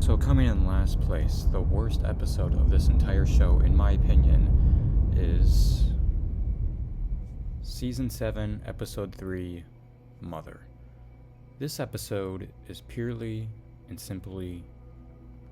So coming in last place, the worst episode of this entire show, in my opinion, is Season 7, Episode 3, Mother. This episode is purely and simply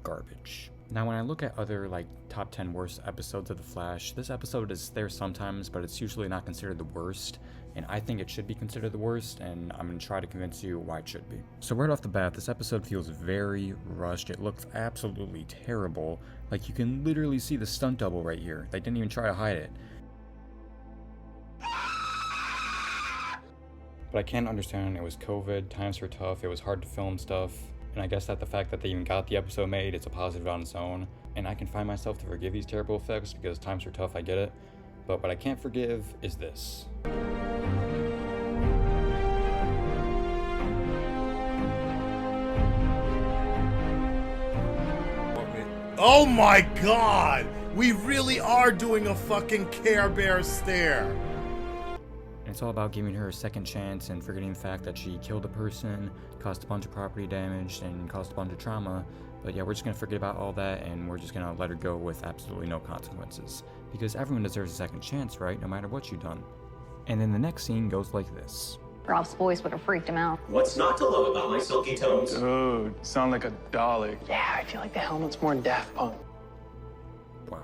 garbage. Now when I look at other top 10 worst episodes of The Flash, this episode is there sometimes, but it's usually not considered the worst, and I think it should be considered the worst, and I'm going to try to convince you why it should be. So right off the bat, this episode feels very rushed. It looks absolutely terrible. Like, you can literally see the stunt double right here. They didn't even try to hide it. But I can understand it was COVID, times were tough, it was hard to film stuff, and I guess that the fact that they even got the episode made, it's a positive on its own, and I can find myself to forgive these terrible effects because times were tough, I get it, but what I can't forgive is this. Oh my god! We really are doing a fucking Care Bear stare! And it's all about giving her a second chance and forgetting the fact that she killed a person, caused a bunch of property damage, and caused a bunch of trauma. But yeah, we're just gonna forget about all that and we're just gonna let her go with absolutely no consequences. Because everyone deserves a second chance, right? No matter what you've done. And then the next scene goes like this. Ralph's voice would have freaked him out. What's not to love about my silky tones? Dude, sound like a dolly. Yeah, I feel like the helmet's more Daft Punk. Wow.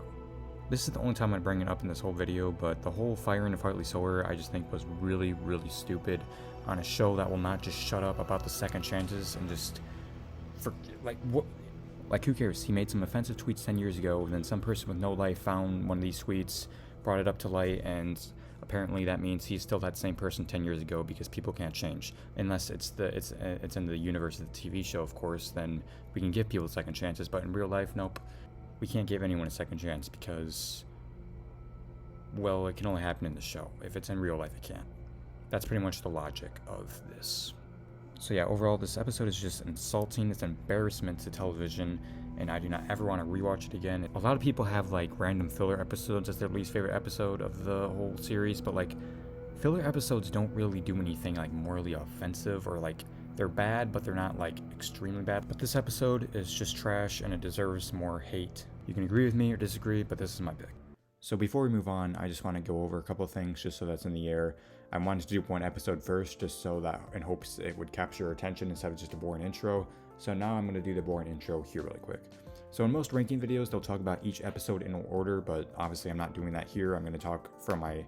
This is the only time I bring it up in this whole video, but the whole Fire of Hartley Solar I just think was really, really stupid on a show that will not just shut up about the second chances and just who cares? He made some offensive tweets 10 years ago, and then some person with no life found one of these tweets, brought it up to light, and apparently that means he's still that same person 10 years ago because people can't change. Unless it's in the universe of the TV show, of course, then we can give people second chances, but in real life, nope. We can't give anyone a second chance because, well, it can only happen in the show. If it's in real life, it can't. That's pretty much the logic of this. So yeah, overall, this episode is just insulting. It's an embarrassment to television, and I do not ever want to rewatch it again. A lot of people have random filler episodes as their least favorite episode of the whole series, but filler episodes don't really do anything morally offensive, or they're bad, but they're not extremely bad. But this episode is just trash and it deserves more hate. You can agree with me or disagree, but this is my pick. So before we move on, I just want to go over a couple of things just so that's in the air. I wanted to do one episode first just so that in hopes it would capture your attention instead of just a boring intro. So now I'm going to do the boring intro here really quick. So in most ranking videos, they'll talk about each episode in order, but obviously I'm not doing that here. I'm going to talk from my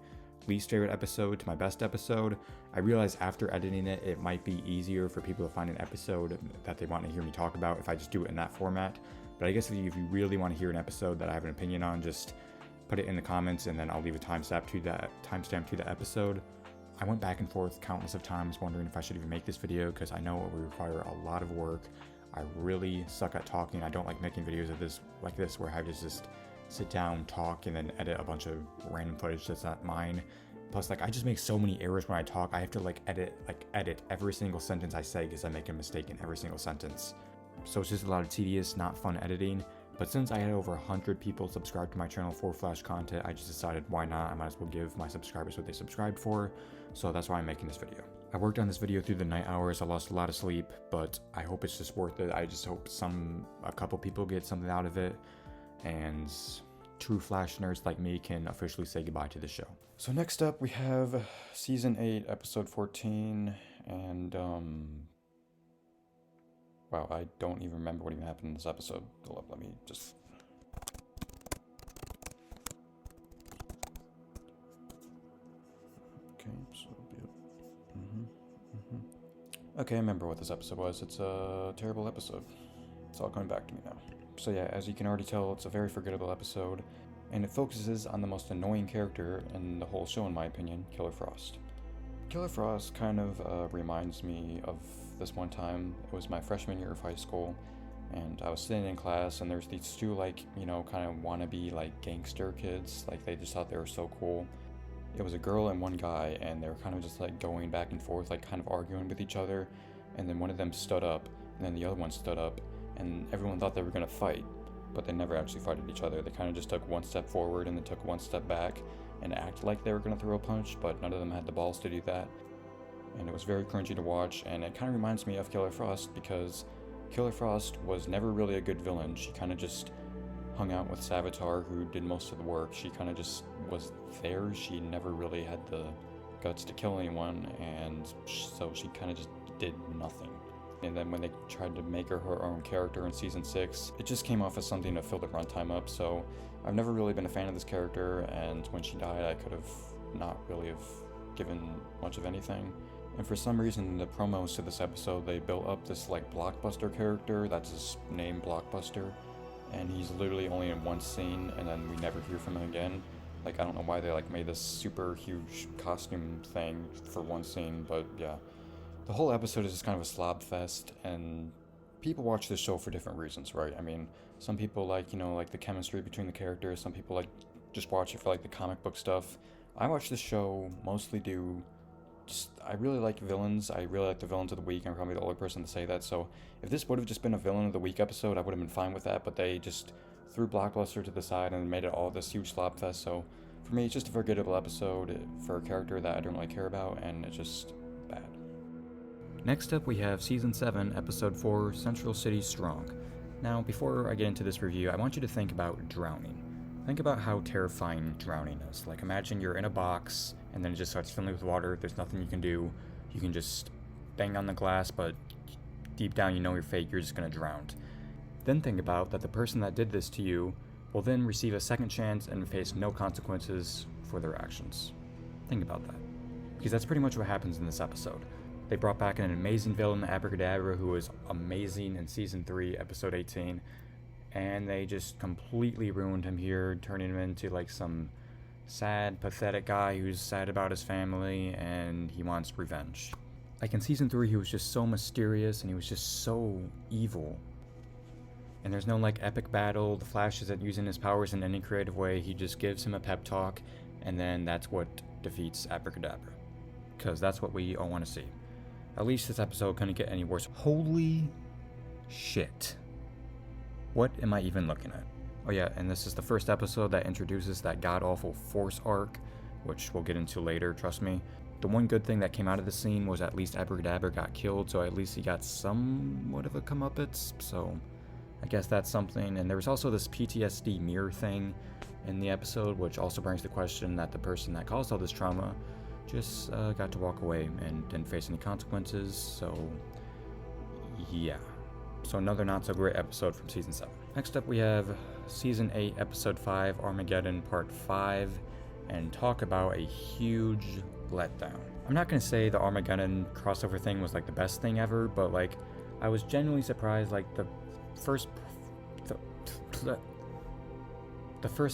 least favorite episode to my best episode. I realized after editing it, it might be easier for people to find an episode that they want to hear me talk about if I just do it in that format. But I guess if you really want to hear an episode that I have an opinion on, just put it in the comments and then I'll leave a timestamp to that episode. I went back and forth countless of times wondering if I should even make this video because I know it would require a lot of work. I really suck at talking. I don't like making videos of this where I just sit down, talk, and then edit a bunch of random footage that's not mine. Plus, I just make so many errors when I talk. I have to edit every single sentence I say because I make a mistake in every single sentence. So it's just a lot of tedious, not fun editing. But since I had over 100 people subscribed to my channel for Flash content, I just decided why not? I might as well give my subscribers what they subscribed for. So that's why I'm making this video. I worked on this video through the night hours. I lost a lot of sleep, but I hope it's just worth it. I just hope a couple people get something out of it, and true Flash nerds like me can officially say goodbye to the show. So next up we have Season 8, Episode 14, and wow, I don't even remember what even happened in this episode. Hold up, let me just... Okay, so Okay, I remember what this episode was. It's a terrible episode. It's all coming back to me now. So yeah, as you can already tell, it's a very forgettable episode, and it focuses on the most annoying character in the whole show, in my opinion, Killer Frost. Killer Frost kind of reminds me of this one time. It was my freshman year of high school, and I was sitting in class, and there's these two, kind of wannabe, gangster kids. They just thought they were so cool. It was a girl and one guy, and they were kind of just going back and forth, kind of arguing with each other, and then one of them stood up, and then the other one stood up, and everyone thought they were going to fight, but they never actually fought each other. They kind of just took one step forward and then took one step back and acted like they were going to throw a punch, but none of them had the balls to do that. And it was very cringy to watch, and it kind of reminds me of Killer Frost because Killer Frost was never really a good villain. She kind of just hung out with Savitar, who did most of the work. She kind of just was there. She never really had the guts to kill anyone, and so she kind of just did nothing. And then when they tried to make her own character in season 6, it just came off as something to fill the runtime up. So I've never really been a fan of this character, and when she died, I could have not really have given much of anything. And for some reason, in the promos to this episode, they built up this like Blockbuster character. That's his name, Blockbuster. And he's literally only in one scene, and then we never hear from him again. Like, I don't know why they like made this super huge costume thing for one scene, but yeah. The whole episode is just kind of a slob fest, and people watch this show for different reasons, right? I mean, some people like, like the chemistry between the characters. Some people like just watch it for like the comic book stuff. I watch this show mostly I really like villains. I really like the villains of the week. I'm probably the only person to say that. So if this would have just been a villain of the week episode, I would have been fine with that. But they just threw Blockbuster to the side and made it all this huge slop fest. So for me, it's just a forgettable episode for a character that I don't really care about, and it's just bad. Next up, we have Season 7, Episode 4, Central City Strong. Now, before I get into this review, I want you to think about drowning. Think about how terrifying drowning is. Like, imagine you're in a box, and then it just starts filling with water. There's nothing you can do. You can just bang on the glass, but deep down you know your fate. You're just going to drown. Then think about that the person that did this to you will then receive a second chance and face no consequences for their actions. Think about that. Because that's pretty much what happens in this episode. They brought back an amazing villain, Abracadabra, who was amazing in Season 3, Episode 18. And they just completely ruined him here, turning him into like some sad, pathetic guy who's sad about his family and he wants revenge. Like in Season 3, he was just so mysterious and he was just so evil. And there's no like epic battle. The Flash isn't using his powers in any creative way. He just gives him a pep talk, and then that's what defeats Abracadabra. Because that's what we all want to see. At least this episode couldn't get any worse. Holy shit. What am I even looking at? Oh yeah, and this is the first episode that introduces that god-awful Force arc, which we'll get into later, trust me. The one good thing that came out of the scene was at least Abracadabra got killed, so at least he got somewhat of a comeuppance, so I guess that's something. And there was also this PTSD mirror thing in the episode, which also brings the question that the person that caused all this trauma just got to walk away and didn't face any consequences, so yeah. So another not so great episode from Season 7. Next up we have Season 8, Episode 5, Armageddon Part 5, and talk about a huge letdown. I'm not going to say the Armageddon crossover thing was like the best thing ever, but like I was genuinely surprised. Like the first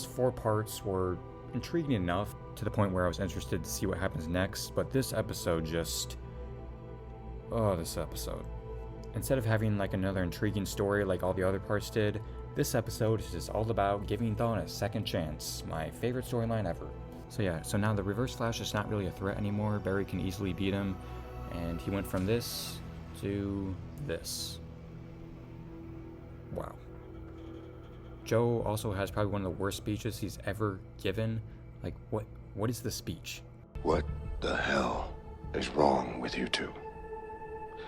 4 parts were intriguing enough to the point where I was interested to see what happens next, but this episode just... this episode. Instead of having like another intriguing story like all the other parts did, this episode is just all about giving Dawn a second chance. My favorite storyline ever. So yeah, so now the Reverse Flash is not really a threat anymore. Barry can easily beat him, and he went from this to this. Wow. Joe also has probably one of the worst speeches he's ever given. Like, what is the speech? What the hell is wrong with you two?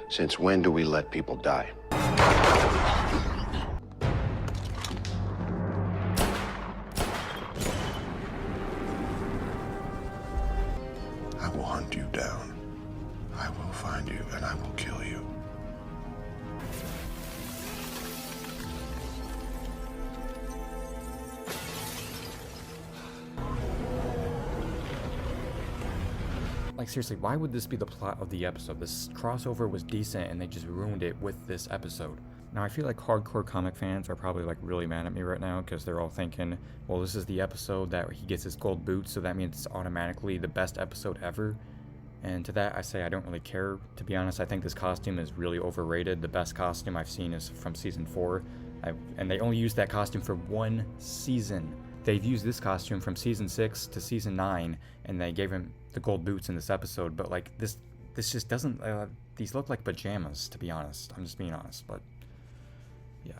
Since when do we let people die? I will hunt you down. I will find you and I will kill you. Like seriously, why would this be the plot of the episode? This crossover was decent and they just ruined it with this episode. Now I feel like hardcore comic fans are probably like really mad at me right now because they're all thinking, well, this is the episode that he gets his gold boots, so that means it's automatically the best episode ever. And to that I say I don't really care. To be honest, I think this costume is really overrated. The best costume I've seen is from Season 4. And they only used that costume for 1 season. They've used this costume from Season 6 to Season 9, and they gave him the gold boots in this episode, but like this just doesn't, these look like pajamas, to be honest. I'm just being honest, but yeah.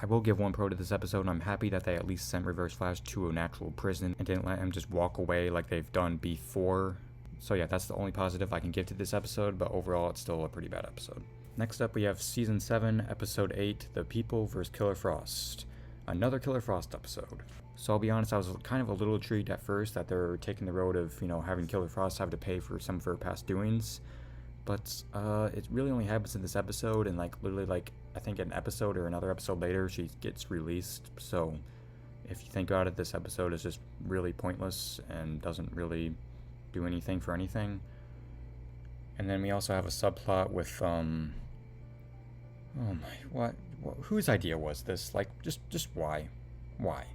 I will give one pro to this episode, and I'm happy that they at least sent Reverse Flash to an actual prison and didn't let him just walk away like they've done before. So yeah, that's the only positive I can give to this episode, but overall it's still a pretty bad episode. Next up, we have Season 7, Episode 8, The People vs. Killer Frost. Another Killer Frost episode. So I'll be honest, I was kind of a little intrigued at first that they're taking the road of, having Killer Frost have to pay for some of her past doings. But it really only happens in this episode, and literally I think an episode or another episode later, she gets released. So if you think about it, this episode is just really pointless and doesn't really do anything for anything. And then we also have a subplot with what whose idea was this? Just why? And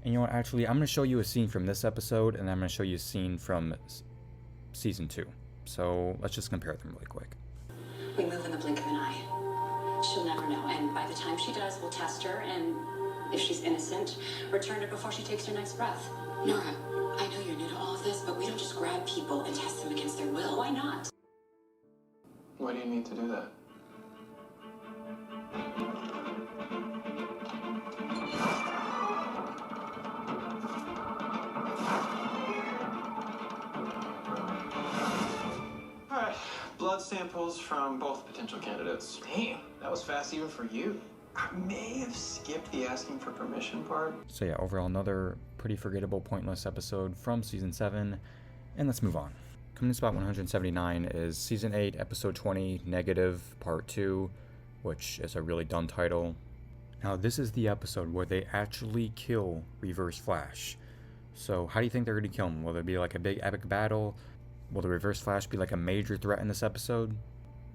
you know what, actually, I'm going to show you a scene from this episode, and I'm going to show you a scene from Season 2. So let's just compare them really quick. We move in the blink of an eye. She'll never know, and by the time she does, we'll test her, and if she's innocent, return her before she takes her next breath. Nora, I know you're new to all of this, but we don't just grab people and test them against their will. Why not? Why do you need to do that? Alright, blood samples from both potential candidates. Damn, that was fast even for you. I may have skipped the asking for permission part. So yeah, overall another pretty forgettable, pointless episode from Season 7, and let's move on. Coming to spot 179 is Season 8, Episode 20, Negative, Part 2, which is a really dumb title. Now this is the episode where they actually kill Reverse Flash. So how do you think they're going to kill him? Will there be like a big epic battle? Will the Reverse Flash be like a major threat in this episode?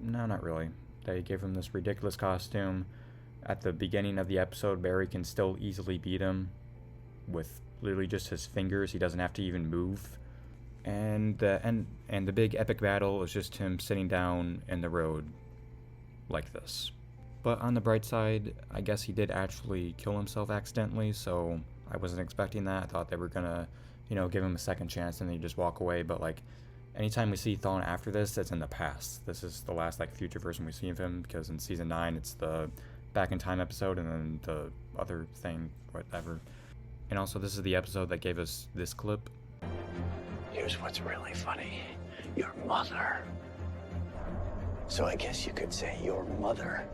No, not really. They give him this ridiculous costume. At the beginning of the episode, Barry can still easily beat him with literally just his fingers. He doesn't have to even move. And the big epic battle is just him sitting down in the road like this. But on the bright side, I guess he did actually kill himself accidentally, so I wasn't expecting that. I thought they were gonna, give him a second chance and then just walk away. But anytime we see Thawne after this, it's in the past. This is the last future version we see of him, because in Season 9 it's the Back in Time episode, and then the other thing, whatever. And also, this is the episode that gave us this clip. Here's what's really funny. Your mother. So I guess you could say your mother.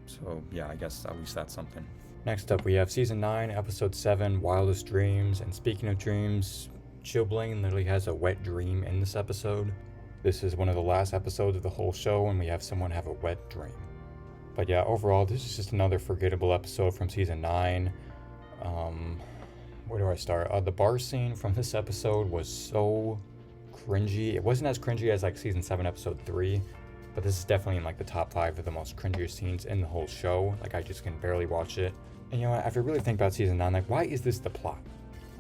So yeah, I guess at least that's something. Next up, we have Season 9, Episode 7, Wildest Dreams. And speaking of dreams, Jill Blaine literally has a wet dream in this episode. This is one of the last episodes of the whole show, and we have someone have a wet dream. But yeah, overall, this is just another forgettable episode from Season 9. Where do I start? The bar scene from this episode was so cringy. It wasn't as cringy as Season 7, Episode 3, but this is definitely in the top 5 of the most cringiest scenes in the whole show. I just can barely watch it. And after I really think about Season 9, why is this the plot?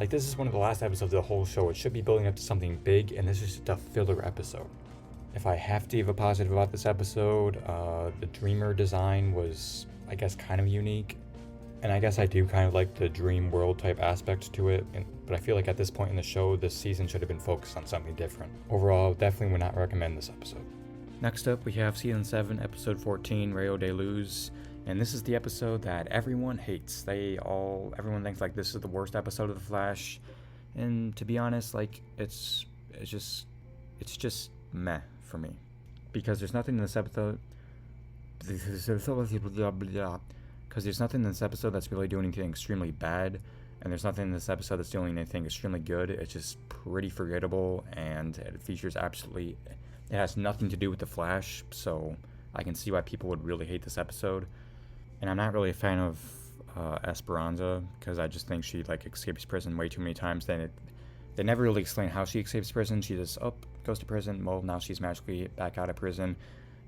This is one of the last episodes of the whole show. It should be building up to something big, and this is just a filler episode. If I have to give a positive about this episode, the Dreamer design was, I guess, kind of unique. And I guess I do kind of like the dream world type aspect to it, but I feel like at this point in the show, this season should have been focused on something different. Overall, definitely would not recommend this episode. Next up, we have Season 7, Episode 14, Rayo de Luz. And this is the episode that everyone hates. Everyone thinks this is the worst episode of The Flash. And to be honest, it's just meh for me. Because there's nothing in this episode that's really doing anything extremely bad, and there's nothing in this episode that's doing anything extremely good. It's just pretty forgettable, and it has nothing to do with The Flash, so I can see why people would really hate this episode. And I'm not really a fan of Esperanza, because I just think she escapes prison way too many times. They never really explain how she escapes prison. She just goes to prison. Well, now she's magically back out of prison,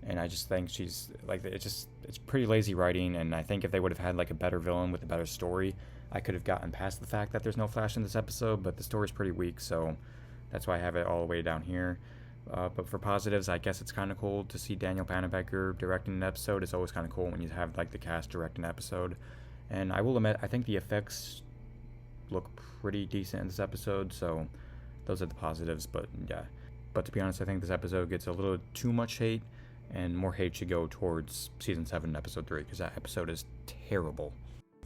and I just think she's it's pretty lazy writing. And I think if they would have had a better villain with a better story, I could have gotten past the fact that there's no Flash in this episode. But the story's pretty weak, so that's why I have it all the way down here. But for positives, I guess it's kind of cool to see Daniel Panabaker directing an episode. It's always kind of cool when you have the cast direct an episode. And I will admit, I think the effects look pretty decent in this episode, so those are the positives. But yeah, but to be honest, I think this episode gets a little too much hate, and more hate should go towards Season 7, Episode 3, because that episode is terrible.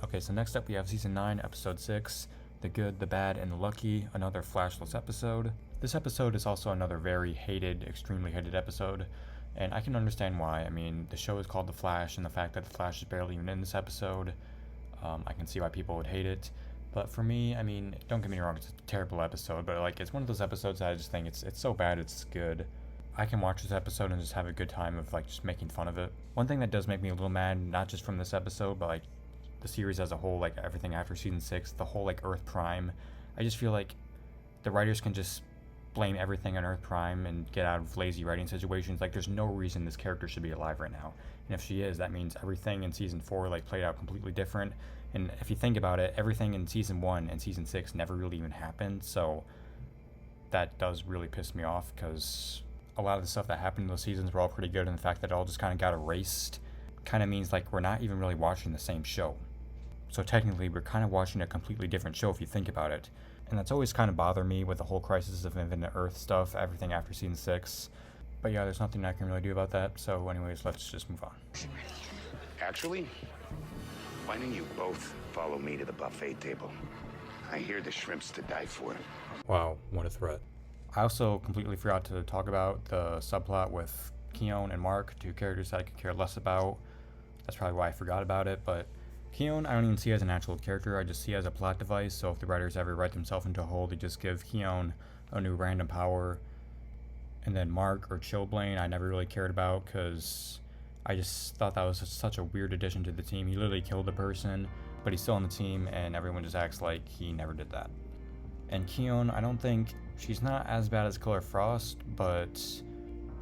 Okay, so next up we have Season 9, Episode 6, The Good, the Bad, and the Lucky, another Flashless episode. This episode is also another very hated, extremely hated episode, and I can understand why. I mean, the show is called The Flash, and the fact that The Flash is barely even in this episode, I can see why people would hate it. But for me, I mean, don't get me wrong, it's a terrible episode, but like, it's one of those episodes that I just think it's so bad it's good. I can watch this episode and just have a good time of like just making fun of it. One thing that does make me a little mad, not just from this episode, but like the series as a whole, like everything after season 6, the whole like Earth Prime, I just feel like the writers can just blame everything on Earth Prime and get out of lazy writing situations. Like, there's no reason this character should be alive right now, and if she is, that means everything in season 4 like played out completely different. And if you think about it, everything in season 1 and season 6 never really even happened, so that does really piss me off, because a lot of the stuff that happened in those seasons were all pretty good, and the fact that it all just kind of got erased kind of means like we're not even really watching the same show. So technically we're kind of watching a completely different show if you think about it. And that's always kind of bothered me with the whole Crisis of Infinite Earth stuff, everything after season 6. But yeah, there's nothing I can really do about that, so anyways, let's just move on. Actually, why don't you both follow me to the buffet table? I hear the shrimp's to die for. Wow, what a threat. I also completely forgot to talk about the subplot with Keon and Mark, two characters that I could care less about. That's probably why I forgot about it, but Keon I don't even see as an actual character, I just see as a plot device, so if the writers ever write themselves into a hole, they just give Keon a new random power. And then Mark or Chillblaine I never really cared about, because I just thought that was such a weird addition to the team. He literally killed a person, but he's still on the team, and everyone just acts like he never did that. And Keon, I don't think, she's not as bad as Killer Frost, but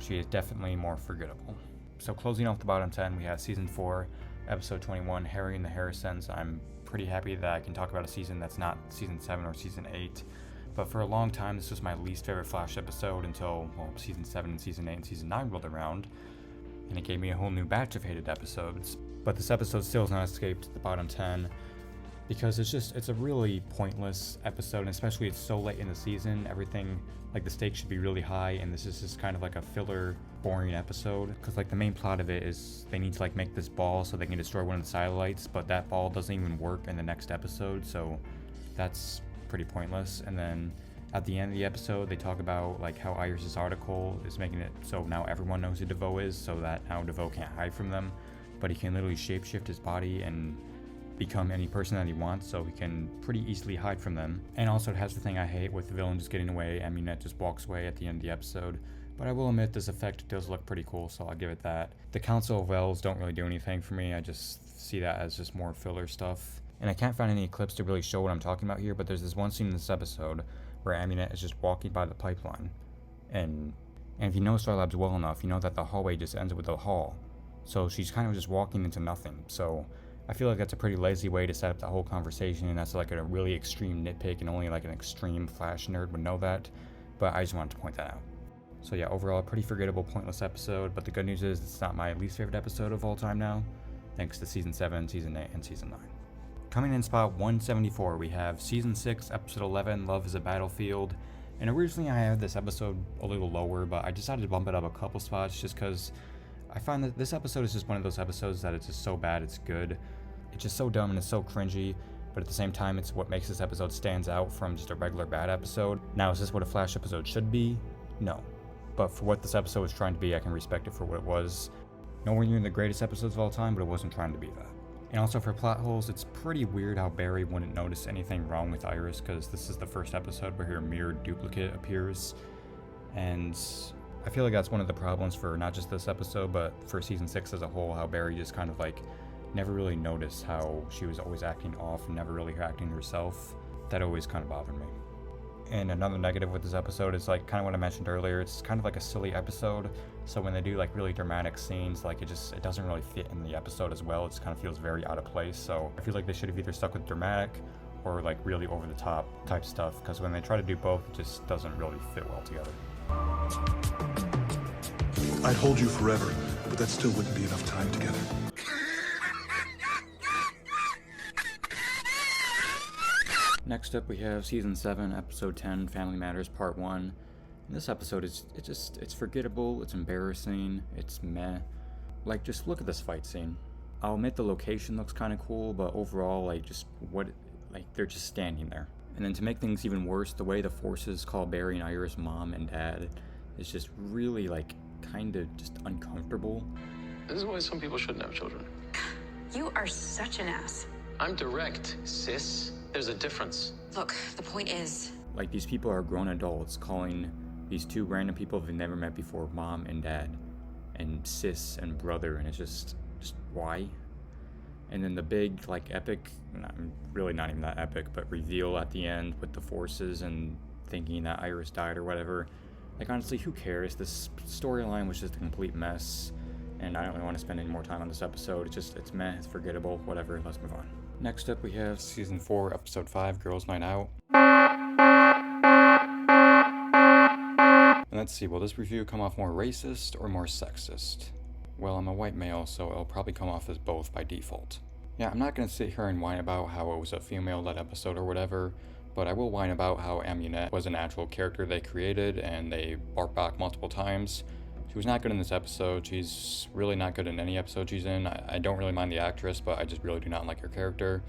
she is definitely more forgettable. So closing off the bottom 10, we have Season 4, Episode 21, Harry and the Harrisons. I'm pretty happy that I can talk about a season that's not Season 7 or Season 8. But for a long time, this was my least favorite Flash episode until, well, Season 7 and Season 8 and Season 9 rolled around. And it gave me a whole new batch of hated episodes. But this episode still has not escaped the bottom 10. Because it's a really pointless episode, and especially it's so late in the season, everything, like the stakes should be really high, and this is just kind of like a filler, boring episode. Because like the main plot of it is they need to like make this ball so they can destroy one of the satellites, but that ball doesn't even work in the next episode, so that's pretty pointless. And then at the end of the episode, they talk about like how Iris's article is making it so now everyone knows who DeVoe is, so that now DeVoe can't hide from them, but he can literally shapeshift his body and become any person that he wants, so he can pretty easily hide from them. And also it has the thing I hate with the villain just getting away. Aminette just walks away at the end of the episode. But I will admit this effect does look pretty cool, so I'll give it that. The Council of Wells don't really do anything for me. I just see that as just more filler stuff. And I can't find any clips to really show what I'm talking about here, but there's this one scene in this episode where Aminette is just walking by the pipeline. And if you know Star Labs well enough, you know that the hallway just ends with a hall. So she's kind of just walking into nothing. So I feel like that's a pretty lazy way to set up the whole conversation, and that's like a really extreme nitpick, and only like an extreme Flash nerd would know that, but I just wanted to point that out. So yeah, overall, a pretty forgettable, pointless episode, but the good news is it's not my least favorite episode of all time now, thanks to Season 7, Season 8, and Season 9. Coming in spot 174, we have Season 6, Episode 11, Love is a Battlefield, and originally I had this episode a little lower, but I decided to bump it up a couple spots just because I find that this episode is just one of those episodes that it's just so bad it's good. It's just so dumb and it's so cringy, but at the same time it's what makes this episode stands out from just a regular bad episode. Now, is this what a Flash episode should be? No. But for what this episode was trying to be, I can respect it for what it was. Nowhere near the greatest episodes of all time, but it wasn't trying to be that. And also for plot holes, it's pretty weird how Barry wouldn't notice anything wrong with Iris, because this is the first episode where her mirrored duplicate appears. And I feel like that's one of the problems for not just this episode, but for Season 6 as a whole, how Barry just kind of like never really noticed how she was always acting off and never really acting herself. That always kind of bothered me. And another negative with this episode is like kind of what I mentioned earlier, it's kind of like a silly episode, so when they do like really dramatic scenes, like it doesn't really fit in the episode as well. It just kind of feels very out of place, so I feel like they should have either stuck with dramatic or like really over the top type stuff, because when they try to do both, it just doesn't really fit well together. I'd hold you forever, but that still wouldn't be enough time together. Next up we have Season 7, Episode 10, Family Matters Part 1. And this episode it's forgettable, it's embarrassing, it's meh. Like, just look at this fight scene. I'll admit the location looks kind of cool, but overall, like, they're just standing there. And then to make things even worse, the way the forces call Barry and Iris mom and dad is just really, like, kind of just uncomfortable. This is why some people shouldn't have children. You are such an ass. I'm direct, sis. There's a difference. Look, the point is... Like, these people are grown adults calling these two random people they've never met before mom and dad, and sis and brother, and it's just why? And then the big, like, epic, really not even that epic, but reveal at the end with the forces and thinking that Iris died or whatever. Like, honestly, who cares? This storyline was just a complete mess, and I don't really want to spend any more time on this episode. It's meh, it's forgettable, whatever, let's move on. Next up, we have Season 4, Episode 5, Girls' Night Out. And let's see, will this review come off more racist or more sexist? Well, I'm a white male, so it'll probably come off as both by default. Yeah, I'm not going to sit here and whine about how it was a female-led episode or whatever, but I will whine about how Amunet was an actual character they created and they brought back multiple times. She was not good in this episode. She's really not good in any episode she's in. I don't really mind the actress, but I just really do not like her character.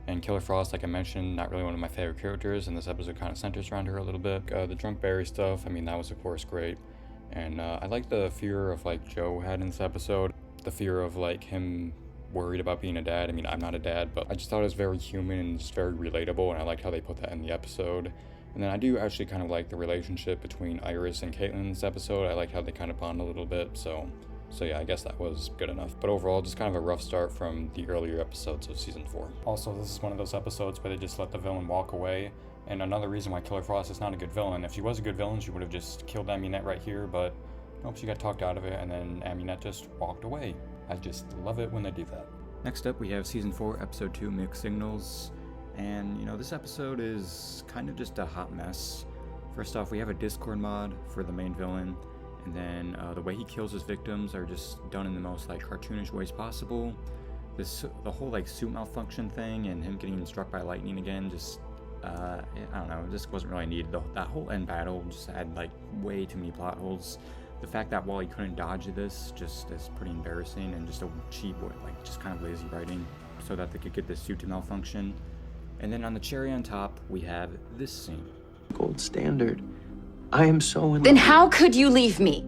And Killer Frost, like I mentioned, not really one of my favorite characters, and this episode kind of centers around her a little bit. The drunk Barry stuff, I mean, that was of course great. And I like the fear of, like, Joe had in this episode. The fear of, like, him worried about being a dad. I mean, I'm not a dad, but I just thought it was very human and just very relatable, and I liked how they put that in the episode. And then I do actually kind of like the relationship between Iris and Caitlin in this episode. I liked how they kind of bond a little bit, so yeah, I guess that was good enough. But overall, just kind of a rough start from the earlier episodes of Season 4. Also, this is one of those episodes where they just let the villain walk away. And another reason why Killer Frost is not a good villain. If she was a good villain, she would have just killed Amunet right here, but nope, she got talked out of it, and then Amunet just walked away. I just love it when they do that. Next up, we have Season 4, Episode 2, Mixed Signals. And, you know, this episode is kind of just a hot mess. First off, we have a Discord mod for the main villain, and then the way he kills his victims are just done in the most, like, cartoonish ways possible. The whole, like, suit malfunction thing and him getting struck by lightning again just... I don't know, it just wasn't really needed. That whole end battle just had, like, way too many plot holes. The fact that Wally couldn't dodge this just is pretty embarrassing and just a cheap, like, just kind of lazy writing so that they could get this suit to malfunction. And then on the cherry on top, we have this scene. Gold standard. I am so in Then love. how could you leave me?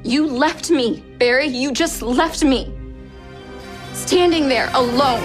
You left me, Barry. You just left me. Standing there alone.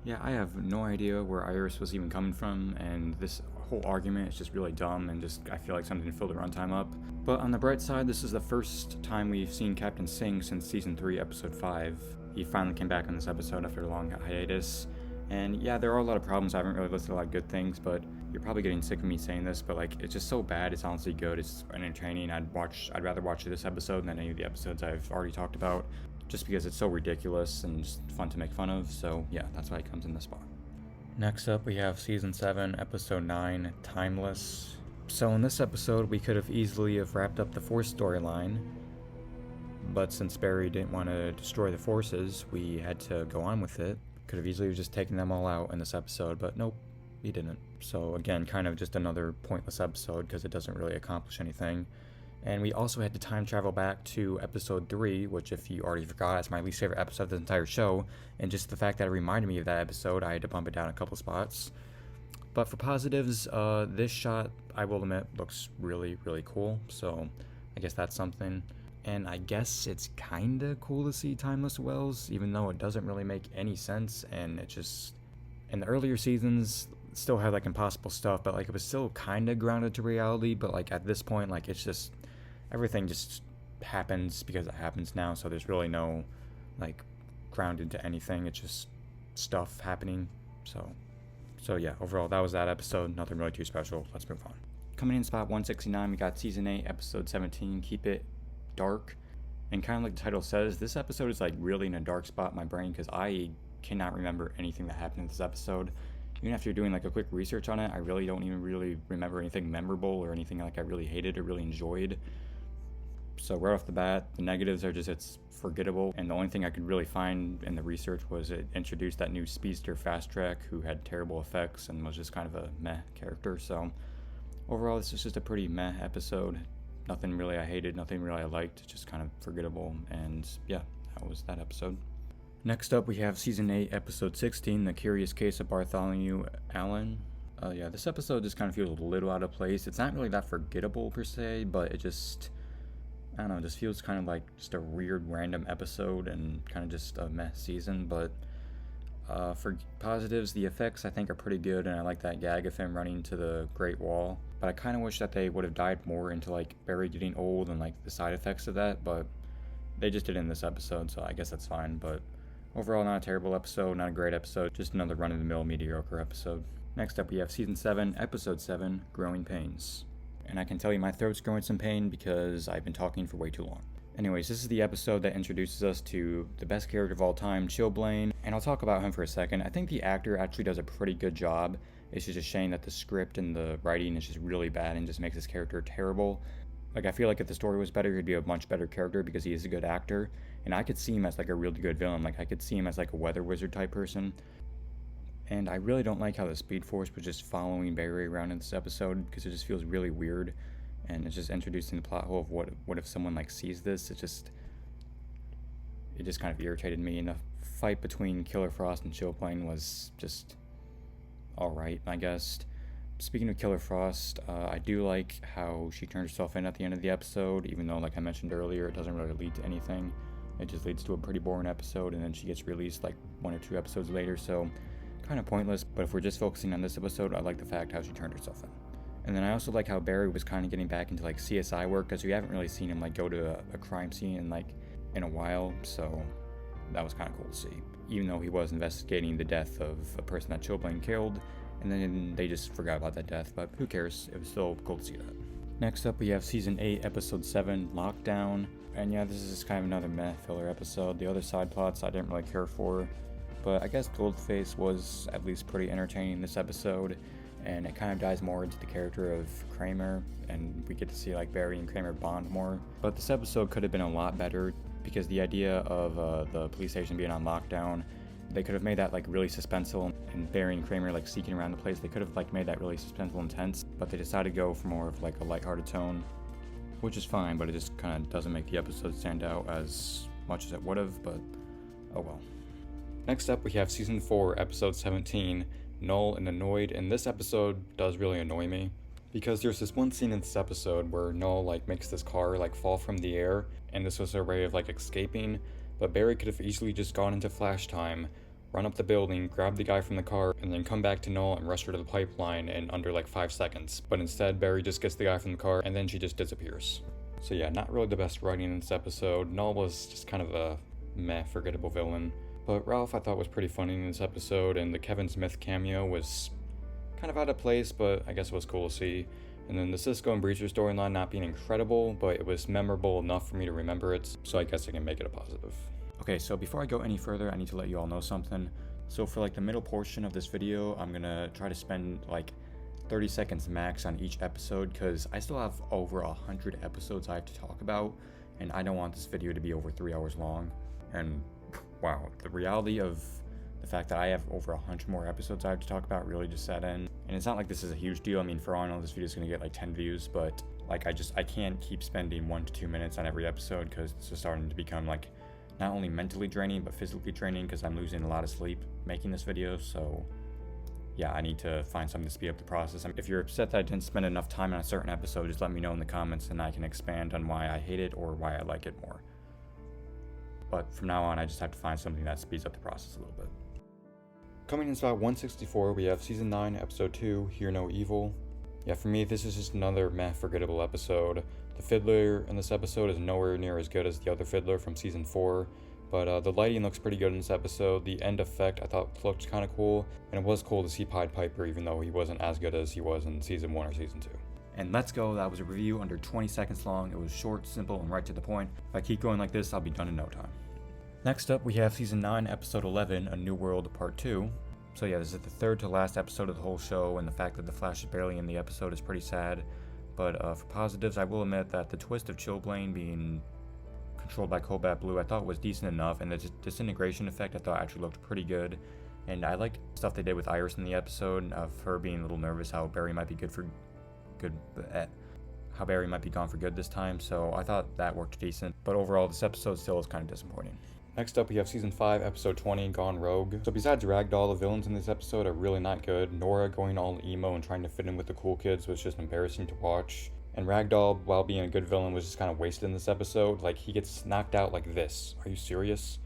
Yeah, I have no idea where Iris was even coming from, and this whole argument is just really dumb and just, I feel like something to fill the runtime up. But on the bright side, this is the first time we've seen Captain Singh since Season 3, Episode 5. He finally came back on this episode after a long hiatus. And yeah, there are a lot of problems. I haven't really listed a lot of good things, but you're probably getting sick of me saying this, but, like, it's just so bad. It's honestly good. It's entertaining. I'd rather watch this episode than any of the episodes I've already talked about, just because it's so ridiculous and just fun to make fun of. So yeah, that's why it comes in this spot. Next up, we have Season 7, Episode 9, Timeless. So in this episode, we could have easily wrapped up the Force storyline, but since Barry didn't want to destroy the Forces, we had to go on with it. Could have easily just taken them all out in this episode, but nope, he didn't. So again, kind of just another pointless episode because it doesn't really accomplish anything. And we also had to time travel back to Episode 3, which, if you already forgot, is my least favorite episode of the entire show. And just the fact that it reminded me of that episode, I had to bump it down a couple spots. But for positives, this shot, I will admit, looks really, really cool. So I guess that's something. And I guess it's kind of cool to see Timeless Wells, even though it doesn't really make any sense. And it just, in the earlier seasons, still had, like, impossible stuff, but, like, it was still kind of grounded to reality. But, like, at this point, like, it's just... everything just happens because it happens now, so there's really no, like, grounded to anything. It's just stuff happening. So yeah, overall, that was that episode. Nothing really too special. Let's move on. Coming in spot 169, we got Season 8, Episode 17, Keep It Dark. And kind of like the title says, this episode is, like, really in a dark spot in my brain because I cannot remember anything that happened in this episode. Even after doing, like, a quick research on it, I really don't even really remember anything memorable or anything, like, I really hated or really enjoyed. So right off the bat, the negatives are just it's forgettable, and the only thing I could really find in the research was it introduced that new speedster Fast Track who had terrible effects and was just kind of a meh character. So overall, this is just a pretty meh episode. Nothing really I hated, nothing really I liked, just kind of forgettable. And yeah, that was that episode. Next up, we have Season 8, Episode 16, The Curious Case of Bartholomew Allen. Yeah, this episode just kind of feels a little out of place. It's not really that forgettable per se, but it just, I don't know, it just feels kind of like just a weird random episode and kind of just a mess season. But for positives, the effects I think are pretty good, and I like that gag of him running to the Great Wall. But I kind of wish that they would have dived more into like Barry getting old and like the side effects of that, but they just did it in this episode, so I guess that's fine. But overall, not a terrible episode, not a great episode, just another run-of-the-mill mediocre episode. Next up, we have Season 7, Episode 7, Growing Pains. And I can tell you my throat's growing some pain because I've been talking for way too long. Anyways, this is the episode that introduces us to the best character of all time, Chillblaine, and I'll talk about him for a second. I think the actor actually does a pretty good job. It's just a shame that the script and the writing is just really bad and just makes his character terrible. Like, I feel like if the story was better, he'd be a much better character because he is a good actor, and I could see him as like a really good villain. Like, I could see him as like a weather wizard type person. And I really don't like how the Speed Force was just following Barry around in this episode because it just feels really weird, and it's just introducing the plot hole of what if someone like sees this. It just kind of irritated me, and the fight between Killer Frost and Chillblaine was just alright, I guess. Speaking of Killer Frost, I do like how she turned herself in at the end of the episode, even though, like I mentioned earlier, it doesn't really lead to anything. It just leads to a pretty boring episode, and then she gets released like 1 or 2 episodes later, so kind of pointless. But if we're just focusing on this episode, I like the fact how she turned herself in. And then I also like how Barry was kind of getting back into like CSI work, because we haven't really seen him like go to a crime scene in a while, so that was kind of cool to see. Even though he was investigating the death of a person that Chillblaine killed, and then they just forgot about that death, but who cares? It was still cool to see that. Next up, we have Season 8, Episode 7, Lockdown. And yeah, this is just kind of another meh filler episode. The other side plots I didn't really care for, but I guess Goldface was at least pretty entertaining this episode, and it kind of dives more into the character of Kramer, and we get to see like Barry and Kramer bond more. But this episode could have been a lot better, because the idea of the police station being on lockdown, they could have made that like really suspenseful, and Barry and Kramer like seeking around the place, they could have like made that really suspenseful and tense, but they decided to go for more of like a lighthearted tone, which is fine, but it just kind of doesn't make the episode stand out as much as it would have, but oh well. Next up, we have Season 4, Episode 17, Null and Annoyed, and this episode does really annoy me, because there's this one scene in this episode where Null like makes this car like fall from the air, and this was her way of like escaping, but Barry could have easily just gone into flash time, run up the building, grab the guy from the car, and then come back to Null and rush her to the pipeline in under like 5 seconds. But instead, Barry just gets the guy from the car, and then she just disappears. So yeah, not really the best writing in this episode. Null was just kind of a meh, forgettable villain. But Ralph I thought was pretty funny in this episode, and the Kevin Smith cameo was kind of out of place, but I guess it was cool to see. And then the Cisco and Breacher storyline not being incredible, but it was memorable enough for me to remember it, so I guess I can make it a positive. Okay, so before I go any further, I need to let you all know something. So for like the middle portion of this video, I'm gonna try to spend like 30 seconds max on each episode, because I still have over 100 episodes I have to talk about, and I don't want this video to be over 3 hours long. And wow, the reality of the fact that I have over 100 more episodes I have to talk about really just set in. And it's not like this is a huge deal. I mean, for all I know, this video is gonna get like 10 views, but like I can't keep spending 1 to 2 minutes on every episode, because it's just starting to become like not only mentally draining but physically draining, because I'm losing a lot of sleep making this video. So yeah, I need to find something to speed up the process. If you're upset that I didn't spend enough time on a certain episode, just let me know in the comments and I can expand on why I hate it or why I like it more. But from now on, I just have to find something that speeds up the process a little bit. Coming in spot 164, we have Season 9, Episode 2, Hear No Evil. Yeah, for me, this is just another meh, forgettable episode. The Fiddler in this episode is nowhere near as good as the other Fiddler from Season 4, but the lighting looks pretty good in this episode. The end effect I thought looked kind of cool, and it was cool to see Pied Piper, even though he wasn't as good as he was in Season 1 or Season 2. And let's go, that was a review under 20 seconds long. It was short, simple, and right to the point. If I keep going like this, I'll be done in no time. Next up, we have Season 9, Episode 11, A New World, Part 2. So yeah, this is the third to last episode of the whole show, and the fact that the Flash is barely in the episode is pretty sad. But for positives, I will admit that the twist of Chillblaine being controlled by Cobalt Blue I thought was decent enough, and the disintegration effect I thought actually looked pretty good. And I liked stuff they did with Iris in the episode, of her being a little nervous how Barry might be how Barry might be gone for good this time, so I thought that worked decent. But overall, this episode still is kind of disappointing. Next up, we have Season 5, Episode 20, Gone Rogue. So besides Ragdoll, the villains in this episode are really not good. Nora going all emo and trying to fit in with the cool kids was just embarrassing to watch. And Ragdoll, while being a good villain, was just kind of wasted in this episode. Like, he gets knocked out like this. Are you serious?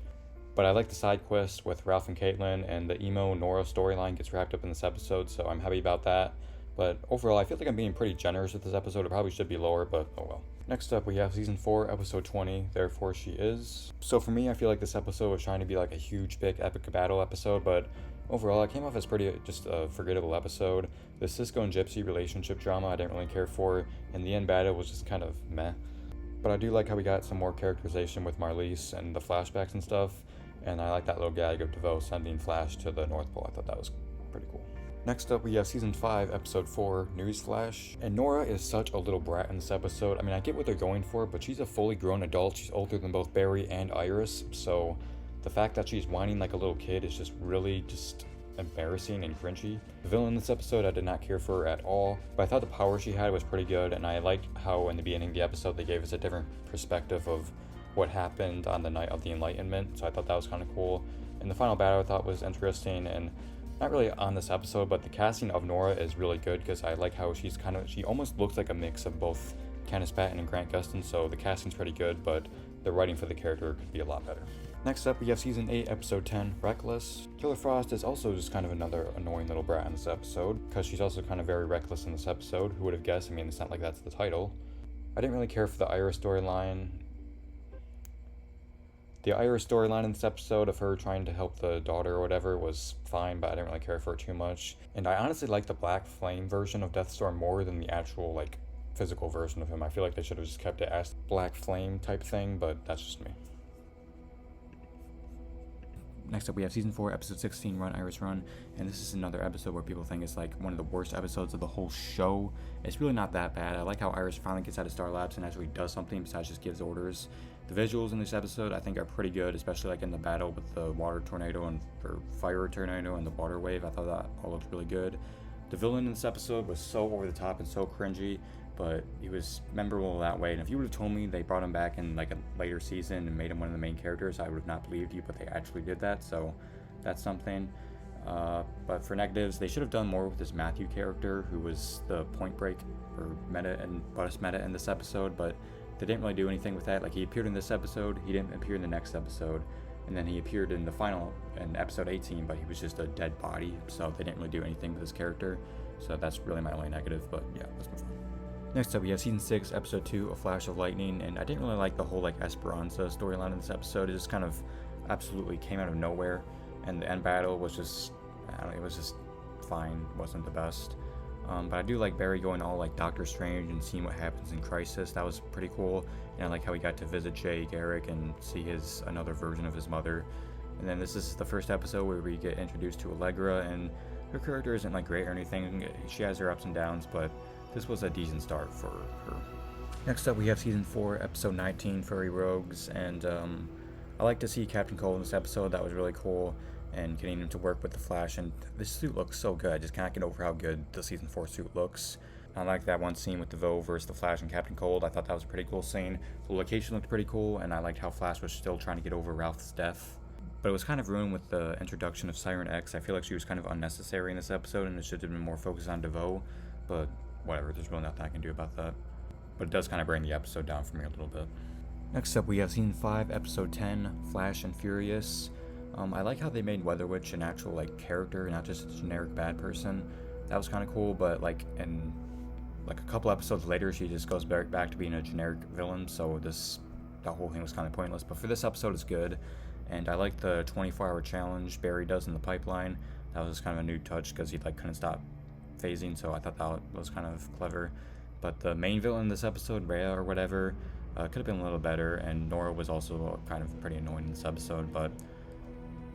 But I like the side quest with Ralph and Caitlin, and the emo Nora storyline gets wrapped up in this episode, so I'm happy about that. But overall, I feel like I'm being pretty generous with this episode. It probably should be lower, but oh well. Next up, we have Season 4, Episode 20, Therefore She Is. So for me, I feel like this episode was trying to be like a huge, big, epic battle episode, but overall, it came off as pretty just a forgettable episode. The Cisco and Gypsy relationship drama I didn't really care for, and the end battle was just kind of meh. But I do like how we got some more characterization with Marlise and the flashbacks and stuff, and I like that little gag of DeVoe sending Flash to the North Pole. I thought that was pretty cool. Next up, we have Season 5, Episode 4, Newsflash. And Nora is such a little brat in this episode. I mean, I get what they're going for, but she's a fully grown adult. She's older than both Barry and Iris, so the fact that she's whining like a little kid is just really just embarrassing and cringy. The villain in this episode, I did not care for her at all, but I thought the power she had was pretty good, and I liked how in the beginning of the episode they gave us a different perspective of what happened on the night of the Enlightenment, so I thought that was kind of cool. And the final battle I thought was interesting, and not really on this episode, but the casting of Nora is really good because I like how she almost looks like a mix of both Candice Patton and Grant Gustin, so the casting's pretty good, but the writing for the character could be a lot better. Next up, we have Season 8, Episode 10, Reckless. Killer Frost is also just kind of another annoying little brat in this episode, because she's also kind of very reckless in this episode. Who would have guessed? I mean, it's not like that's the title. I didn't really care for the Iris storyline. The Iris storyline in this episode of her trying to help the daughter or whatever was fine, but I didn't really care for it too much. And I honestly like the Black Flame version of Deathstorm more than the actual, like, physical version of him. I feel like they should have just kept it as Black Flame type thing, but that's just me. Next up, we have Season 4, Episode 16, Run, Iris, Run. And this is another episode where people think it's like one of the worst episodes of the whole show. It's really not that bad. I like how Iris finally gets out of Star Labs and actually does something besides just gives orders. The visuals in this episode I think are pretty good, especially like in the battle with the water tornado or fire tornado and the water wave. I thought that all looked really good. The villain in this episode was so over the top and so cringy, but he was memorable that way. And if you would have told me they brought him back in like a later season and made him one of the main characters, I would have not believed you, but they actually did that, so that's something. But for negatives, they should have done more with this Matthew character, who was the Point Break or meta and Butters meta in this episode, but they didn't really do anything with that. Like, he appeared in this episode, he didn't appear in the next episode, and then he appeared in the final, in episode 18, but he was just a dead body, so they didn't really do anything with his character. So that's really my only negative, but yeah, let's move on. Next up, we have Season 6, Episode 2, A Flash of Lightning, and I didn't really like the whole, like, Esperanza storyline in this episode. It just kind of absolutely came out of nowhere, and the end battle was just, I don't know, it was just fine, wasn't the best. But I do like Barry going all like Doctor Strange and seeing what happens in Crisis. That was pretty cool. And I like how he got to visit Jay Garrick and see another version of his mother. And then this is the first episode where we get introduced to Allegra, and her character isn't like great or anything. She has her ups and downs, but this was a decent start for her. Next up, we have Season 4, Episode 19, Furry Rogues, and I like to see Captain Cold in this episode. That was really cool. And getting him to work with the Flash, and this suit looks so good. I just can't get over how good the Season 4 suit looks. I like that one scene with DeVoe versus the Flash and Captain Cold. I thought that was a pretty cool scene. The location looked pretty cool, and I liked how Flash was still trying to get over Ralph's death. But it was kind of ruined with the introduction of Siren X. I feel like she was kind of unnecessary in this episode, and it should have been more focused on DeVoe. But whatever, there's really nothing I can do about that. But it does kind of bring the episode down for me a little bit. Next up, we have Season 5, Episode 10, Flash and Furious. I like how they made Weather Witch an actual like character, not just a generic bad person. That was kind of cool, but like in like a couple episodes later, she just goes back to being a generic villain. So that whole thing was kind of pointless. But for this episode, it's good, and I like the 24-hour challenge Barry does in the pipeline. That was kind of a new touch because he like couldn't stop phasing, so I thought that was kind of clever. But the main villain in this episode, Rhea or whatever, could have been a little better, and Nora was also kind of pretty annoying in this episode, but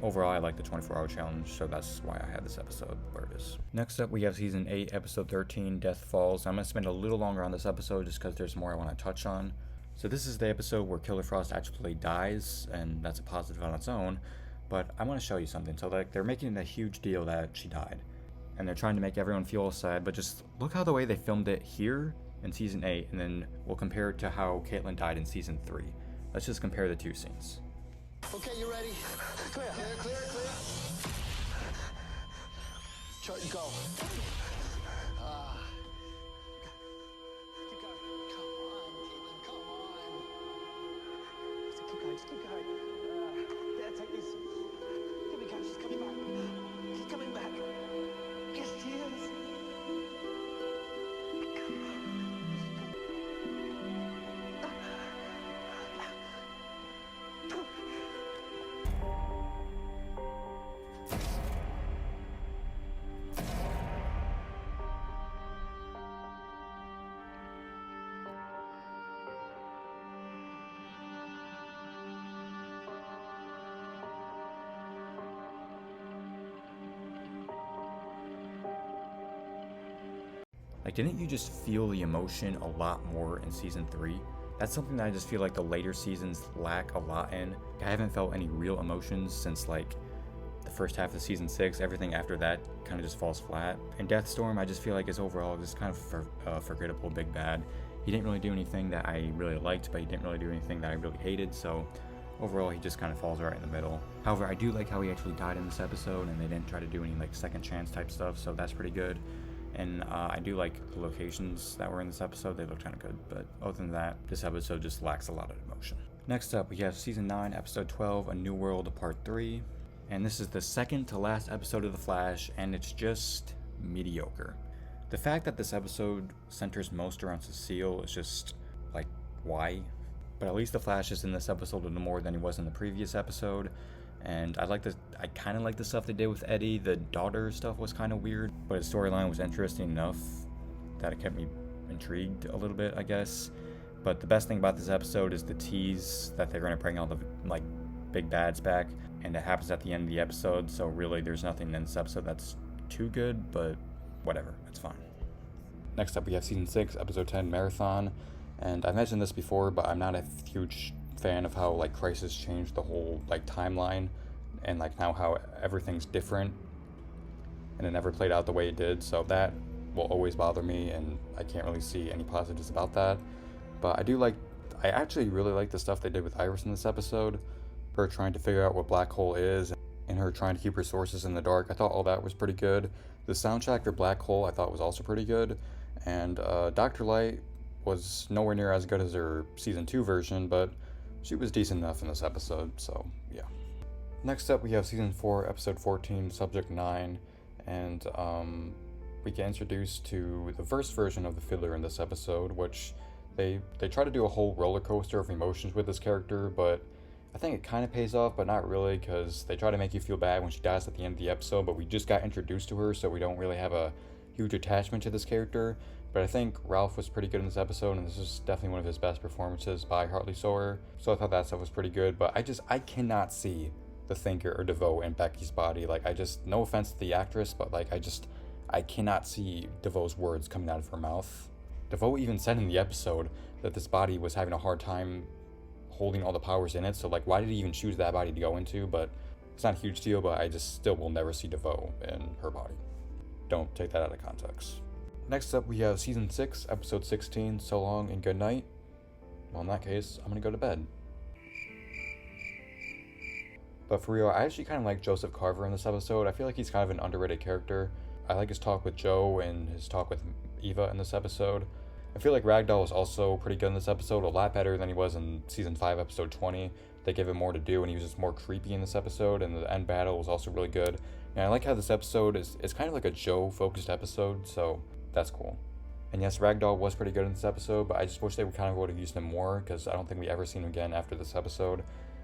overall, I like the 24-hour challenge, so that's why I had this episode where it is. Next up, we have Season 8, Episode 13, Death Falls. I'm going to spend a little longer on this episode just because there's more I want to touch on. So this is the episode where Killer Frost actually dies, and that's a positive on its own, but I want to show you something. So like, they're making it a huge deal that she died, and they're trying to make everyone feel sad, but just look how the way they filmed it here in season 8, and then we'll compare it to how Caitlin died in season 3. Let's just compare the two scenes. Okay, you ready? Clear. Clear. Chart and go. Keep going. Come on, Caitlin, come on. Just keep going. Dad, take this. Here we go, she's coming back. She's coming back. Yes, she is. Like, didn't you just feel the emotion a lot more in season 3? That's something that I just feel like the later seasons lack a lot in. I haven't felt any real emotions since like the first half of season 6. Everything after that kind of just falls flat. And Deathstorm, I just feel like is overall just kind of forgettable big bad. He didn't really do anything that I really liked, but he didn't really do anything that I really hated, so overall he just kind of falls right in the middle. However, I do like how he actually died in this episode, and they didn't try to do any like second chance type stuff, so that's pretty good. And I do like the locations that were in this episode. They look kind of good, but other than that, this episode just lacks a lot of emotion. Next up, we have season 9, episode 12, A New World, part 3. And this is the second to last episode of The Flash, and it's just mediocre. The fact that this episode centers most around Cecile is just, like, why? But at least The Flash is in this episode a little more than he was in the previous episode. And I kind of like the stuff they did with Eddie. The daughter stuff was kind of weird, but his storyline was interesting enough that it kept me intrigued a little bit, I guess. But the best thing about this episode is the tease that they're going to bring all the like big bads back, and it happens at the end of the episode. So really, there's nothing in this episode that's too good, but whatever, it's fine. Next up, we have season 6, episode 10, Marathon. And I mentioned this before, but I'm not a huge fan of how like Crisis changed the whole like timeline, and like now how everything's different, and it never played out the way it did, so that will always bother me, and I can't really see any positives about that. But I actually really like the stuff they did with Iris in this episode, her trying to figure out what Black Hole is and her trying to keep her sources in the dark. I thought all that was pretty good. The soundtrack for Black Hole I thought was also pretty good, and Dr. Light was nowhere near as good as her season 2 version, but she was decent enough in this episode, so yeah. Next up, we have season 4, episode 14, subject 9, and we get introduced to the first version of the Fiddler in this episode, which they try to do a whole roller coaster of emotions with this character, but I think it kind of pays off, but not really, because they try to make you feel bad when she dies at the end of the episode, but we just got introduced to her, so we don't really have a huge attachment to this character. But I think Ralph was pretty good in this episode, and this is definitely one of his best performances by Hartley Sawyer. So I thought that stuff was pretty good, but I cannot see the Thinker or DeVoe in Becky's body. Like, no offense to the actress, but like, I cannot see DeVoe's words coming out of her mouth. DeVoe even said in the episode that this body was having a hard time holding all the powers in it, so like, why did he even choose that body to go into? But it's not a huge deal, but I just still will never see DeVoe in her body. Don't take that out of context. Next up, we have season 6, episode 16, So Long and Good Night. Well, in that case, I'm gonna go to bed. But for real, I actually kind of like Joseph Carver in this episode. I feel like he's kind of an underrated character. I like his talk with Joe and his talk with Eva in this episode. I feel like Ragdoll was also pretty good in this episode, a lot better than he was in season 5, episode 20. They gave him more to do, and he was just more creepy in this episode, and the end battle was also really good. And I like how this episode is kind of like a Joe-focused episode, so that's cool. And yes, Ragdoll was pretty good in this episode, but I just wish they would would have used him more, because I don't think we ever seen him again after this episode,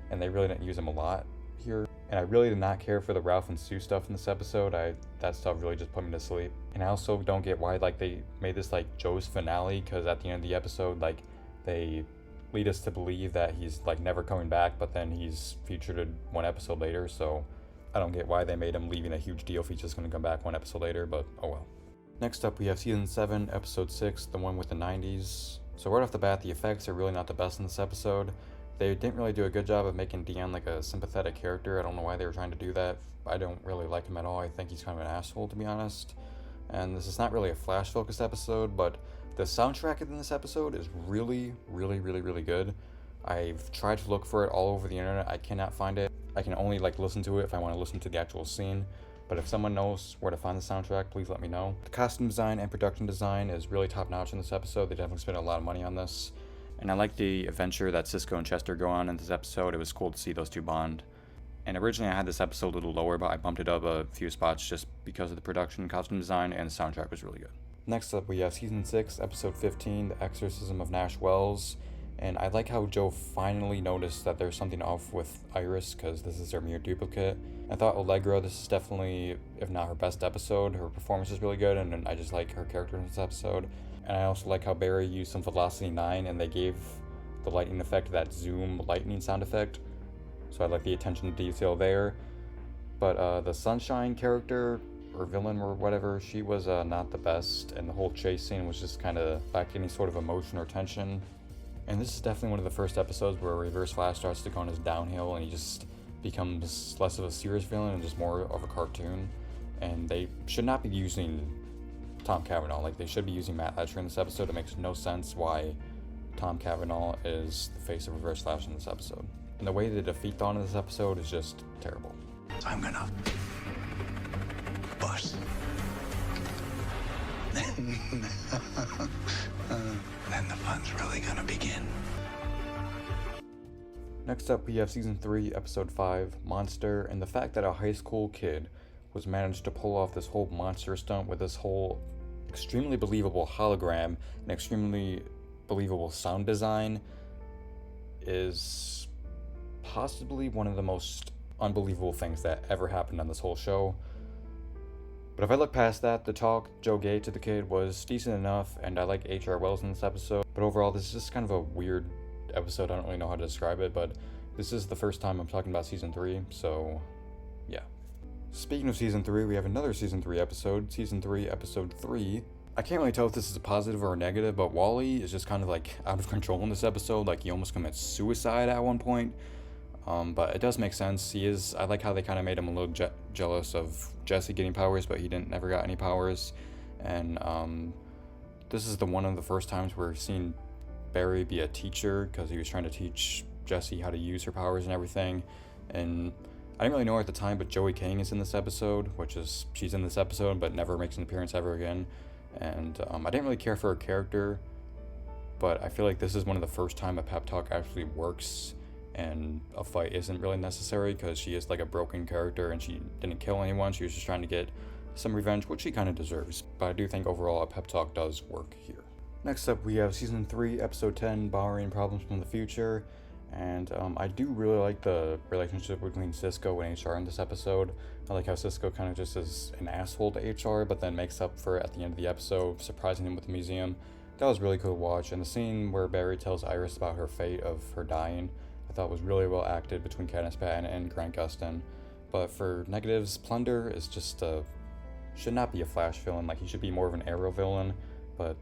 and they really didn't use him a lot here. And I really did not care for the Ralph and Sue stuff in this episode. That stuff really just put me to sleep. And I also don't get why like they made this like Joe's finale, because at the end of the episode, like, they lead us to believe that he's like never coming back, but then he's featured one episode later, so I don't get why they made him leaving a huge deal if he's just going to come back one episode later, but oh well. Next up, we have season 7, episode 6, the one with the 90s. So right off the bat, the effects are really not the best in this episode. They didn't really do a good job of making Dion like a sympathetic character. I don't know why they were trying to do that. I don't really like him at all. I think he's kind of an asshole, to be honest. And this is not really a Flash-focused episode, but The soundtrack in this episode is really, really, really, really good. I've tried to look for it all over the internet. I cannot find it. I can only listen to it if I want to listen to the actual scene. But if someone knows where to find the soundtrack, please let me know. The costume design and production design is really top notch in this episode. They definitely spent a lot of money on this. And I like the adventure that Cisco and Chester go on in this episode. It was cool to see those two bond. And originally I had this episode a little lower, but I bumped it up a few spots just because of the production, costume design, and the soundtrack was really good. Next up, we have Season 6, Episode 15, The Exorcism of Nash Wells. And I like how Joe finally noticed that there's something off with Iris, because this is her mirror duplicate. I thought Allegra, this is definitely, if not her best episode. Her performance is really good, and I just like her character in this episode. And I also like how Barry used some Velocity 9, and they gave the lightning effect that zoom lightning sound effect. So I like the attention to detail there. But the Sunshine character, or villain or whatever, she was not the best, and the whole chase scene was just kind of lacked any sort of emotion or tension. And this is definitely one of the first episodes where Reverse Flash starts to go on his downhill and he just becomes less of a serious villain and just more of a cartoon. And they should not be using Tom Cavanaugh. They should be using Matt Letcher in this episode. It makes no sense why Tom Cavanaugh is the face of Reverse Flash in this episode. And the way they defeat Dawn in this episode is just terrible. I'm gonna bust. Then the fun's really gonna begin. Next up, we have Season 3, Episode 5, Monster, and the fact that a high school kid was managed to pull off this whole monster stunt with this whole extremely believable hologram and extremely believable sound design is possibly one of the most unbelievable things that ever happened on this whole show. But if I look past that, the talk Joe gave to the kid was decent enough, and I like H.R. Wells in this episode. But overall, this is just kind of a weird episode. I don't really know how to describe it, but this is the first time I'm talking about Season 3, so yeah. Speaking of Season 3, we have another Season 3 episode, Season 3, Episode 3. I can't really tell if this is a positive or a negative, but Wally is just kind of out of control in this episode. He almost commits suicide at one point. But it does make sense. I like how they kind of made him a little jealous of Jesse getting powers, but he never got any powers. And this is one of the first times we're seeing Barry be a teacher, because he was trying to teach Jesse how to use her powers and everything. And I didn't really know her at the time, but Joey King is in this episode, she's in this episode, but never makes an appearance ever again. And I didn't really care for her character, but I feel like this is one of the first time a pep talk actually works and a fight isn't really necessary, because she is a broken character and she didn't kill anyone. She was just trying to get some revenge, which she kind of deserves. But I do think overall a pep talk does work here. Next up, we have Season 3, Episode 10, Borrowing Problems from the Future. And I do really like the relationship between Cisco and HR in this episode. I like how Cisco kind of just is an asshole to HR, but then makes up for it at the end of the episode, surprising him with the museum. That was really cool to watch. And the scene where Barry tells Iris about her fate of her dying, I thought was really well acted between Katniss Patton and Grant Gustin. But for negatives, Plunder is just should not be a Flash villain. He should be more of an Arrow villain. But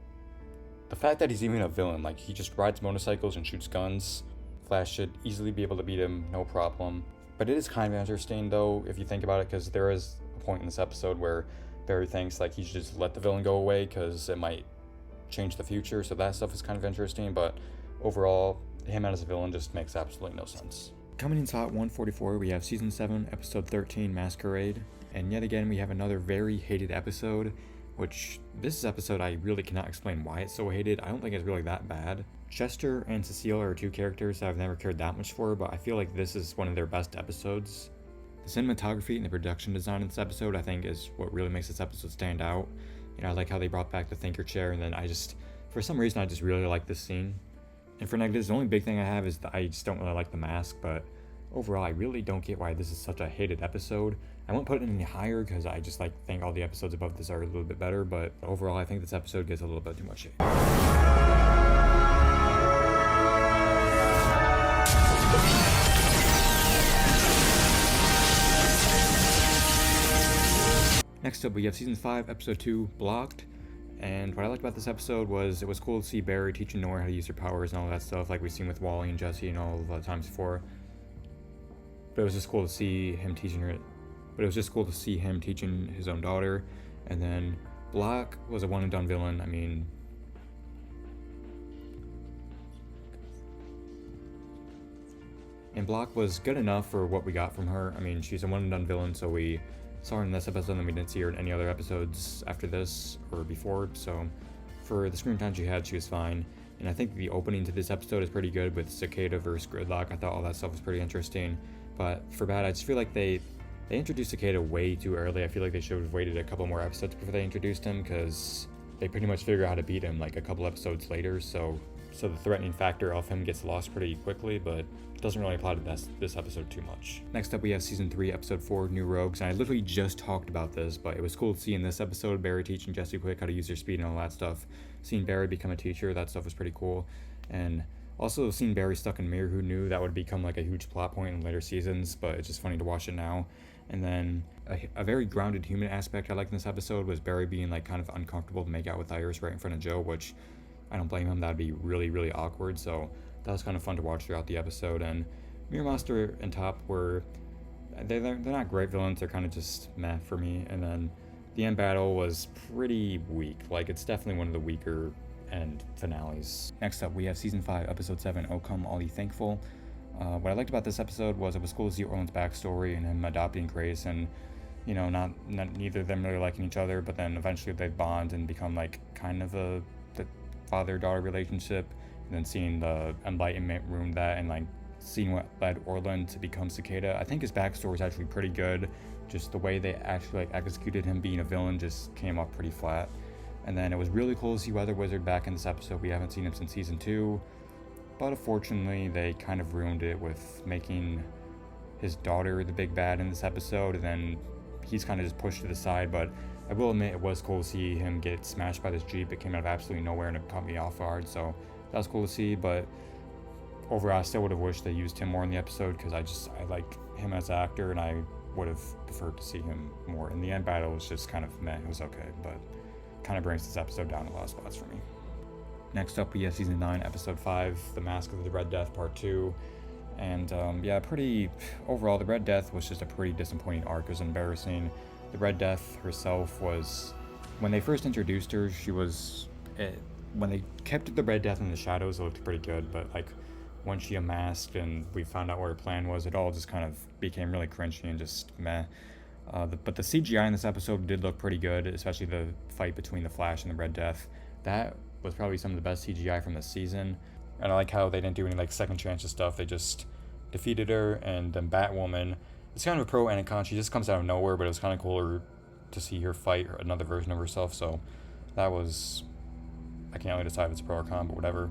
the fact that he's even a villain, he just rides motorcycles and shoots guns, Flash should easily be able to beat him, no problem. But it is kind of interesting though, if you think about it, because there is a point in this episode where Barry thinks he should just let the villain go away because it might change the future. So that stuff is kind of interesting, but overall, him as a villain just makes absolutely no sense. Coming in hot 144, we have Season 7, Episode 13, Masquerade. And yet again, we have another very hated episode, which this episode I really cannot explain why it's so hated. I don't think it's really that bad. Chester and Cecile are two characters that I've never cared that much for, but I feel like this is one of their best episodes. The cinematography and the production design in this episode, I think, is what really makes this episode stand out. I like how they brought back the thinker chair, and then for some reason, I just really like this scene. And for negatives, the only big thing I have is that I just don't really like the mask, but overall, I really don't get why this is such a hated episode. I won't put it any higher because I just think all the episodes above this are a little bit better, but overall, I think this episode gets a little bit too much hate. Next up, we have Season 5, Episode 2, Blocked. And what I liked about this episode was it was cool to see Barry teaching Nora how to use her powers and all that stuff, like we've seen with Wally and Jesse and all the times before. But it was just cool to see him teaching his own daughter. And then Block was a one and done villain. And Block was good enough for what we got from her. I mean, she's a one-and-done villain, so we saw her in this episode and we didn't see her in any other episodes after this or before, so for the screen time she had, she was fine. And I think the opening to this episode is pretty good with Cicada versus Gridlock. I thought all that stuff was pretty interesting. But for bad, I just feel like they introduced Cicada way too early. I feel like they should have waited a couple more episodes before they introduced him, because they pretty much figure out how to beat him like a couple episodes later, so the threatening factor of him gets lost pretty quickly, but it doesn't really apply to this episode too much. Next up, we have Season 3, Episode 4, New Rogues, and I literally just talked about this, but it was cool to see in this episode Barry teaching Jesse Quick how to use their speed and all that stuff. Seeing Barry become a teacher, that stuff was pretty cool, and also seeing Barry stuck in Mirror, who knew that would become like a huge plot point in later seasons, but it's just funny to watch it now. And then a very grounded human aspect I liked in this episode was Barry being like kind of uncomfortable to make out with Iris right in front of Joe, which I don't blame him. That'd be really, really awkward. So that was kind of fun to watch throughout the episode. And Mirror Monster and Top they're not great villains. They're kind of just meh for me. And then the end battle was pretty weak. Like, it's definitely one of the weaker end finales. Next up, we have Season 5, Episode 7, O Come All Ye Thankful. What I liked about this episode was it was cool to see Orland's backstory and him adopting Grace, and not neither of them really liking each other, but then eventually they bond and become like kind of the father-daughter relationship, and then seeing the enlightenment ruin that, and like seeing what led Orland to become Cicada. I think his backstory is actually pretty good. Just the way they actually like executed him being a villain just came off pretty flat. And then it was really cool to see Weather Wizard back in this episode. We haven't seen him since Season 2. But unfortunately, they kind of ruined it with making his daughter the big bad in this episode, and then he's kind of just pushed to the side. But I will admit, it was cool to see him get smashed by this Jeep. It came out of absolutely nowhere, and it caught me off guard, so that was cool to see. But overall, I still would have wished they used him more in the episode, because I like him as an actor, and I would have preferred to see him more. In the end battle, it was just kind of meh. It was okay, but kind of brings this episode down a lot of spots for me. Next up, we have Season 9, Episode 5, The Mask of the Red Death, Part 2. And overall, the Red Death was just a pretty disappointing arc. It was embarrassing. The Red Death herself was, when they first introduced her, when they kept the Red Death in the shadows, it looked pretty good. But like, when she unmasked and we found out what her plan was, it all just kind of became really cringy and just meh. But the CGI in this episode did look pretty good, especially the fight between the Flash and the Red Death. That was probably some of the best CGI from this season. And I like how they didn't do any like second chances stuff. They just defeated her. And then Batwoman, it's kind of a pro and a con. She just comes out of nowhere, but it was kind of cooler to see her fight another version of herself. So that was, I can't really decide if it's pro or con, but whatever.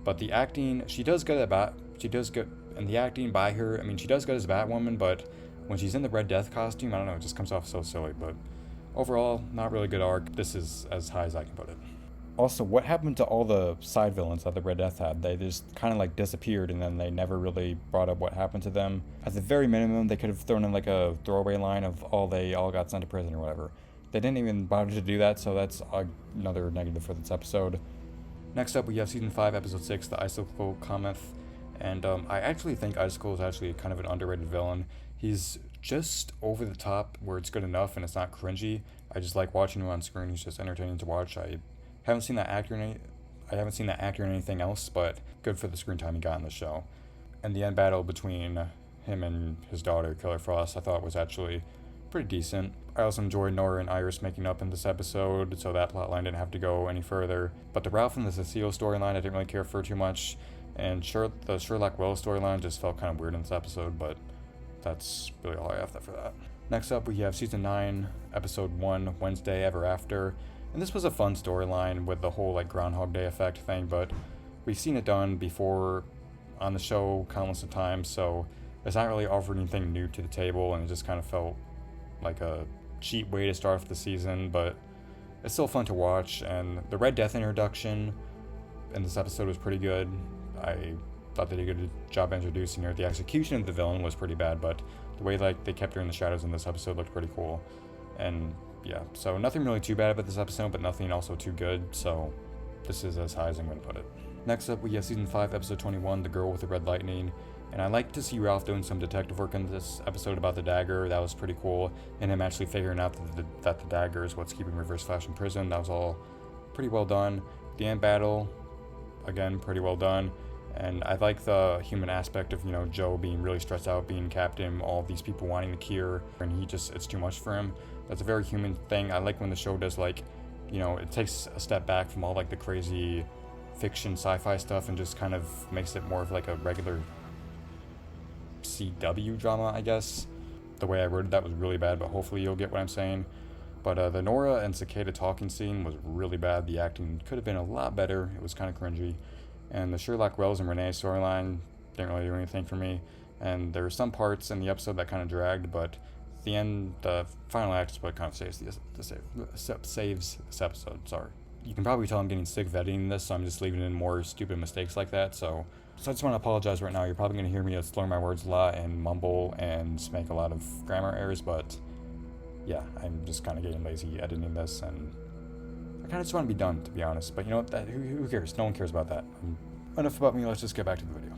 But the acting, she does good, and the acting by her, I mean, she does good as Batwoman, but when she's in the Red Death costume, I don't know, it just comes off so silly. But overall, not really good arc. This is as high as I can put it. Also, what happened to all the side villains that the Red Death had? They just kind of like disappeared, and then they never really brought up what happened to them. At the very minimum, they could have thrown in like a throwaway line of they all got sent to prison or whatever. They didn't even bother to do that, so that's another negative for this episode. Next up, we have Season 5, Episode 6, The Icicle Cometh. And I actually think Icicle is actually kind of an underrated villain. He's just over the top where it's good enough and it's not cringy. I just like watching him on screen. He's just entertaining to watch. I haven't seen that actor in anything else, but good for the screen time he got in the show. And the end battle between him and his daughter, Killer Frost, I thought was actually pretty decent. I also enjoyed Nora and Iris making up in this episode, so that plotline didn't have to go any further. But the Ralph and the Cecile storyline I didn't really care for too much, and the Sherlock Wells storyline just felt kind of weird in this episode, but that's really all I have for that. Next up, we have Season 9, Episode 1, Wednesday Ever After. And this was a fun storyline with the whole like Groundhog Day effect thing, but we've seen it done before on the show countless of times, so it's not really offering anything new to the table, and it just kind of felt like a cheap way to start off the season, but it's still fun to watch. And the Red Death introduction in this episode was pretty good. I thought they did a good job introducing her. The execution of the villain was pretty bad, but the way like they kept her in the shadows in this episode looked pretty cool. And yeah, so nothing really too bad about this episode, but nothing also too good, so this is as high as I'm going to put it. Next up, we have Season 5, Episode 21, The Girl with the Red Lightning. And I like to see Ralph doing some detective work in this episode about the dagger. That was pretty cool. And him actually figuring out that the dagger is what's keeping Reverse Flash in prison. That was all pretty well done. The end battle, again, pretty well done. And I like the human aspect of, Joe being really stressed out, being captain, all these people wanting the cure, and it's too much for him. That's a very human thing. I like when the show does, like, it takes a step back from all, like, the crazy fiction sci-fi stuff and just kind of makes it more of, like, a regular CW drama, I guess. The way I worded that was really bad, but hopefully you'll get what I'm saying. But the Nora and Cicada talking scene was really bad. The acting could have been a lot better. It was kind of cringy. And the Sherlock Wells and Renee storyline didn't really do anything for me. And there were some parts in the episode that kind of dragged, but at the end, the final act is what kind of saves this episode. Sorry. You can probably tell I'm getting sick of editing this, so I'm just leaving in more stupid mistakes like that. So I just want to apologize right now. You're probably going to hear me slur my words a lot and mumble and make a lot of grammar errors, but yeah, I'm just kind of getting lazy editing this, and I kind of just want to be done, to be honest. But you know what? Who cares? No one cares about that. Enough about me. Let's just get back to the video.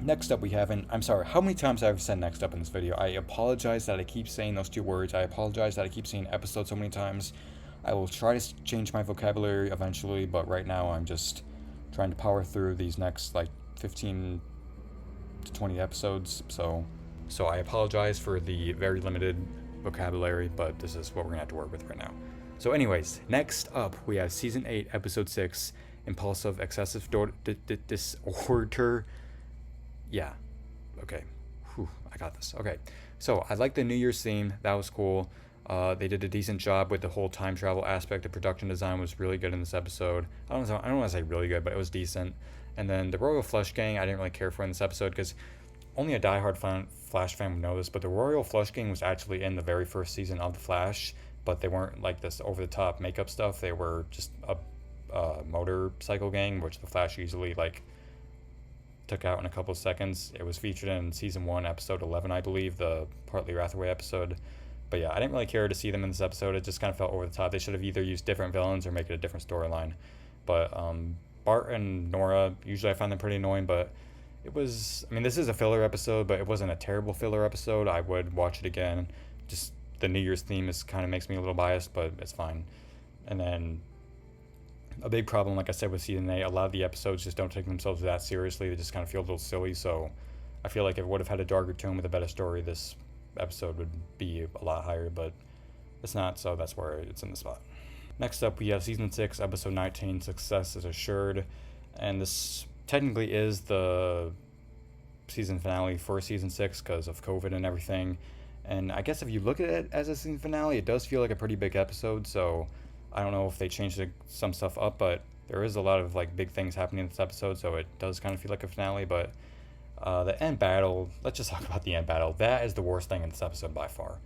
Next up we have, and I'm sorry, how many times I've said next up in this video? I apologize that I keep saying those two words. I apologize that I keep saying episode so many times. I will try to change my vocabulary eventually, but right now I'm just trying to power through these next, like, 15 to 20 episodes. So I apologize for the very limited vocabulary, but this is what we're gonna have to work with right now. So anyways, next up we have season 8 episode 6, impulsive excessive disorder. Yeah, okay. Whew, I got this. Okay, so I like the New Year's theme. That was cool. They did a decent job with the whole time travel aspect. The production design was really good in this episode. I don't want to say really good, but it was decent. And then the Royal Flush Gang, I didn't really care for in this episode because only a diehard Flash fan would know this, but the Royal Flush Gang was actually in the very first season of The Flash, but they weren't like this over-the-top makeup stuff. They were just a motorcycle gang, which the Flash easily, like, took out in a couple of seconds. It was featured in season 1, episode 11, I believe, the Partly Rathaway episode. But yeah, I didn't really care to see them in this episode. It just kind of felt over the top. They should have either used different villains or make it a different storyline. But Bart and Nora, usually I find them pretty annoying, but it was, I mean, this is a filler episode, but it wasn't a terrible filler episode. I would watch it again. Just the New Year's theme is kind of makes me a little biased, but it's fine. And then a big problem, like I said, with season 8, a lot of the episodes just don't take themselves that seriously. They just kind of feel a little silly. So I feel like if it would have had a darker tone with a better story, this episode would be a lot higher, but it's not, so that's where it's in the spot. Next up, we have season 6, episode 19, Success is Assured. And this technically is the season finale for season 6 because of COVID and everything. And I guess if you look at it as a season finale, it does feel like a pretty big episode. So I don't know if they changed some stuff up, but there is a lot of, like, big things happening in this episode, so it does kind of feel like a finale. But the end battle, let's just talk about the end battle. That is the worst thing in this episode by far.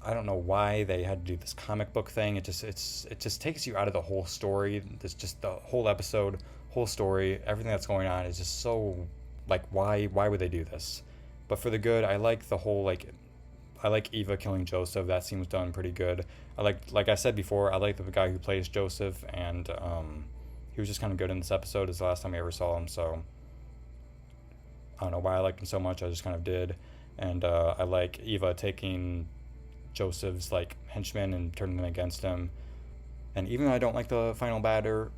I don't know why they had to do this comic book thing. It just takes you out of the whole story. It's just the whole episode, whole story, everything that's going on is just so, like, why would they do this? But for the good, I like the whole, like, I like Eva killing Joseph. That scene was done pretty good. I like I said before, I like the guy who plays Joseph, and he was just kind of good in this episode. It's the last time I ever saw him, so I don't know why I liked him so much. I just kind of did. And I like Eva taking Joseph's, like, henchmen and turning them against him. And even though I don't like the final battle,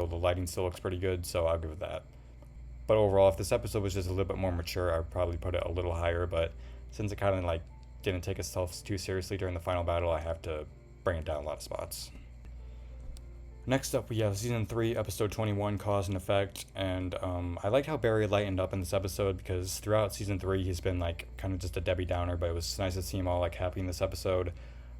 the lighting still looks pretty good, so I'll give it that. But overall, if this episode was just a little bit more mature, I would probably put it a little higher. But since it kind of, like, didn't take itself too seriously during the final battle, I have to bring it down a lot of spots. Next up, we have season 3, episode 21, Cause and Effect. And I like how Barry lightened up in this episode, because throughout season 3, he's been, like, kind of just a Debbie Downer, but it was nice to see him all, like, happy in this episode.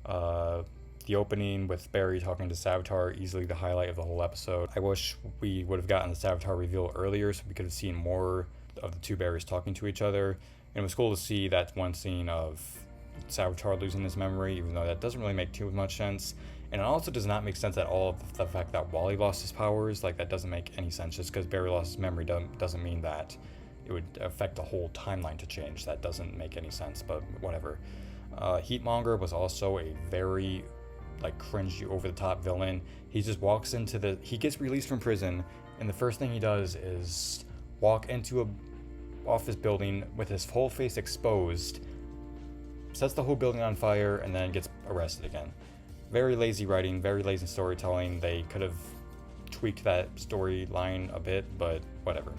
The opening with Barry talking to Savitar, easily the highlight of the whole episode. I wish we would have gotten the Savitar reveal earlier so we could have seen more of the two Barrys talking to each other. And it was cool to see that one scene of Savitar losing his memory, even though that doesn't really make too much sense. And it also does not make sense at all the fact that Wally lost his powers. Like, that doesn't make any sense. Just because Barry lost his memory doesn't mean that it would affect the whole timeline to change. That doesn't make any sense, but whatever. Heatmonger was also a very, like, cringy, over-the-top villain. He just walks into he gets released from prison, and the first thing he does is walk into a office building with his whole face exposed, sets the whole building on fire, and then gets arrested again. Very lazy writing, very lazy storytelling. They could have tweaked that storyline a bit, but whatever.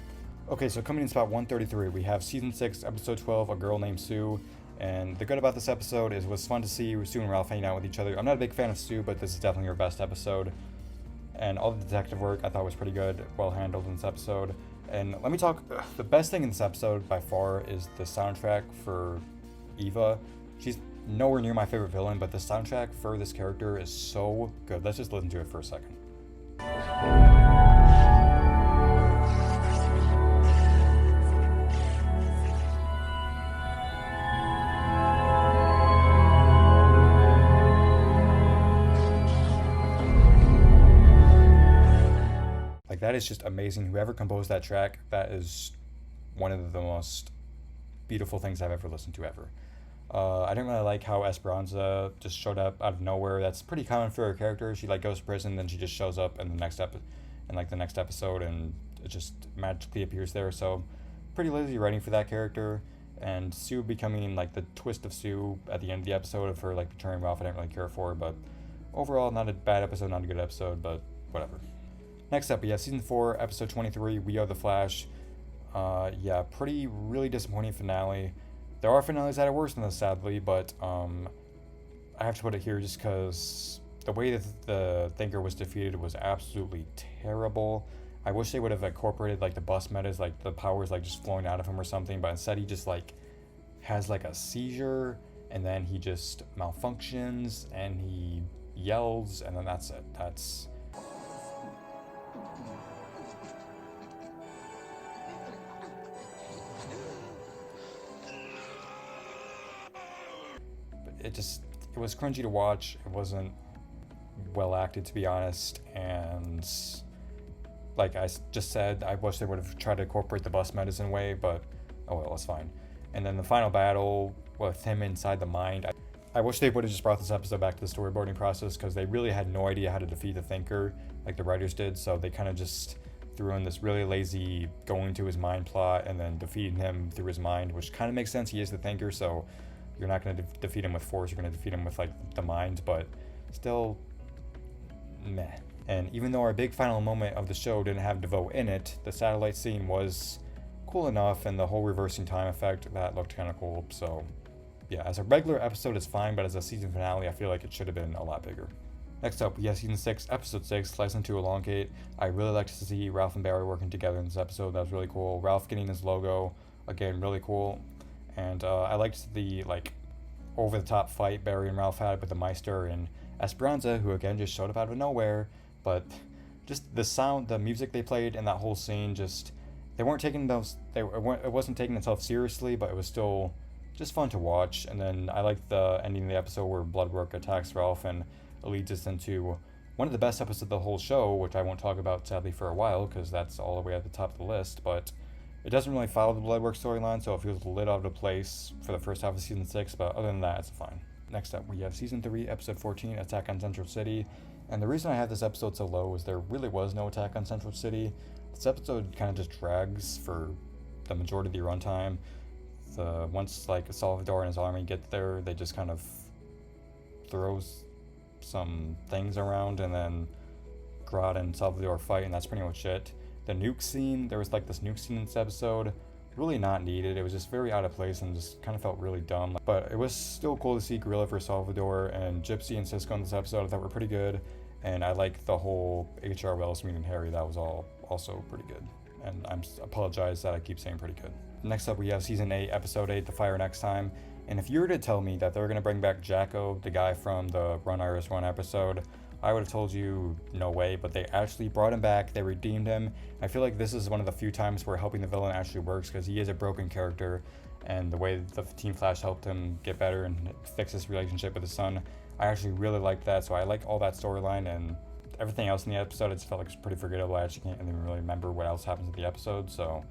Okay, so coming in spot 133, we have season 6, episode 12, A Girl Named Sue. And the good about this episode is it was fun to see Sue and Ralph hanging out with each other. I'm not a big fan of Sue, but this is definitely her best episode. And all the detective work I thought was pretty good, well handled in this episode. And let me talk, the best thing in this episode by far is the soundtrack for Eva. She's nowhere near my favorite villain, but the soundtrack for this character is so good. Let's just listen to it for a second. Like, that is just amazing. Whoever composed that track, that is one of the most beautiful things I've ever listened to ever. I didn't really like how Esperanza just showed up out of nowhere. That's pretty common for her character. She like goes to prison, then she just shows up in the next episode, and it just magically appears there. So pretty lazy writing for that character. And Sue becoming like the twist of Sue at the end of the episode of her like betraying Ralph, I didn't really care for. But overall, not a bad episode, not a good episode, but whatever. Next up, we have season 4, episode 23, We Are the Flash. Yeah, really disappointing finale. There are finales that are worse than this, sadly, but I have to put it here just because the way that the Thinker was defeated was absolutely terrible. I wish they would have incorporated like the bus metas, like the powers like just flowing out of him or something, but instead he just like has like a seizure, and then he just malfunctions and he yells, and then that's it. It was cringy to watch. It wasn't well acted, to be honest, and like I just said, I wish they would have tried to incorporate the bus metas in a way, but oh well, it's fine. And then the final battle with him inside the mind, I wish they would have just brought this episode back to the storyboarding process, because they really had no idea how to defeat the Thinker like the writers did, so they kind of just threw in this really lazy going to his mind plot and then defeating him through his mind, which kind of makes sense. He is the Thinker, so you're not going to defeat him with force, you're going to defeat him with like the mind, but still meh. And even though our big final moment of the show didn't have DeVoe in it, the satellite scene was cool enough, and the whole reversing time effect, that looked kind of cool. So yeah, as a regular episode it's fine, but as a season finale I feel like it should have been a lot bigger. Next up, we have season 6, episode 6, License to Elongate. I really liked to see Ralph and Barry working together in this episode. That was really cool. Ralph getting his logo, again, really cool. And I liked the like over-the-top fight Barry and Ralph had with the Meister and Esperanza, who again just showed up out of nowhere. But just the sound, the music they played in that whole scene, just it wasn't taking itself seriously, but it was still just fun to watch. And then I liked the ending of the episode where Bloodwork attacks Ralph, and it leads us into one of the best episodes of the whole show, which I won't talk about sadly for a while because that's all the way at the top of the list. But it doesn't really follow the Bloodwork storyline, so it feels a little out of place for the first half of season 6, but other than that, it's fine. Next up, we have season 3, episode 14, Attack on Central City. And the reason I have this episode so low is there really was no attack on Central City. This episode kind of just drags for the majority of the runtime. Once like Salvador and his army get there, they just kind of throws some things around, and then Grodd and Salvador fight, and that's pretty much it. The nuke scene, there was like this nuke scene in this episode, really not needed. It was just very out of place and just kind of felt really dumb. But it was still cool to see Gorilla vs. Salvador, and Gypsy and Cisco in this episode I thought were pretty good. And I like the whole H.R. Wells meeting Harry, that was all also pretty good. And I apologize that I keep saying pretty good. Next up, we have season 8, episode 8, The Fire Next Time. And if you were to tell me that they're going to bring back Jacko, the guy from the Run Iris Run episode, I would have told you no way, but they actually brought him back, they redeemed him. I feel like this is one of the few times where helping the villain actually works, because he is a broken character, and the way the Team Flash helped him get better and fix his relationship with his son, I actually really liked that. So I like all that storyline, and everything else in the episode, it felt like it's pretty forgettable. I actually can't even really remember what else happens in the episode, so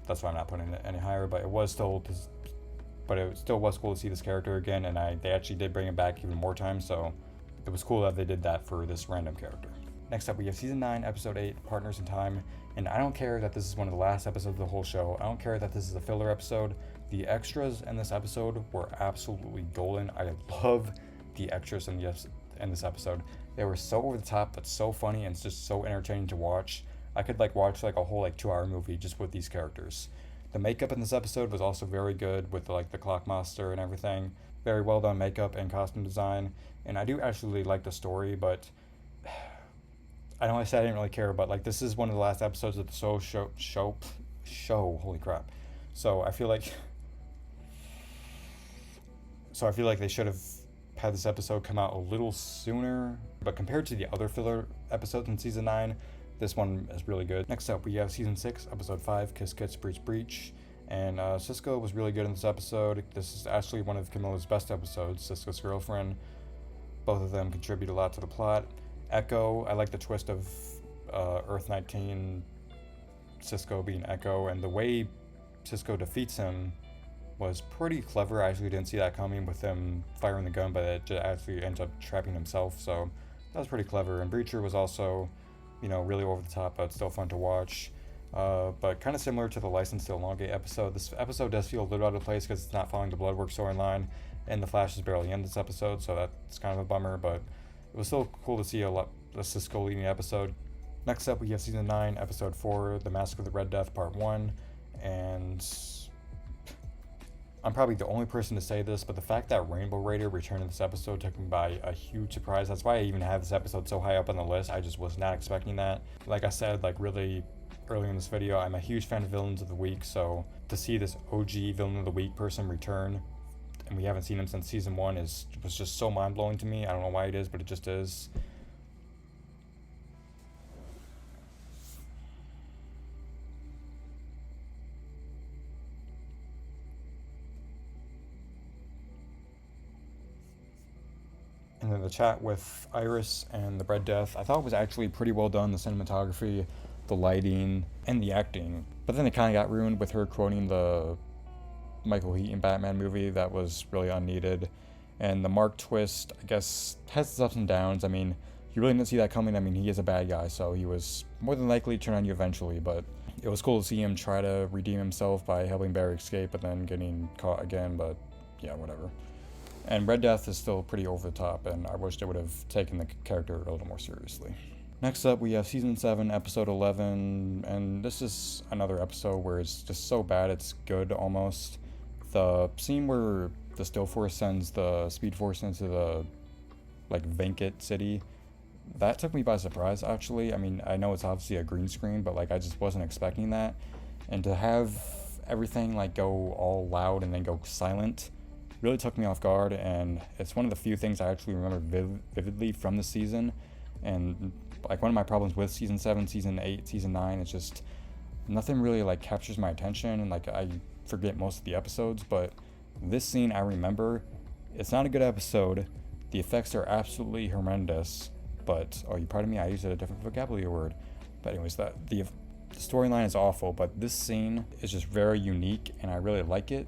that's why I'm not putting it any higher. But it still was cool to see this character again, and they actually did bring him back even more times, so it was cool that they did that for this random character. Next up, we have season 9, episode 8, Partners in Time. And I don't care that this is one of the last episodes of the whole show. I don't care that this is a filler episode. The extras in this episode were absolutely golden. I love the extras in in this episode. They were so over the top, but so funny, and it's just so entertaining to watch. I could like watch like a whole like 2-hour movie just with these characters. The makeup in this episode was also very good with like the Clockmaster and everything. Very well done makeup and costume design. And I do actually like the story, but I know I said I didn't really care, but like this is one of the last episodes of the show. Holy crap! So I feel like they should have had this episode come out a little sooner. But compared to the other filler episodes in season 9, this one is really good. Next up, we have season 6, episode 5, Kiss Kiss Breach Breach. And Cisco was really good in this episode. This is actually one of Camilla's best episodes, Cisco's girlfriend. Both of them contribute a lot to the plot. Echo, I like the twist of Earth 19, Cisco being Echo, and the way Cisco defeats him was pretty clever. I actually didn't see that coming with him firing the gun, but it just actually ends up trapping himself, so that was pretty clever. And Breacher was also, really over the top, but still fun to watch. But kind of similar to the License to Elongate episode. This episode does feel a little out of place because it's not following the Bloodwork storyline, and the Flash is barely in this episode, so that's kind of a bummer, but it was still cool to see a Cisco leading episode. Next up, we have season 9, episode 4, The Mask of the Red Death, part 1, and I'm probably the only person to say this, but the fact that Rainbow Raider returned in this episode took me by a huge surprise. That's why I even have this episode so high up on the list. I just was not expecting that. Like I said, really early in this video, I'm a huge fan of Villains of the Week, so to see this OG Villain of the Week person return, and we haven't seen him since season 1, was just so mind-blowing to me. I don't know why it is, but it just is. And then the chat with Iris and the Red Death, I thought was actually pretty well done. The cinematography, the lighting, and the acting. But then it kind of got ruined with her quoting the Michael Keaton Batman movie. That was really unneeded. And the Mark twist, I guess, has its ups and downs. I mean, you really didn't see that coming. I mean, he is a bad guy, so he was more than likely to turn on you eventually. But it was cool to see him try to redeem himself by helping Barry escape, but then getting caught again. But yeah, whatever. And Red Death is still pretty over the top, and I wish they would have taken the character a little more seriously. Next up, we have Season 7, Episode 11, and this is another episode where it's just so bad it's good, almost. The scene where the Still Force sends the Speed Force into the, Venket city, that took me by surprise, actually. I mean, I know it's obviously a green screen, but, I just wasn't expecting that. And to have everything, go all loud and then go silent really took me off guard, and it's one of the few things I actually remember vividly from the season. And one of my problems with season 7, season 8, season 9 is just nothing really captures my attention, and I forget most of the episodes, but this scene I remember. It's not a good episode. The effects are absolutely horrendous, but you pardon me, I used a different vocabulary word. But anyways, the storyline is awful, but this scene is just very unique and I really like it.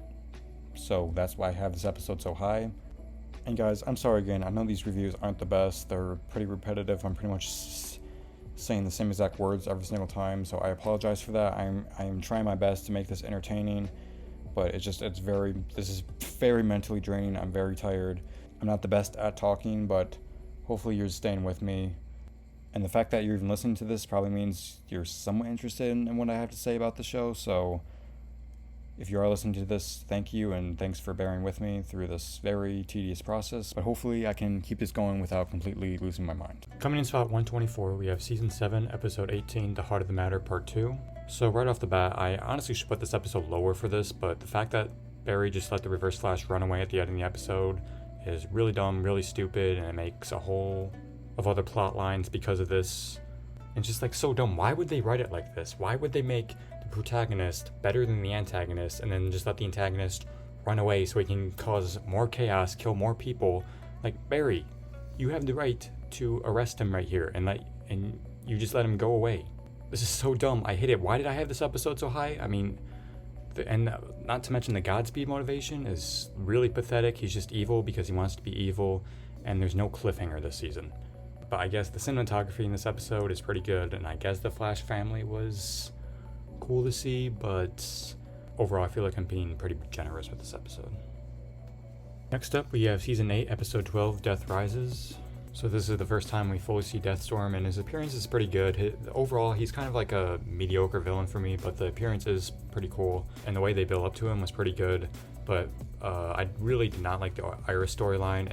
So that's why I have this episode so high. And guys, I'm sorry again, I know these reviews aren't the best. They're pretty repetitive. I'm pretty much saying the same exact words every single time, so I apologize for that. I am trying my best to make this entertaining, but this is very mentally draining. I'm very tired. I'm not the best at talking, but hopefully you're staying with me. And the fact that you're even listening to this probably means you're somewhat interested in what I have to say about the show, so if you are listening to this, thank you, and thanks for bearing with me through this very tedious process, but hopefully I can keep this going without completely losing my mind. Coming in spot 124, we have Season 7, Episode 18, The Heart of the Matter, Part 2. So right off the bat, I honestly should put this episode lower for this, but the fact that Barry just let the Reverse Flash run away at the end of the episode is really dumb, really stupid, and it makes a whole of other plot lines because of this. And just so dumb. Why would they write it like this? Why would they make the protagonist better than the antagonist and then just let the antagonist run away so he can cause more chaos, kill more people? Barry, you have the right to arrest him right here, and you just let him go away. This is so dumb. I hate it. Why did I have this episode so high? I mean, and not to mention the Godspeed motivation is really pathetic. He's just evil because he wants to be evil, and there's no cliffhanger this season. But I guess the cinematography in this episode is pretty good, and I guess the Flash family was cool to see, but overall I feel like I'm being pretty generous with this episode. Next up, we have Season 8, Episode 12, Death Rises. So this is the first time we fully see Deathstorm, and his appearance is pretty good. Overall, he's kind of like a mediocre villain for me, but the appearance is pretty cool, and the way they build up to him was pretty good. But I really did not like the Iris storyline,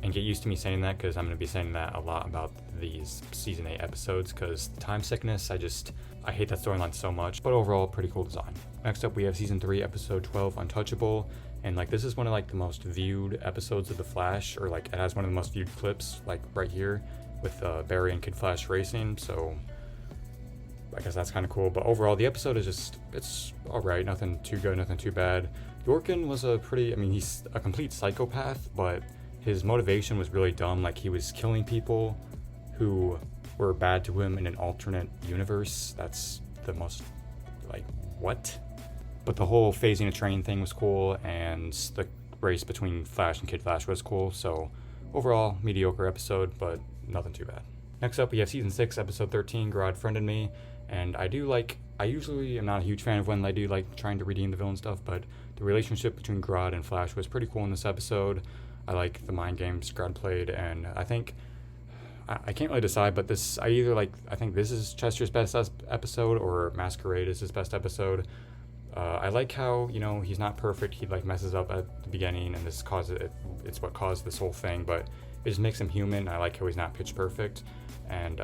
and get used to me saying that, because I'm going to be saying that a lot about these Season 8 episodes, because Time Sickness, I hate that storyline so much, but overall, pretty cool design. Next up, we have Season 3, Episode 12, Untouchable. And like, this is one of like the most viewed episodes of The Flash, or like it has one of the most viewed clips, like right here with Barry and Kid Flash racing. So I guess that's kind of cool. But overall, the episode is it's all right. Nothing too good, nothing too bad. Yorkin was he's a complete psychopath, but his motivation was really dumb. Like, he was killing people who were bad to him in an alternate universe. That's the most, like, what? But the whole phasing a train thing was cool, and the race between Flash and Kid Flash was cool. So overall, mediocre episode, but nothing too bad. Next up, we have Season 6, Episode 13, Grodd Friended Me. And I usually am not a huge fan of when they do like trying to redeem the villain stuff, but the relationship between Grodd and Flash was pretty cool in this episode. I like the mind games Grodd played, and I think I can't really decide, but I think this is Chester's best episode, or Masquerade is his best episode. I like how, he's not perfect. He like messes up at the beginning, and it's what caused this whole thing, but it just makes him human. I like how he's not pitch perfect. And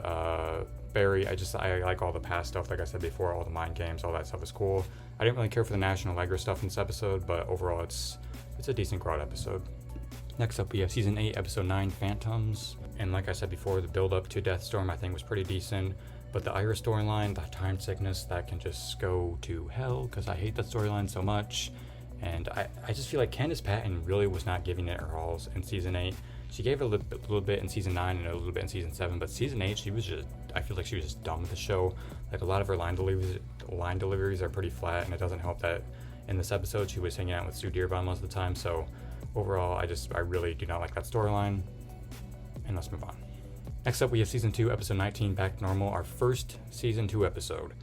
Barry, I like all the past stuff, like I said before, all the mind games, all that stuff is cool. I didn't really care for the National Allegra stuff in this episode, but overall it's a decent Grodd episode. Next up, we have Season 8, Episode 9, Phantoms. And like I said before, the build-up to Deathstorm I think was pretty decent. But the Iris storyline, the Time Sickness, that can just go to hell, because I hate that storyline so much. And I just feel like Candace Patton really was not giving it her all in Season 8. She gave it a little bit in Season 9 and a little bit in Season 7, but Season 8, I feel like she was just done with the show. Like, a lot of her line deliveries are pretty flat, and it doesn't help that in this episode she was hanging out with Sue Dearborn most of the time. So overall, I really do not like that storyline. And let's move on. Next up, we have Season 2, Episode 19, Back to Normal, our first Season 2 episode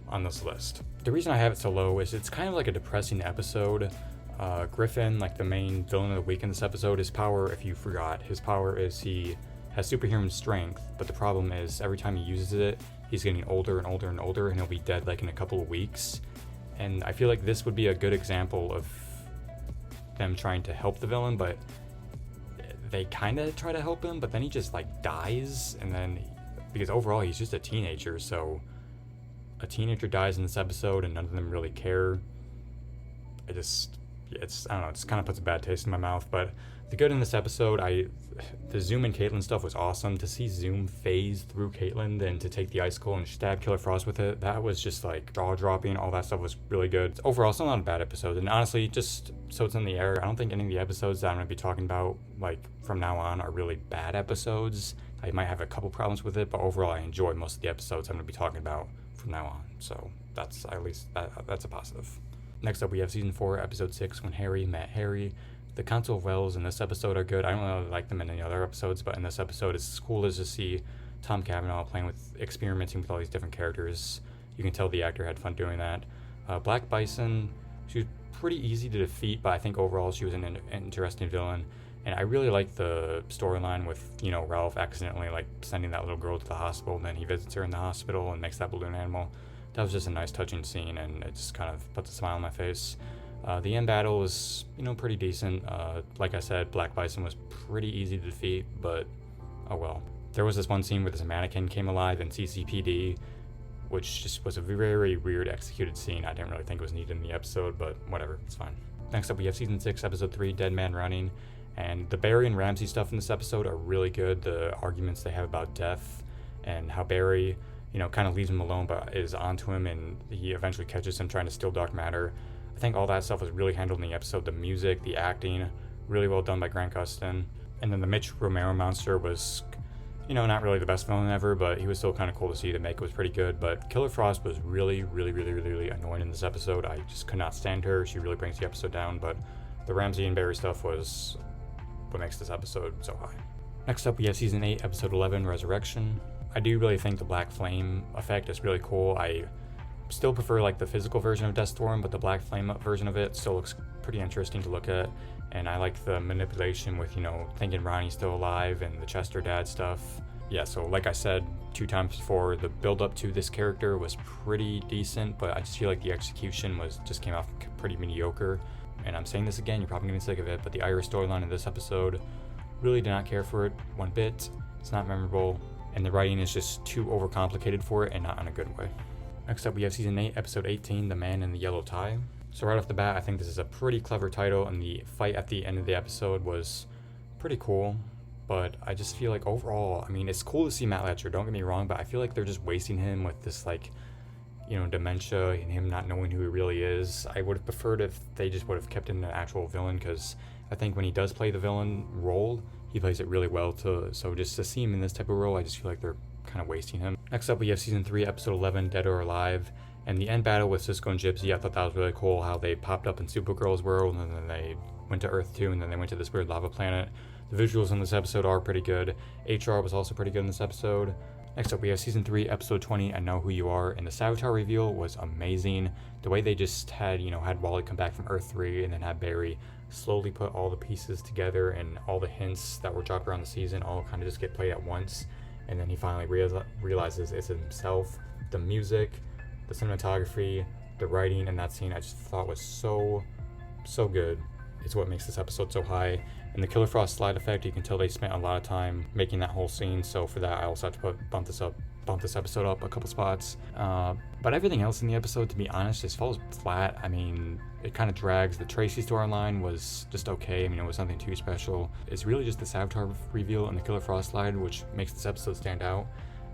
on this list. The reason I have it so low is it's kind of like a depressing episode. Griffin, like the main villain of the week in this episode, his power, if you forgot, his power is he has superhuman strength, but the problem is every time he uses it, he's getting older and older and older, and he'll be dead like in a couple of weeks. And I feel like this would be a good example of them trying to help the villain, but they kind of try to help him, but then he just like dies, and then because overall he's just a teenager, so a teenager dies in this episode and none of them really care. I don't know, it just kind of puts a bad taste in my mouth. But the good in this episode, the Zoom and Caitlin stuff was awesome. To see Zoom phase through Caitlin, then to take the icicle and stab Killer Frost with it, that was just like jaw-dropping. All that stuff was really good. Overall, it's not a bad episode. And honestly, just so it's in the air, I don't think any of the episodes that I'm going to be talking about, like from now on, are really bad episodes. I might have a couple problems with it, but overall, I enjoy most of the episodes I'm going to be talking about from now on. So that's at least that's a positive. Next up, we have Season 4, Episode 6, When Harry Met Harry. The Council of Wells in this episode are good. I don't really like them in any other episodes, but in this episode, it's cool to see Tom Cavanaugh experimenting with all these different characters. You can tell the actor had fun doing that. Black Bison, she was pretty easy to defeat, but I think overall she was an interesting villain. And I really like the storyline with, Ralph accidentally like sending that little girl to the hospital, and then he visits her in the hospital and makes that balloon animal. That was just a nice touching scene, and it just kind of puts a smile on my face. The end battle was, pretty decent. Like I said, Black Bison was pretty easy to defeat, but oh well. There was this one scene where this mannequin came alive in CCPD, which just was a very weird executed scene. I didn't really think it was needed in the episode, but whatever, it's fine. Next up, we have Season 6, Episode 3, Dead Man Running. And the Barry and Ramsey stuff in this episode are really good. The arguments they have about death and how Barry, kind of leaves him alone but is onto him, and he eventually catches him trying to steal dark matter. I think all that stuff was really handled in the episode. The music, the acting, really well done by Grant Gustin. And then the Mitch Romero monster was, not really the best villain ever, but he was still kind of cool to see. The make was pretty good, but Killer Frost was really annoying in this episode. I just could not stand her. She really brings the episode down, but the Ramsey and Barry stuff was what makes this episode so high. Next up, we have Season 8, Episode 11, Resurrection. I do really think the Black Flame effect is really cool. I still prefer like the physical version of Deathstorm, but the Black Flame version of it still looks pretty interesting to look at. and I like the manipulation with, you know, thinking Ronnie's still alive and the Chester dad stuff. Yeah, so like I said 2 times before, the build up to this character was pretty decent, but I just feel like the execution just came off pretty mediocre. And I'm saying this again, you're probably gonna be sick of it, but the Iris storyline in this episode, really did not care for it one bit. It's not memorable, and the writing is just too overcomplicated for it, and not in a good way. Next up, we have Season 8, Episode 18, The Man in the Yellow Tie. So right off the bat, I think this is a pretty clever title, and the fight at the end of the episode was pretty cool. But I just feel like overall, I mean, it's cool to see Matt Latcher, don't get me wrong, but I feel like they're just wasting him with this, like, you know, dementia and him not knowing who he really is. I would have preferred if they just would have kept him an actual villain, because I think when he does play the villain role, he plays it really well too. So just to see him in this type of role, I just feel like they're kind of wasting him. Next up, we have Season 3, Episode 11, Dead or Alive. And the end battle with Cisco and Gypsy, I thought that was really cool, how they popped up in Supergirl's world, and then they went to Earth 2, and then they went to this weird lava planet. The visuals in this episode are pretty good. HR was also pretty good in this episode. Next up, we have Season 3, Episode 20, I Know Who You Are, and the Savitar reveal was amazing. The way they just had Wally come back from Earth 3, and then had Barry slowly put all the pieces together, and all the hints that were dropped around the season all kind of just get played at once, and then he finally realizes it's himself. The music, the cinematography, the writing in that scene, I just thought was so good. It's what makes this episode so high. And the Killer Frost slide effect, you can tell they spent a lot of time making that whole scene, so for that I also have to bump this episode up a couple spots. But everything else in the episode, to be honest, just falls flat. I mean, it kind of drags. The Tracy storyline was just okay. I mean, it was nothing too special. It's really just the Savitar reveal and the Killer Frost slide which makes this episode stand out.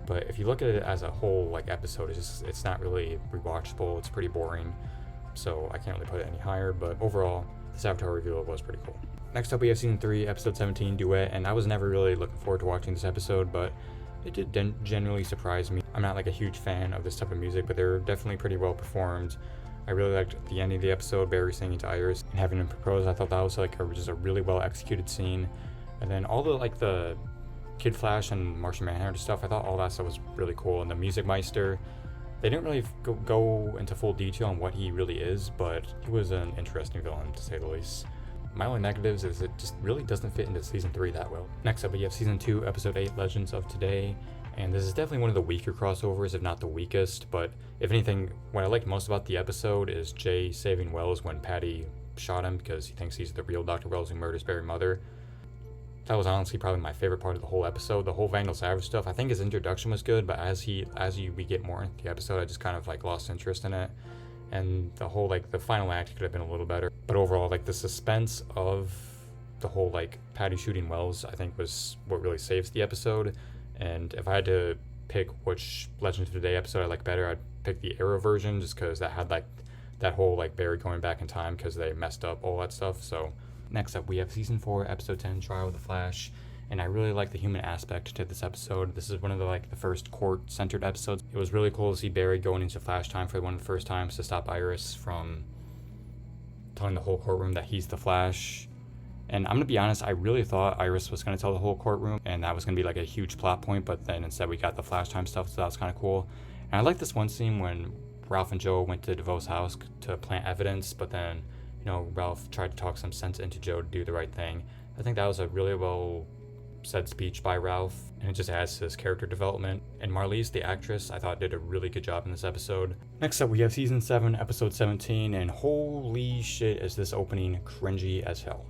But if you look at it as a whole, like, episode, it's not really rewatchable. It's pretty boring, so I can't really put it any higher. But overall, the Savitar reveal was pretty cool. Next up, we have Season 3, Episode 17, Duet, and I was never really looking forward to watching this episode, but it did generally surprise me. I'm not like a huge fan of this type of music, but they're definitely pretty well performed. I really liked the ending of the episode, Barry singing to Iris and having him propose. I thought that was like just a really well executed scene. And then all the Kid Flash and Martian Manhunter stuff, I thought all that stuff was really cool. And the Music Meister, they didn't really go into full detail on what he really is, but he was an interesting villain, to say the least. My only negatives is it just really doesn't fit into Season 3 that well. Next up, we have Season 2, Episode 8, Legends of Today. And this is definitely one of the weaker crossovers, if not the weakest. But if anything, what I liked most about the episode is Jay saving Wells when Patty shot him because he thinks he's the real Dr. Wells who murders Barry's mother. That was honestly probably my favorite part of the whole episode. The whole Vandal Savage stuff, I think his introduction was good, but as we get more into the episode, I just kind of lost interest in it. And the whole the final act could have been a little better. But overall, the suspense of the whole Patty shooting Wells, I think, was what really saves the episode. And if I had to pick which Legend of Today episode I like better, I'd pick the Arrow version, just because that had that whole Barry going back in time because they messed up all that stuff. So next up, we have Season 4, Episode 10, Trial of the Flash. And I really like the human aspect to this episode. This is one of the first court-centered episodes. It was really cool to see Barry going into Flash time for one of the first times to stop Iris from telling the whole courtroom that he's the Flash. And I'm going to be honest, I really thought Iris was going to tell the whole courtroom, and that was going to be a huge plot point, but then instead we got the Flash time stuff, so that was kind of cool. And I like this one scene when Ralph and Joe went to DeVoe's house to plant evidence, but then, Ralph tried to talk some sense into Joe to do the right thing. I think that was a really well said speech by Ralph, and it just adds to his character development. And Marlise, the actress, I thought did a really good job in this episode. Next up, we have Season 7, Episode 17, and holy shit is this opening cringy as hell.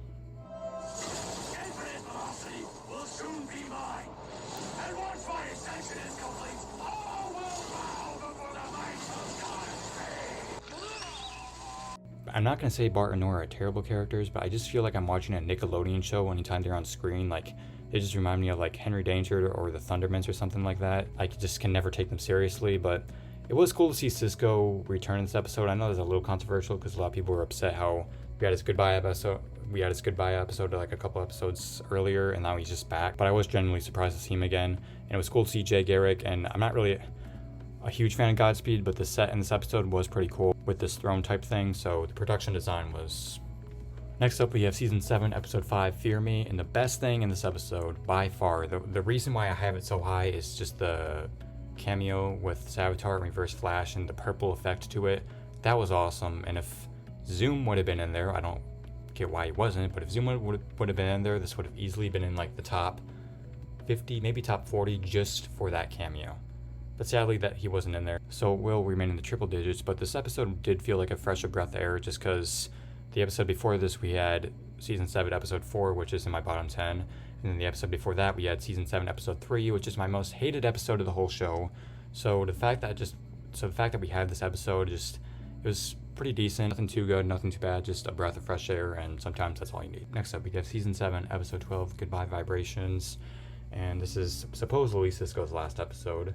I'm not going to say Bart and Nora are terrible characters, but I just feel like I'm watching a Nickelodeon show anytime they're on screen. They just remind me of Henry Danger or the Thundermans or something like that. I just can never take them seriously, but it was cool to see Cisco return in this episode. I know it's a little controversial because a lot of people were upset how we had his goodbye episode a couple episodes earlier, and now he's just back. But I was genuinely surprised to see him again, and it was cool to see Jay Garrick. And I'm not really a huge fan of Godspeed, but the set in this episode was pretty cool with this throne type thing, so the production design was... Next up, we have Season 7, Episode 5, Fear Me, and the best thing in this episode, by far, the reason why I have it so high is just the cameo with Savitar and Reverse Flash and the purple effect to it. That was awesome, and if Zoom would have been in there, I don't get why he wasn't, but if Zuma would have been in there, this would have easily been in like the top 50, maybe top 40 just for that cameo. But sadly that he wasn't in there, so it will remain in the triple digits. But this episode did feel like a fresh of breath of air, just because the episode before this we had season 7 episode 4, which is in my bottom 10, and then the episode before that we had season 7 episode 3, which is my most hated episode of the whole show. So the fact that we had this episode, it was pretty decent. Nothing too good, nothing too bad, just a breath of fresh air, and sometimes that's all you need. Next up we have season 7 episode 12, Goodbye Vibrations, and this is supposedly Cisco's last episode.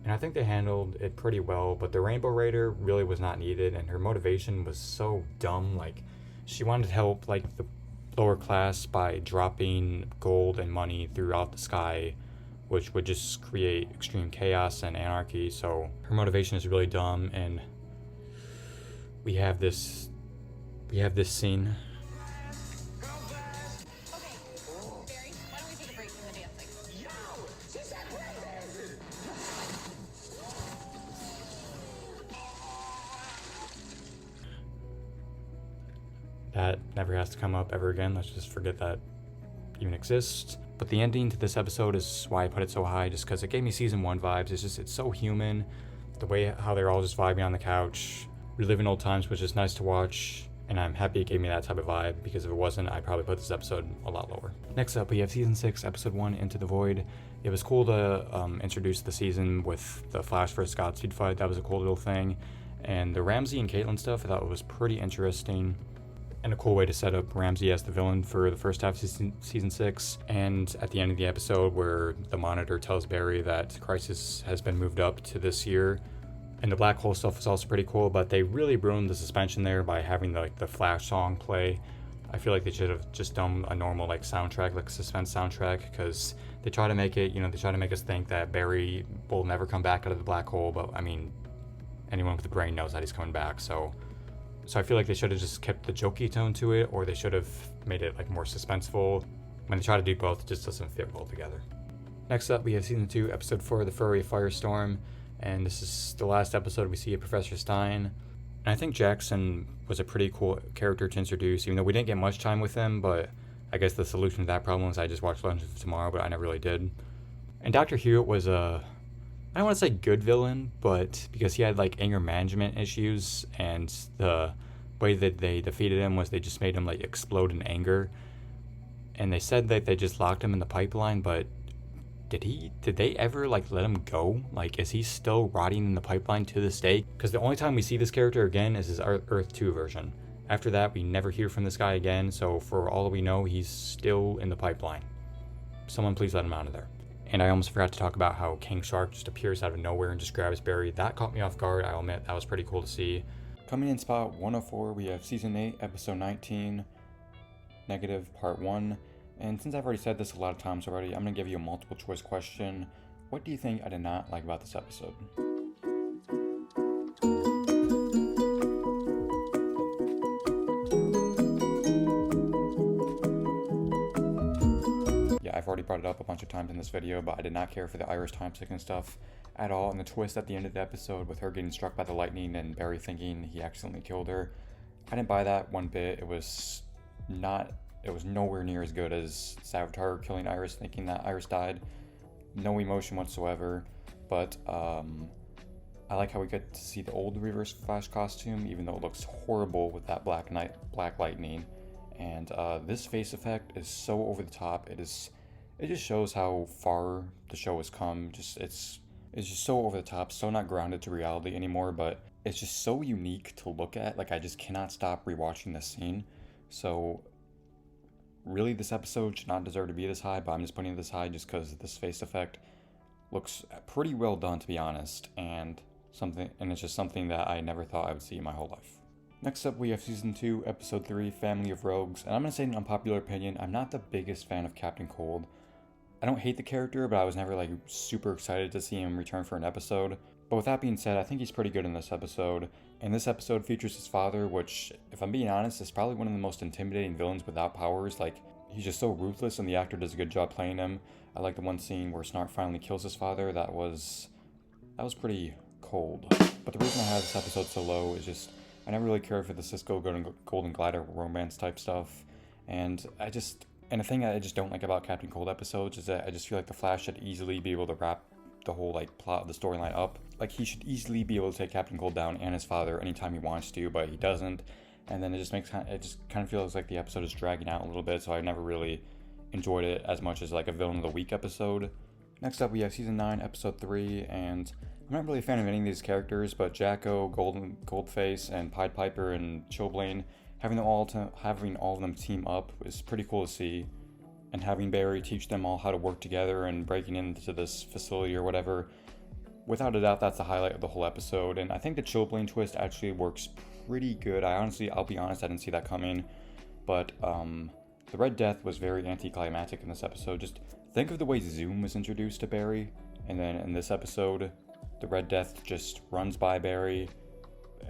And I think they handled it pretty well, but the Rainbow Raider really was not needed, and her motivation was so dumb. Like, she wanted to help like the lower class by dropping gold and money throughout the sky, which would just create extreme chaos and anarchy. So her motivation is really dumb, and we have this scene. That never has to come up ever again. Let's just forget that even exists. But the ending to this episode is why I put it so high, just because it gave me season 1 vibes. It's so human. The way how they're all just vibing on the couch, reliving old times was just nice to watch. And I'm happy it gave me that type of vibe, because if it wasn't, I'd probably put this episode a lot lower. Next up, we have season 6, episode 1, Into the Void. It was cool to introduce the season with the Flash vs. Godspeed fight. That was a cool little thing. And the Ramsey and Caitlyn stuff, I thought was pretty interesting, and a cool way to set up Ramsey as the villain for the first half of season 6. And at the end of the episode where the Monitor tells Barry that Crisis has been moved up to this year. And the black hole stuff was also pretty cool, but they really ruined the suspension there by having the Flash song play. I feel like they should have just done a normal like soundtrack, like suspense soundtrack, because they try to make it, they try to make us think that Barry will never come back out of the black hole, but I mean, anyone with a brain knows that he's coming back. So I feel like they should have just kept the jokey tone to it, or they should have made it like more suspenseful. When they try to do both, it just doesn't fit well together. Next up, we have season 2, episode 4, The Furry Firestorm, and this is the last episode we see of Professor Stein. And I think Jackson was a pretty cool character to introduce, even though we didn't get much time with him, but I guess the solution to that problem is I just watched Legends of Tomorrow, but I never really did. And Dr. Hewitt was I don't want to say good villain, but because he had like anger management issues, and the way that they defeated him was they just made him like explode in anger. And they said that they just locked him in the pipeline, but did they ever like let him go? Like, is he still rotting in the pipeline to this day? Because the only time we see this character again is his Earth 2 version. After that, we never hear from this guy again, so for all we know, he's still in the pipeline. Someone please let him out of there. And I almost forgot to talk about how King Shark just appears out of nowhere and just grabs Barry. That caught me off guard, I'll admit. That was pretty cool to see. Coming in spot 104, we have season 8, episode 19, Negative, part 1. And since I've already said this a lot of times already, I'm going to give you a multiple choice question. What do you think I did not like about this episode? Yeah, I've already brought it up a bunch of times in this video, but I did not care for the Irish time sickness stuff at all. And the twist at the end of the episode with her getting struck by the lightning and Barry thinking he accidentally killed her, I didn't buy that one bit. It was nowhere near as good as Savitar killing Iris, thinking that Iris died. No emotion whatsoever, but I like how we get to see the old Reverse Flash costume, even though it looks horrible with that black lightning. And this face effect is so over the top. It just shows how far the show has come. It's just so over the top, so not grounded to reality anymore, but it's just so unique to look at. Like, I just cannot stop rewatching this scene. So really, this episode should not deserve to be this high, but I'm just putting it this high just because this face effect looks pretty well done, to be honest, and it's just something that I never thought I would see in my whole life. Next up, we have season 2, episode 3, Family of Rogues, and I'm gonna say an unpopular opinion. I'm not the biggest fan of Captain Cold. I don't hate the character, but I was never like super excited to see him return for an episode. But with that being said, I think he's pretty good in this episode. And this episode features his father, which, if I'm being honest, is probably one of the most intimidating villains without powers. Like, he's just so ruthless, and the actor does a good job playing him. I like the one scene where Snart finally kills his father. That was pretty cold. But the reason I have this episode so low is just, I never really cared for the Cisco Golden Glider romance type stuff, and the thing I just don't like about Captain Cold episodes is that I just feel like the Flash should easily be able to wrap the whole like plot of the storyline up. Like he should easily be able to take Captain Cold down and his father anytime he wants to, but he doesn't. And then it just kind of feels like the episode is dragging out a little bit, so I never really enjoyed it as much as like a Villain of the Week episode. Next up, we have Season 9, Episode 3, and I'm not really a fan of any of these characters, but Jacko, Goldface, and Pied Piper, and Chilblain, having all of them team up is pretty cool to see. And having Barry teach them all how to work together and breaking into this facility or whatever, without a doubt, that's the highlight of the whole episode. And I think the Chilblain twist actually works pretty good. I'll be honest, I didn't see that coming. But the Red Death was very anticlimactic in this episode. Just think of the way Zoom was introduced to Barry, and then in this episode, the Red Death just runs by Barry,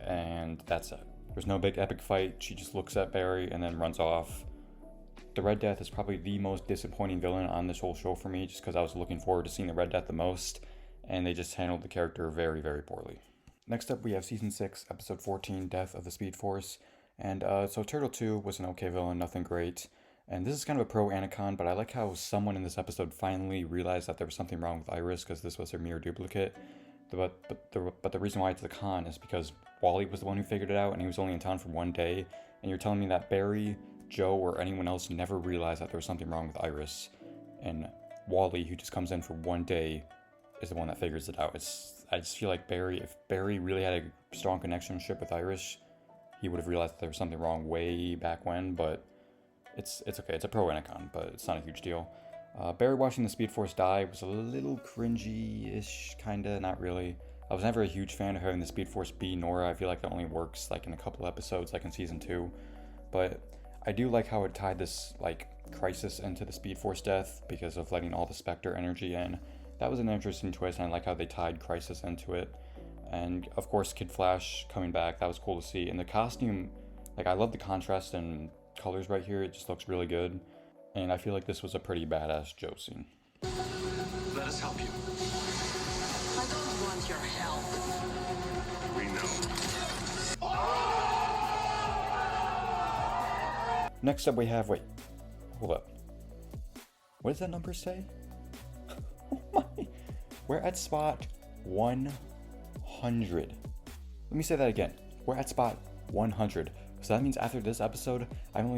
and that's it. There's no big epic fight. She just looks at Barry and then runs off. The Red Death is probably the most disappointing villain on this whole show for me, just because I was looking forward to seeing the Red Death the most, and they just handled the character very, very poorly. Next up, we have Season 6, Episode 14, Death of the Speed Force. And so Turtle 2 was an okay villain, nothing great. And this is kind of a pro Anacon, but I like how someone in this episode finally realized that there was something wrong with Iris, because this was her mirror duplicate. But the reason why it's a con is because Wally was the one who figured it out, and he was only in town for one day. And you're telling me that Barry, Joe, or anyone else never realized that there was something wrong with Iris, and Wally, who just comes in for one day, is the one that figures it out. I just feel like if Barry really had a strong connection with Iris, he would have realized that there was something wrong way back when. But it's okay. It's a pro Anacon, but it's not a huge deal. Barry watching the Speed Force die was a little cringy-ish, kinda, not really. I was never a huge fan of having the Speed Force be Nora. I feel like that only works like in a couple episodes, like in Season 2. But I do like how it tied this like crisis into the Speed Force death because of letting all the Spectre energy in. That was an interesting twist, and I like how they tied Crisis into it. And of course, Kid Flash coming back, that was cool to see. And the costume, like I love the contrast and colors right here, it just looks really good. And I feel like this was a pretty badass Joe scene. Let us help you. I don't want your help. We know. Next up we have, hold up. What does that number say? Oh my, we're at spot 100. Let me say that again. We're at spot 100. So that means after this episode, I will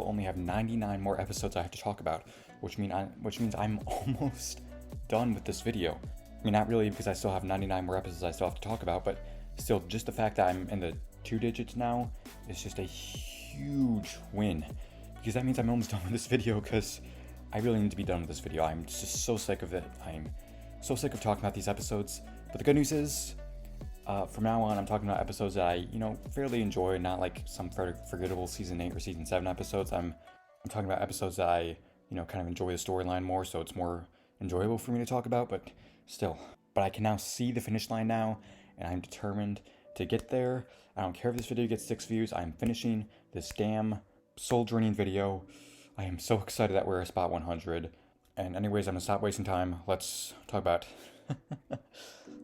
only have 99 more episodes I have to talk about, which means I'm almost done with this video. I mean, not really, because I still have 99 more episodes I still have to talk about, but still, just the fact that I'm in the 2 digits now is just a huge win, because that means I'm almost done with this video, because I really need to be done with this video. I'm just so sick of it. I'm so sick of talking about these episodes. But the good news is, from now on, I'm talking about episodes that I, fairly enjoy, not like some forgettable Season 8 or Season 7 episodes. I'm talking about episodes that I, kind of enjoy the storyline more, so it's more enjoyable for me to talk about, but still. But I can now see the finish line now, and I'm determined to get there. I don't care if this video gets 6 views, I'm finishing this damn soul-draining video. I am so excited that we're at spot 100. And anyways, I'm gonna stop wasting time. Let's talk about...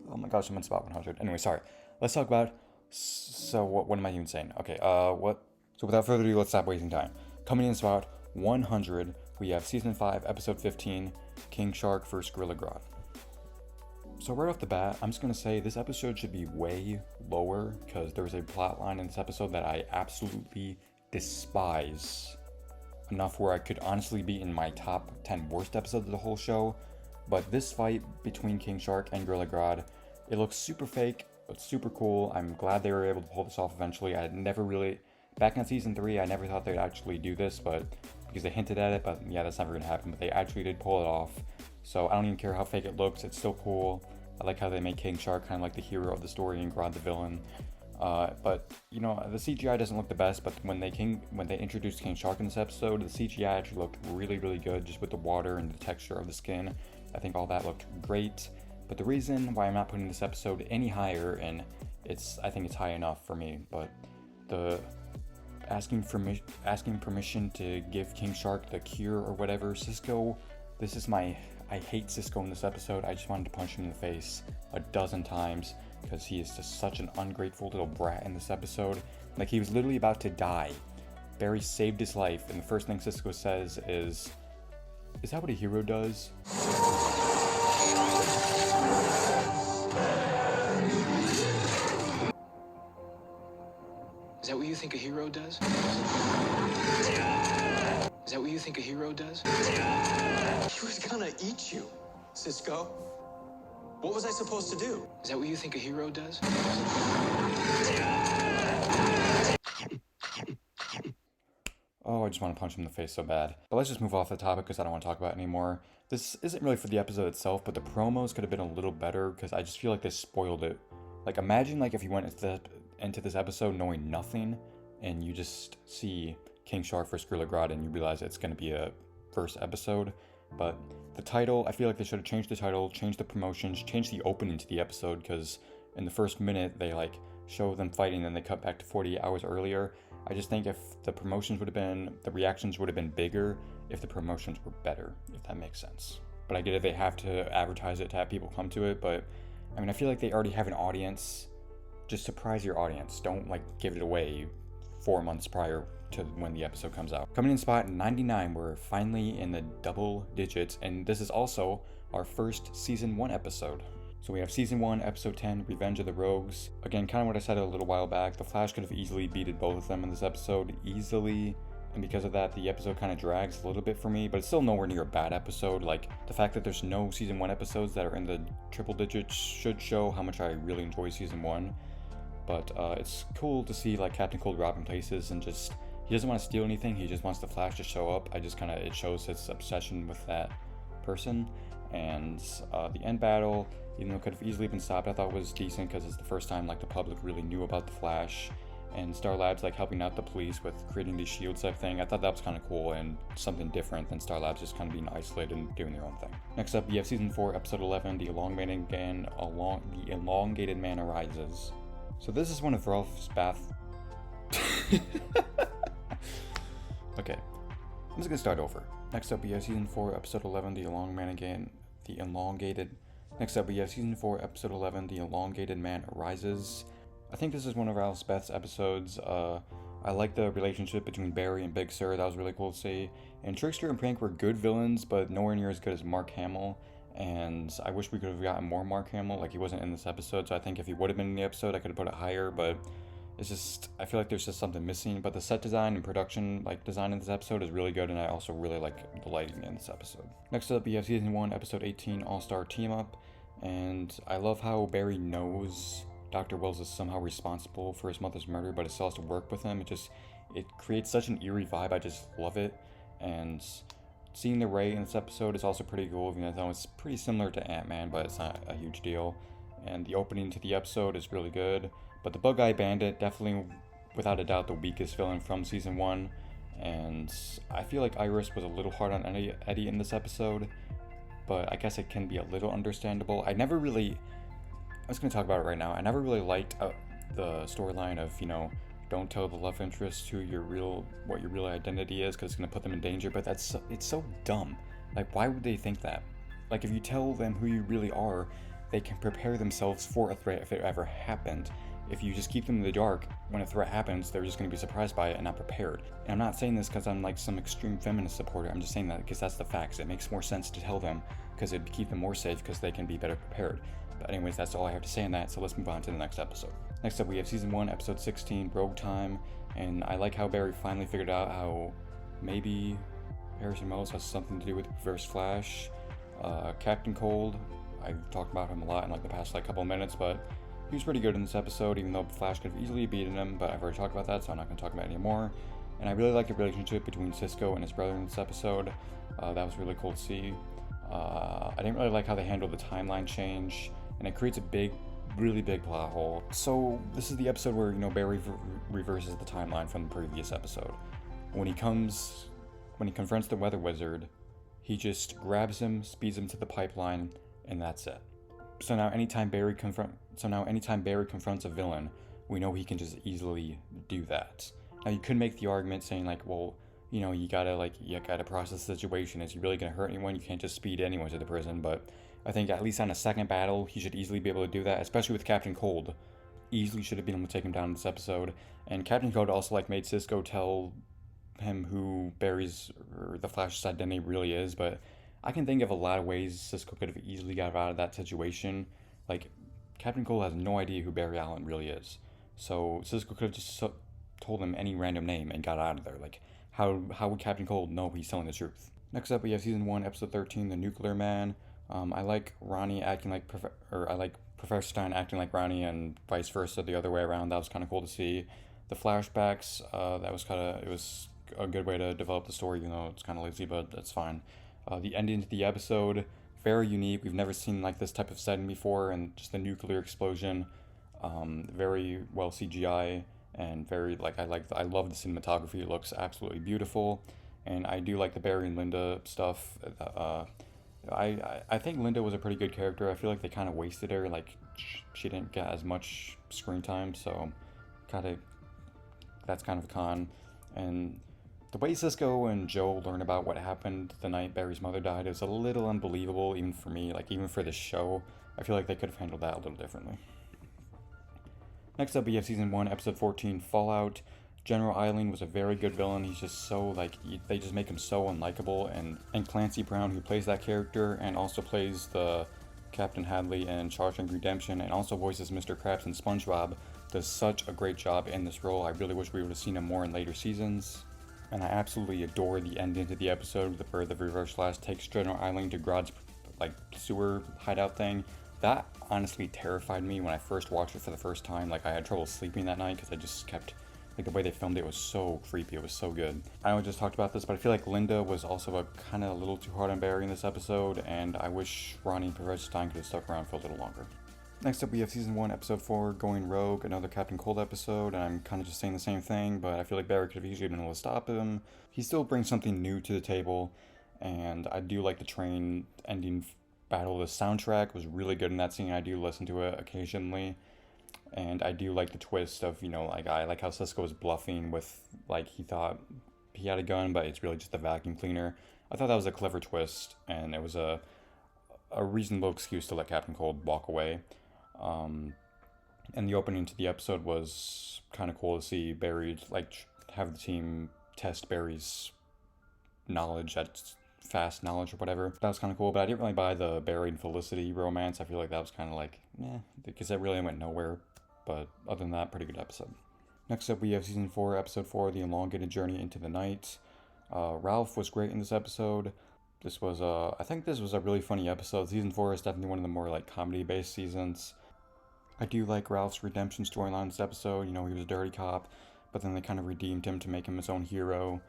Oh my gosh, I'm on spot 100. Anyway, sorry. Let's talk about... So, what am I even saying? Okay, So without further ado, let's stop wasting time. Coming in spot 100, we have Season 5, Episode 15, King Shark vs. Gorilla Grodd. So right off the bat, I'm just going to say this episode should be way lower, because there's a plot line in this episode that I absolutely despise. Enough where I could honestly be in my top 10 worst episodes of the whole show. But this fight between King Shark and Gorilla Grodd, it looks super fake, but super cool. I'm glad they were able to pull this off eventually. I had never really... Back in Season 3, I never thought they'd actually do this, but... Because they hinted at it, but yeah, that's never going to happen. But they actually did pull it off. So I don't even care how fake it looks, it's still cool. I like how they make King Shark kind of like the hero of the story and Grodd the villain. But the CGI doesn't look the best, but when they introduced King Shark in this episode, the CGI actually looked really, really good, just with the water and the texture of the skin. I think all that looked great. But the reason why I'm not putting this episode any higher, and I think it's high enough for me, but the asking permission to give King Shark the cure or whatever, Cisco, I hate Cisco in this episode. I just wanted to punch him in the face a dozen times. because he is just such an ungrateful little brat in this episode. Like, he was literally about to die. Barry saved his life, and the first thing Cisco says is that what a hero does? Is that what you think a hero does? Is that what you think a hero does? He was gonna eat you, Cisco. What was I supposed to do? Is that what you think a hero does? Oh, I just want to punch him in the face so bad. But let's just move off the topic because I don't want to talk about it anymore. This isn't really for the episode itself, but the promos could have been a little better because I just feel like they spoiled it. Like, imagine like if you went into this episode knowing nothing and you just see King Shark vs. Gorilla Grodd and you realize it's going to be a first episode. But the title, I feel like they should have changed the title, changed the promotions, changed the opening to the episode, because in the first minute they like show them fighting and then they cut back to 48 hours earlier. I just think if the promotions would have been, the reactions would have been bigger if the promotions were better, if that makes sense. But I get it, they have to advertise it to have people come to it, but I mean, I feel like they already have an audience. Just surprise your audience. Don't like give it away 4 months prior to when the episode comes out. Coming in spot 99, we're finally in the double digits, and this is also our first season 1 episode. So we have season 1, episode 10, Revenge of the Rogues. Again, kind of what I said a little while back, the Flash could have easily beaten both of them in this episode, easily. And because of that, the episode kind of drags a little bit for me, but it's still nowhere near a bad episode. Like, the fact that there's no season 1 episodes that are in the triple digits should show how much I really enjoy season 1. But it's cool to see like Captain Cold robbing places and just, he doesn't want to steal anything, he just wants the Flash to show up. It shows his obsession with that person. And the end battle, even though it could have easily been stopped, I thought was decent because it's the first time like the public really knew about the Flash. And Star Labs like helping out the police with creating these shields type thing. I thought that was kind of cool and something different than Star Labs just kind of being isolated and doing their own thing. Next up, we have season 4, episode 11, The Elongated Man Arises. So this is one of Ralph's bath. Okay, I'm just gonna start over. Next up, we have season 4, episode 11, The Elongated Man Arises. I think this is one of Ralph's best episodes. I like the relationship between Barry and Big Sur. That was really cool to see. And Trickster and Prank were good villains, but nowhere near as good as Mark Hamill. And I wish we could have gotten more Mark Hamill. Like, he wasn't in this episode, so I think if he would have been in the episode, I could have put it higher. But it's just, I feel like there's just something missing. But the set design and production, like, design in this episode is really good, and I also really like the lighting in this episode. Next up, we have season 1, episode 18, All-Star Team Up. And I love how Barry knows Dr. Wells is somehow responsible for his mother's murder, but it still has to work with him. It creates such an eerie vibe. I just love it. And seeing the Ray in this episode is also pretty cool, even though it's pretty similar to Ant-Man, but it's not a huge deal. And the opening to the episode is really good. But the Bug Eye Bandit, definitely, without a doubt, the weakest villain from season 1. And I feel like Iris was a little hard on Eddie in this episode, but I guess it can be a little understandable. I'm just going to talk about it right now. I never really liked the storyline of, don't tell the love interest what your real identity is, because it's going to put them in danger, but it's so dumb. Like, why would they think that? Like, if you tell them who you really are, they can prepare themselves for a threat if it ever happened. If you just keep them in the dark, when a threat happens, they're just going to be surprised by it and not prepared. And I'm not saying this because I'm like some extreme feminist supporter. I'm just saying that because that's the facts. It makes more sense to tell them because it'd keep them more safe because they can be better prepared. But anyways, that's all I have to say on that, so let's move on to the next episode. Next up, we have season 1, episode 16, Rogue Time. And I like how Barry finally figured out how maybe Harrison Wells has something to do with Reverse Flash. Captain Cold, I've talked about him a lot in like the past couple of minutes, but he was pretty good in this episode, even though Flash could have easily beaten him, but I've already talked about that, so I'm not going to talk about it anymore. And I really like the relationship between Cisco and his brother in this episode. That was really cool to see. I didn't really like how they handled the timeline change, and it creates a really big plot hole. So this is the episode where, Barry reverses the timeline from the previous episode. When he confronts the Weather Wizard, he just grabs him, speeds him to the pipeline, and that's it. So now anytime Barry confronts a villain, we know he can just easily do that. Now you could make the argument saying like, well, you gotta process the situation. Is he really gonna hurt anyone? You can't just speed anyone to the prison. But I think at least on a second battle, he should easily be able to do that, especially with Captain Cold. Easily should have been able to take him down in this episode. And Captain Cold also made Cisco tell him who Barry's or the Flash's identity really is. But I can think of a lot of ways Cisco could have easily got out of that situation. Like, Captain Cold has no idea who Barry Allen really is. So Cisco could have just told him any random name and got out of there. Like, how would Captain Cold know he's telling the truth? Next up, we have Season 1, Episode 13, The Nuclear Man. I like Ronnie acting like, I like Professor Stein acting like Ronnie and vice versa, the other way around. That was kind of cool to see. The flashbacks, it was a good way to develop the story, it's kind of lazy, but that's fine. The ending to the episode, very unique. We've never seen like this type of setting before, and just the nuclear explosion, very well CGI, and very I love the cinematography. It looks absolutely beautiful, and I do like the Barry and Linda stuff. I think Linda was a pretty good character. I feel like they kind of wasted her. Like, she didn't get as much screen time, so that's kind of a con. And the way Cisco and Joe learn about what happened the night Barry's mother died is a little unbelievable, even for me. Like, even for the show, I feel like they could have handled that a little differently. Next up, we have Season 1, Episode 14, Fallout. General Eiling was a very good villain. He's just so, they just make him so unlikable. And Clancy Brown, who plays that character and also plays the Captain Hadley in Shawshank Redemption and also voices Mr. Krabs in SpongeBob, does such a great job in this role. I really wish we would have seen him more in later seasons. And I absolutely adore the ending to the episode where the Reverse Flash takes General Eiling to Grodd's sewer hideout thing. That honestly terrified me when I first watched it for the first time. I had trouble sleeping that night because I just kept, the way they filmed it was so creepy. It was so good. I know I just talked about this, but I feel like Linda was also a little too hard on Barry in this episode, and I wish Ronnie and Professor Stein could have stuck around for a little longer. Next up, we have Season 1, Episode 4, Going Rogue, another Captain Cold episode, and I'm kind of just saying the same thing, but I feel like Barry could have easily been able to stop him. He still brings something new to the table, and I do like the train ending battle. The soundtrack was really good in that scene. I do listen to it occasionally, and I do like the twist of, I like how Cisco was bluffing with, he thought he had a gun, but it's really just a vacuum cleaner. I thought that was a clever twist, and it was a reasonable excuse to let Captain Cold walk away. And the opening to the episode was kind of cool to see Barry, have the team test Barry's knowledge fast knowledge or whatever. That was kind of cool, but I didn't really buy the Barry and Felicity romance. I feel like that was kind of because that really went nowhere. But other than that, pretty good episode. Next up, we have Season 4, Episode 4, The Elongated Journey into the Night. Ralph was great in this episode. I think this was a really funny episode. Season 4 is definitely one of the more comedy-based seasons. I do like Ralph's redemption storyline in this episode. He was a dirty cop, but then they kind of redeemed him to make him his own hero.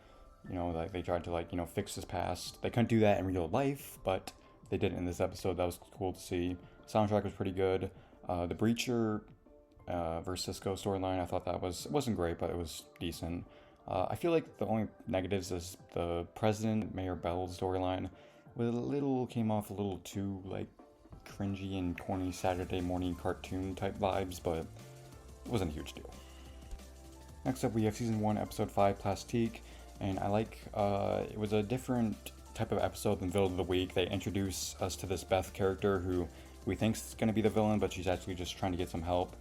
They tried to fix his past. They couldn't do that in real life, but they did it in this episode. That was cool to see. Soundtrack was pretty good. The Breacher versus Cisco storyline, I thought it wasn't great, but it was decent. I feel like the only negatives is the President Mayor Bell storyline came off a little too cringy and corny Saturday morning cartoon type vibes, but it wasn't a huge deal. Next up, we have Season 1, Episode 5, Plastique, and it was a different type of episode than Villain of the Week. They introduce us to this Beth character who we think is going to be the villain, but she's actually just trying to get some help.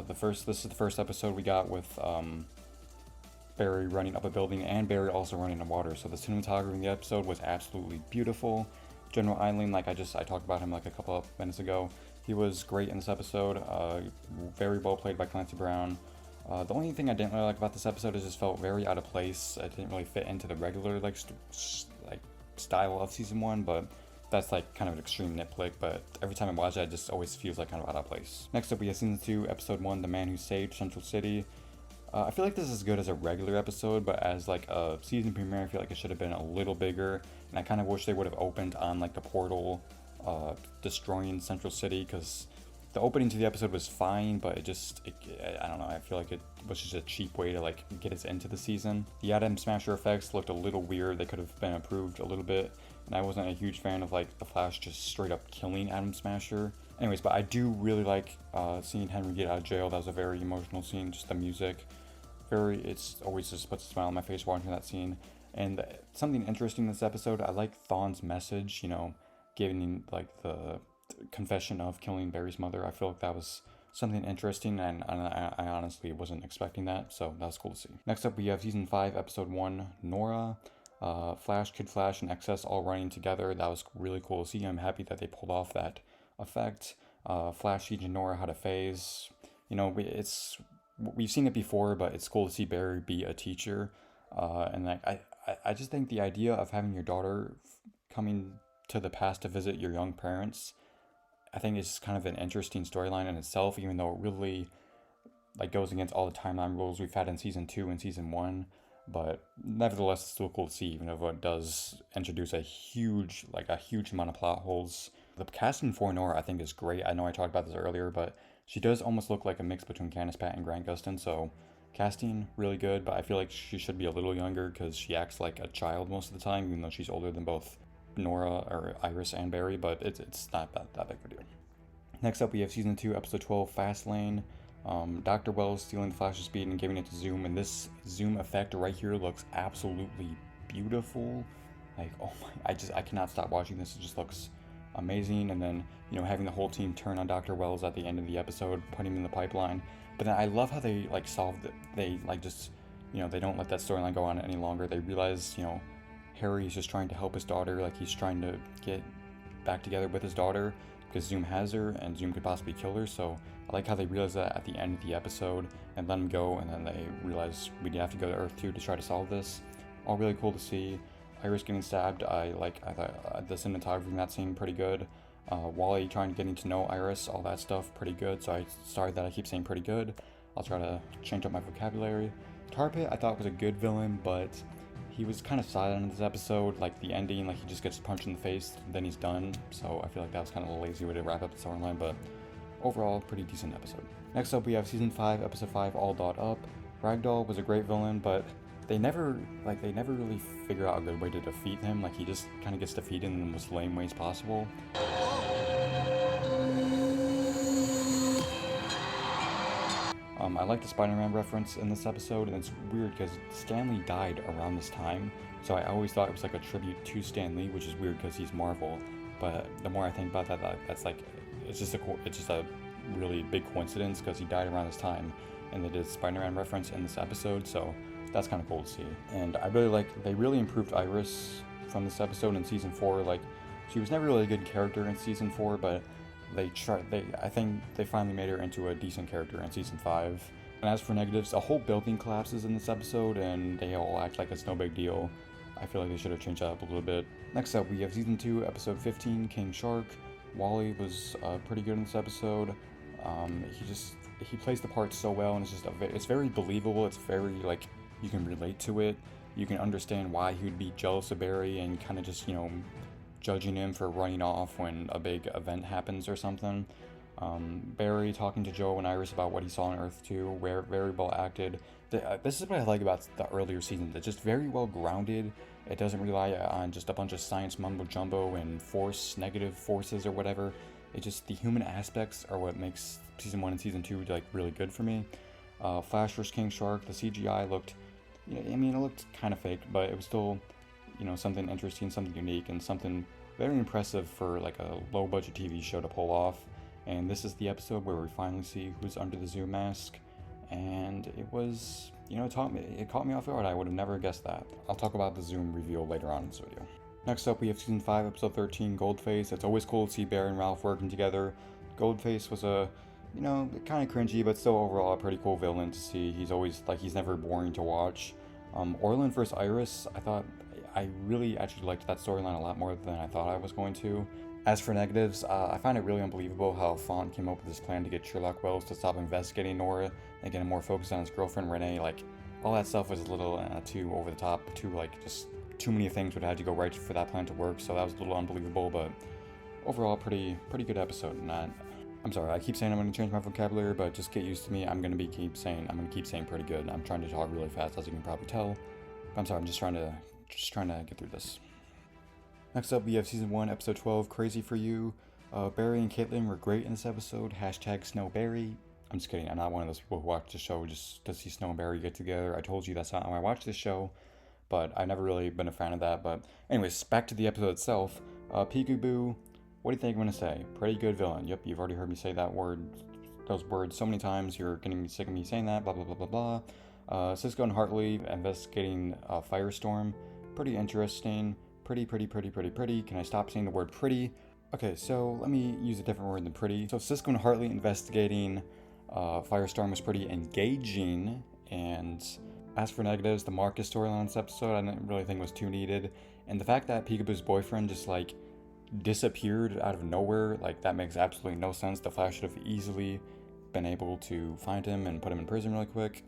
This is the first episode we got with Barry running up a building and Barry also running in water, so the cinematography in the episode was absolutely beautiful. General Eiling, I talked about him a couple of minutes ago. He was great in this episode. Very well played by Clancy Brown. The only thing I didn't really like about this episode is it just felt very out of place. It didn't really fit into the regular style of Season 1, but that's kind of an extreme nitpick. But every time I watch it, it just always feels kind of out of place. Next up, we have Season 2, Episode 1, The Man Who Saved Central City. I feel like this is as good as a regular episode, but as a season premiere, I feel like it should have been a little bigger, and I kind of wish they would have opened on the portal destroying Central City, because the opening to the episode was fine, but I don't know, I feel like it was just a cheap way to get us into the season. The Atom Smasher effects looked a little weird. They could have been improved a little bit, and I wasn't a huge fan of the Flash just straight up killing Atom Smasher. Anyways, but I do really like seeing Henry get out of jail. That was a very emotional scene, just the music. it's always just puts a smile on my face watching that scene. And something interesting in this episode, I like Thawne's message, you know, giving like the confession of killing Barry's mother. I feel like that was something interesting, and I honestly wasn't expecting that, so that was cool to see. Next up, we have season 5, episode 1, Nora. Flash, Kid Flash, and Excess all running together. That was really cool to see. I'm happy that they pulled off that effect. Flash teaching Nora how to phase. You know, we've seen it before, but it's cool to see Barry be a teacher. And I just think the idea of having your daughter coming to the past to visit your young parents, I think is kind of an interesting storyline in itself, even though it really like goes against all the timeline rules we've had in season 2 and season 1. But nevertheless, it's still cool to see, even though it does introduce a huge amount of plot holes. The casting for Nora, I think, is great. I know I talked about this earlier, but she does almost look like a mix between Candace Pat and Grant Gustin, so casting, really good, but I feel like she should be a little younger because she acts like a child most of the time, even though she's older than both Nora, or Iris, and Barry, but it's not that big of a deal. Next up, we have season 2, episode 12, Fastlane. Dr. Wells stealing the Flash's speed and giving it to Zoom, and this Zoom effect right here looks absolutely beautiful. Like, oh my, I cannot stop watching this. It just looks amazing. And then, you know, having the whole team turn on Dr. Wells at the end of the episode, putting him in the pipeline. But then I love how they like solved it. They like just, you know, they don't let that storyline go on any longer. They realize, you know, Harry is just trying to help his daughter. Like, he's trying to get back together with his daughter because Zoom has her and Zoom could possibly kill her. So I like how they realize that at the end of the episode and let him go, and then they realize we have to go to Earth 2 to try to solve this. All really cool to see. Iris getting stabbed, I thought the cinematography in that scene pretty good. Wally getting to know Iris, all that stuff pretty good. So sorry that I keep saying pretty good. I'll try to change up my vocabulary. Tar Pit I thought was a good villain, but he was kind of silent in this episode. Like the ending, like he just gets punched in the face, then he's done. So I feel like that was kind of a lazy way to wrap up the storyline, but overall, pretty decent episode. Next up, we have season 5, episode 5, All Dolled Up. Ragdoll was a great villain, but they never really figure out a good way to defeat him. Like, he just kind of gets defeated in the most lame ways possible. I like the Spider-Man reference in this episode, and it's weird because Stan Lee died around this time, so I always thought it was like a tribute to Stan Lee, which is weird because he's Marvel. But the more I think about that, that's like it's just a really big coincidence because he died around this time, and they did a Spider-Man reference in this episode, so that's kind of cool to see. And I really like they really improved Iris from this episode in season 4. Like, she was never really a good character in season 4, but I think they finally made her into a decent character in season 5. And as for negatives, a whole building collapses in this episode, and they all act like it's no big deal. I feel like they should have changed that up a little bit. Next up, we have season 2, episode 15, King Shark. Wally was pretty good in this episode. He plays the part so well, and it's very believable. It's very, like, you can relate to it. You can understand why he would be jealous of Barry and kind of just, you know, judging him for running off when a big event happens or something. Barry talking to Joe and Iris about what he saw on Earth 2, very well acted. This is what I like about the earlier seasons. It's just very well grounded. It doesn't rely on just a bunch of science mumbo jumbo and negative forces or whatever. It just, the human aspects are what makes season 1 and season 2 like really good for me. Flash vs. King Shark, the CGI looked, it looked kind of fake, but it was still, something interesting, something unique, and something very impressive for like a low budget TV show to pull off. And this is the episode where we finally see who's under the Zoom mask, and it was, it caught me off guard. I would have never guessed that. I'll talk about the Zoom reveal later on in this video. Next up, we have season 5, episode 13, Goldface. It's always cool to see Barry and Ralph working together. Goldface was a, kind of cringy, but still overall a pretty cool villain to see. He's never boring to watch. Orlin vs. Iris, I really actually liked that storyline a lot more than I thought I was going to. As for negatives, I find it really unbelievable how Font came up with this plan to get Sherlock Wells to stop investigating Nora and get him more focused on his girlfriend Renee. Like, all that stuff was a little too over the top, just too many things would have to go right for that plan to work, so that was a little unbelievable, but overall pretty good episode. And I'm sorry, I keep saying I'm going to change my vocabulary, but just get used to me. I'm going to keep saying pretty good. I'm trying to talk really fast, as you can probably tell. But I'm sorry, I'm just trying to get through this. Next up, we have season 1, episode 12, Crazy for You. Barry and Caitlin were great in this episode. #SnowBarry. I'm just kidding. I'm not one of those people who watch the show just to see Snow and Barry get together. I told you that's not how I watch this show, but I've never really been a fan of that. But anyways, back to the episode itself. Peekaboo, what do you think I'm going to say? Pretty good villain. Yep, you've already heard me say that word, those words so many times. You're getting sick of me saying that, blah, blah, blah, blah, blah. Cisco and Hartley investigating a firestorm. Pretty interesting. Pretty. Can I stop saying the word pretty? Okay, so let me use a different word than pretty. So Cisco and Hartley investigating Firestorm was pretty engaging, and as for negatives, the Marcus storyline in this episode I didn't really think was too needed, and the fact that Peekaboo's boyfriend just like disappeared out of nowhere, like that makes absolutely no sense. The Flash should have easily been able to find him and put him in prison really quick,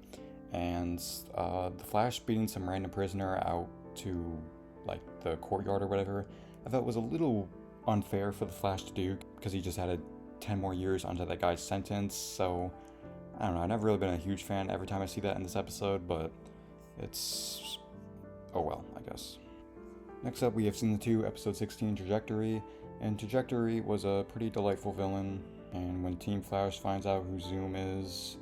and the Flash beating some random prisoner out to like the courtyard or whatever, I felt was a little unfair for the Flash to do because he just added 10 more years onto that guy's sentence. So I don't know, I've never really been a huge fan every time I see that in this episode, but it's oh well, I guess. Next up we have Season 2, Episode 16, Trajectory, and Trajectory was a pretty delightful villain, and when Team Flash finds out who Zoom is,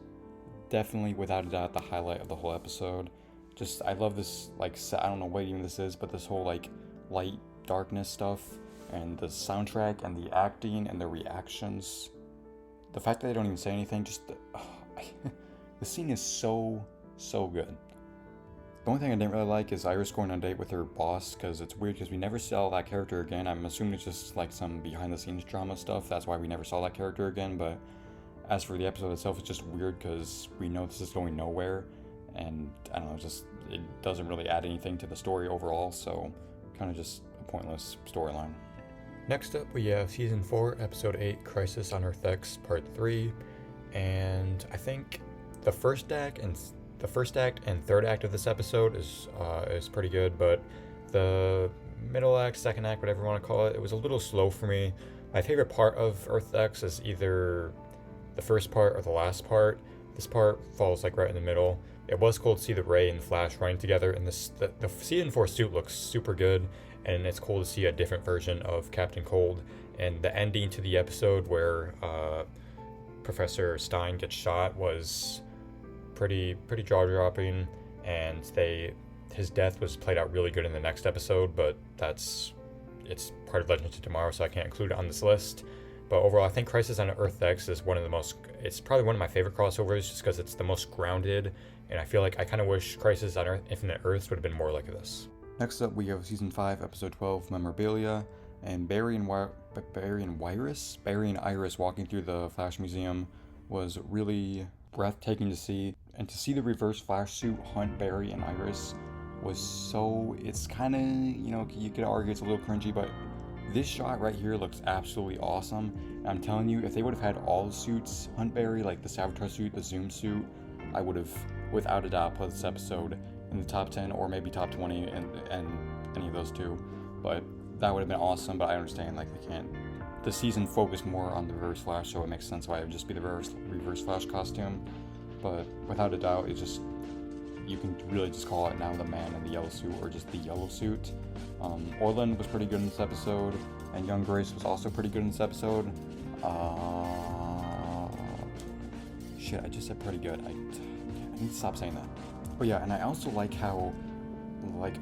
definitely without a doubt the highlight of the whole episode. Just I love this, like, I don't know what even this is, but this whole like light darkness stuff, and the soundtrack and the acting and the reactions, the fact that they don't even say anything, just the scene is so good. The only thing I didn't really like is Iris going on a date with her boss, because it's weird because we never saw that character again. I'm assuming it's just like some behind the scenes drama stuff, that's why we never saw that character again. But as for the episode itself, it's just weird because we know this is going nowhere, and I don't know, it doesn't really add anything to the story overall, so kind of just a pointless storyline. Next up, we have Season 4, Episode 8, Crisis on Earth X, Part 3, and I think the first act and third act of this episode is pretty good, but the middle act, second act, whatever you want to call it, it was a little slow for me. My favorite part of Earth X is either the first part or the last part. This part falls like right in the middle. It was cool to see the Ray and Flash running together, and the Season 4 suit looks super good, and it's cool to see a different version of Captain Cold. And the ending to the episode where Professor Stein gets shot was pretty jaw-dropping, and his death was played out really good in the next episode, but it's part of Legends of Tomorrow, so I can't include it on this list. But overall, I think Crisis on Earth X is it's probably one of my favorite crossovers, just because it's the most grounded, and I feel like I kind of wish Crisis on Infinite Earths would have been more like this. Next up, we have Season 5, Episode 12, Memorabilia, and Barry and Iris walking through the Flash Museum was really breathtaking to see, and to see the Reverse Flash suit hunt Barry and Iris it's kind of, you could argue it's a little cringy, but this shot right here looks absolutely awesome. And I'm telling you, if they would have had all the suits hunt Barry, like the Savitar suit, the Zoom suit, I would have, without a doubt, put this episode in the top 10 or maybe top 20 and any of those two. But that would have been awesome, but I understand, like, they can't. The season focused more on the Reverse Flash, so it makes sense why it would just be the Reverse Flash costume. But without a doubt, you can really just call it now the man in the yellow suit, or just the yellow suit. Orland was pretty good in this episode, and Young Grace was also pretty good in this episode. Shit, I just said pretty good. I need to stop saying that. But yeah, and I also like how, like,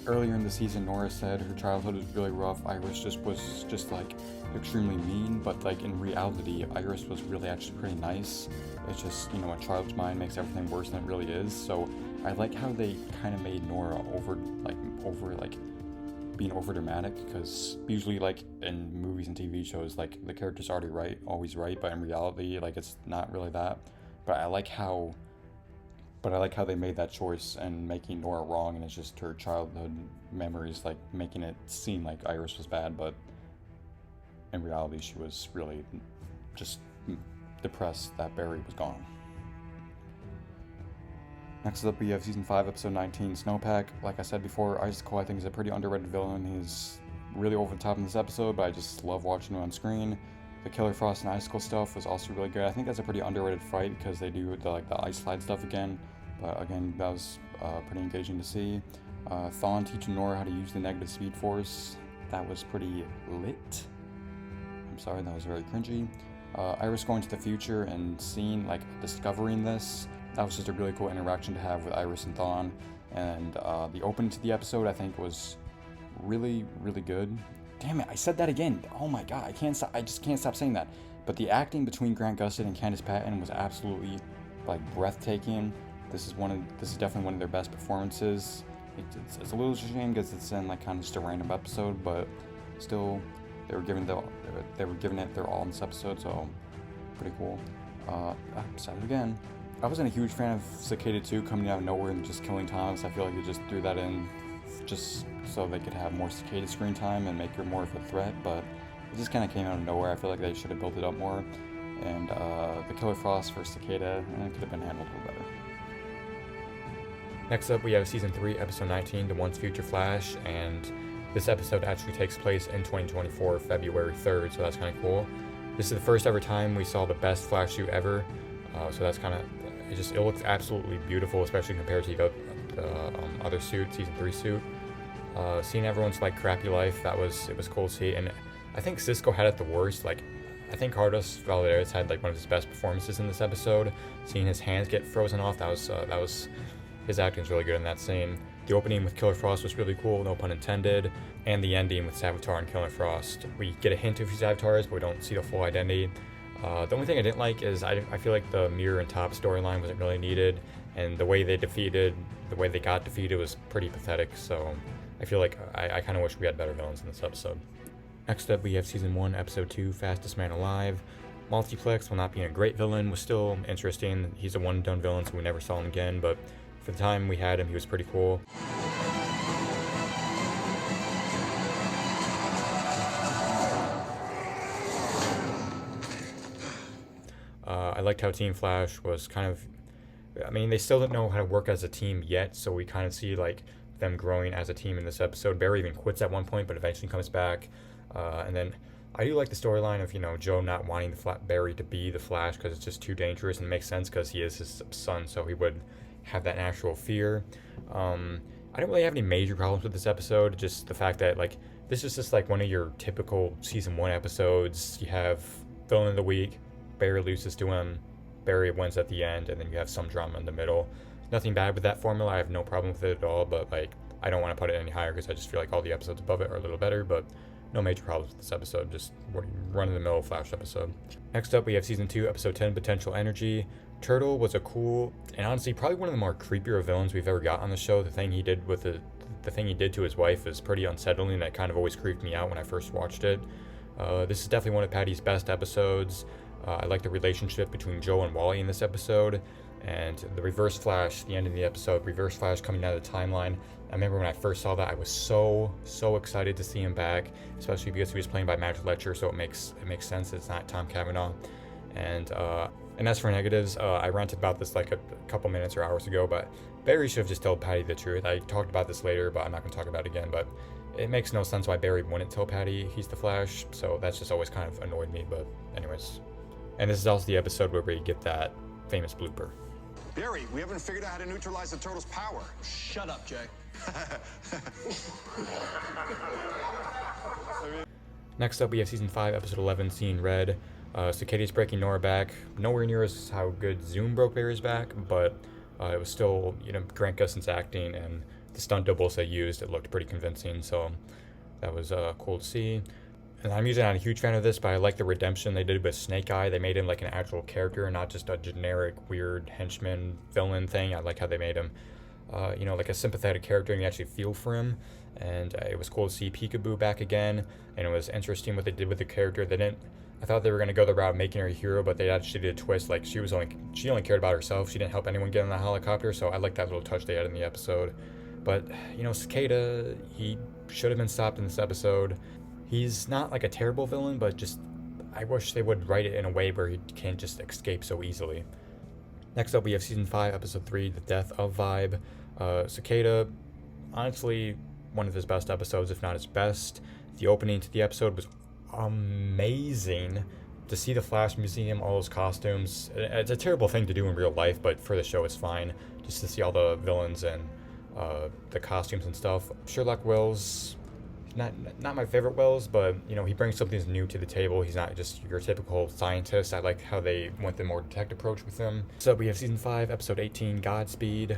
earlier in the season, Nora said her childhood was really rough. Iris was just like extremely mean, but like in reality, Iris was really actually pretty nice. It's just, a child's mind makes everything worse than it really is. So I like how they kind of made Nora being over dramatic, because usually, like, in movies and TV shows, like, the character's always right, but in reality, like, it's not really that. But I like how they made that choice and making Nora wrong, and it's just her childhood memories, like, making it seem like Iris was bad, but in reality she was really just depressed that Barry was gone. Next up, we have Season 5, Episode 19, Snowpack. Like I said before, Isaac Cole, I think, is a pretty underrated villain. He's really over the top in this episode, but I just love watching him on screen. The Killer Frost and Icicle stuff was also really good. I think that's a pretty underrated fight because they do the ice slide stuff again. But again, that was pretty engaging to see. Thawne teaching Nora how to use the negative speed force. That was pretty lit. I'm sorry, that was very cringy. Iris going to the future and seeing, like, discovering this, that was just a really cool interaction to have with Iris and Thawne. And the opening to the episode, I think, was really, really good. Damn it, I said that again. Oh my god, I just can't stop saying that. But the acting between Grant Gustin and Candice Patton was absolutely, like, breathtaking. This is definitely one of their best performances. It's a little shame because it's in, like, kind of just a random episode, but still, they were giving it their all in this episode, so pretty cool. I said it again. I wasn't a huge fan of Cicada 2 coming out of nowhere and just killing Thomas. I feel like they just threw that in just so they could have more Cicada screen time and make her more of a threat, but it just kind of came out of nowhere. I feel like they should have built it up more. And the Killer Frost for Cicada could have been handled a little better. Next up, we have Season 3, Episode 19, The Once Future Flash, and this episode actually takes place in 2024, February 3rd, so that's kind of cool. This is the first ever time we saw the best Flash suit ever, so that's kind of, it looks absolutely beautiful, especially compared to the other suit, Season 3 suit. Seeing everyone's, like, crappy life, it was cool to see, and I think Cisco had it the worst. Like, I think Carlos Valderas had, like, one of his best performances in this episode. Seeing his hands get frozen off, that was his acting's really good in that scene. The opening with Killer Frost was really cool, no pun intended, and the ending with Savitar and Killer Frost. We get a hint of who Savitar is, but we don't see the full identity. The only thing I didn't like is I feel like the Mirror and Top storyline wasn't really needed, and the way they got defeated was pretty pathetic, so I feel like I kind of wish we had better villains in this episode. Next up, we have Season 1, Episode 2, Fastest Man Alive. Multiplex, while not being a great villain, was still interesting. He's a one-and-done villain, so we never saw him again, but for the time we had him, he was pretty cool. I liked how Team Flash was kind of, I mean, they still didn't know how to work as a team yet, so we kind of see, like, them growing as a team in this episode. Barry even quits at one point, but eventually comes back. And then I do like the storyline of, Joe not wanting Barry to be the Flash because it's just too dangerous, and it makes sense because he is his son, so he would have that natural fear. I don't really have any major problems with this episode, just the fact that, like, this is just like one of your typical Season 1 episodes. You have villain of the week, Barry loses to him, Barry wins at the end, and then you have some drama in the middle. Nothing bad with that formula, I have no problem with it at all, but, like, I don't want to put it any higher because I just feel like all the episodes above it are a little better, but no major problems with this episode, just run-of-the-mill Flash episode. Next up, we have Season 2, Episode 10, Potential Energy. Turtle was a cool, and honestly, probably one of the more creepier villains we've ever got on the show. The thing he did with the thing he did to his wife is pretty unsettling, and it kind of always creeped me out when I first watched it. This is definitely one of Patty's best episodes. I like the relationship between Joe and Wally in this episode, and the Reverse Flash, the end of the episode, Reverse Flash coming out of the timeline. I remember when I first saw that, I was so excited to see him back, especially because he was playing by Matt Fletcher, so it makes sense it's not Tom Cavanaugh. And as for negatives, I ranted about this like a couple minutes or hours ago, but Barry should have just told Patty the truth. I talked about this later, but I'm not going to talk about it again, but it makes no sense why Barry wouldn't tell Patty he's the Flash, so that's just always kind of annoyed me, but anyways. And this is also the episode where we get that famous blooper. Barry, we haven't figured out how to neutralize the Turtle's power. Shut up, Jay. Next up, we have Season 5, Episode 11, Seeing Red. Cicada's breaking Nora back. Nowhere near as how good Zoom broke Barry's back, but it was still, Grant Gustin's acting and the stunt doubles they used, it looked pretty convincing, so that was cool to see. And I'm usually not a huge fan of this, but I like the redemption they did with Snake Eye. They made him like an actual character, not just a generic, weird henchman villain thing. I like how they made him, like a sympathetic character, and you actually feel for him. And it was cool to see Peekaboo back again, and it was interesting what they did with the character. I thought they were going to go the route of making her a hero, but they actually did a twist. Like, she only cared about herself. She didn't help anyone get on the helicopter, so I like that little touch they had in the episode. But, Cicada, he should have been stopped in this episode. He's not like a terrible villain, but just I wish they would write it in a way where he can't just escape so easily. Next up, we have Season 5, Episode 3, The Death of Vibe. Cicada, honestly, one of his best episodes, if not his best. The opening to the episode was amazing. To see the Flash Museum, all those costumes, it's a terrible thing to do in real life, but for the show it's fine. Just to see all the villains and the costumes and stuff. Sherlock Wells, not my favorite Wells, but he brings something new to the table. He's not just your typical scientist. I like how they went the more detective approach with him. So we have season 5, episode 18, Godspeed.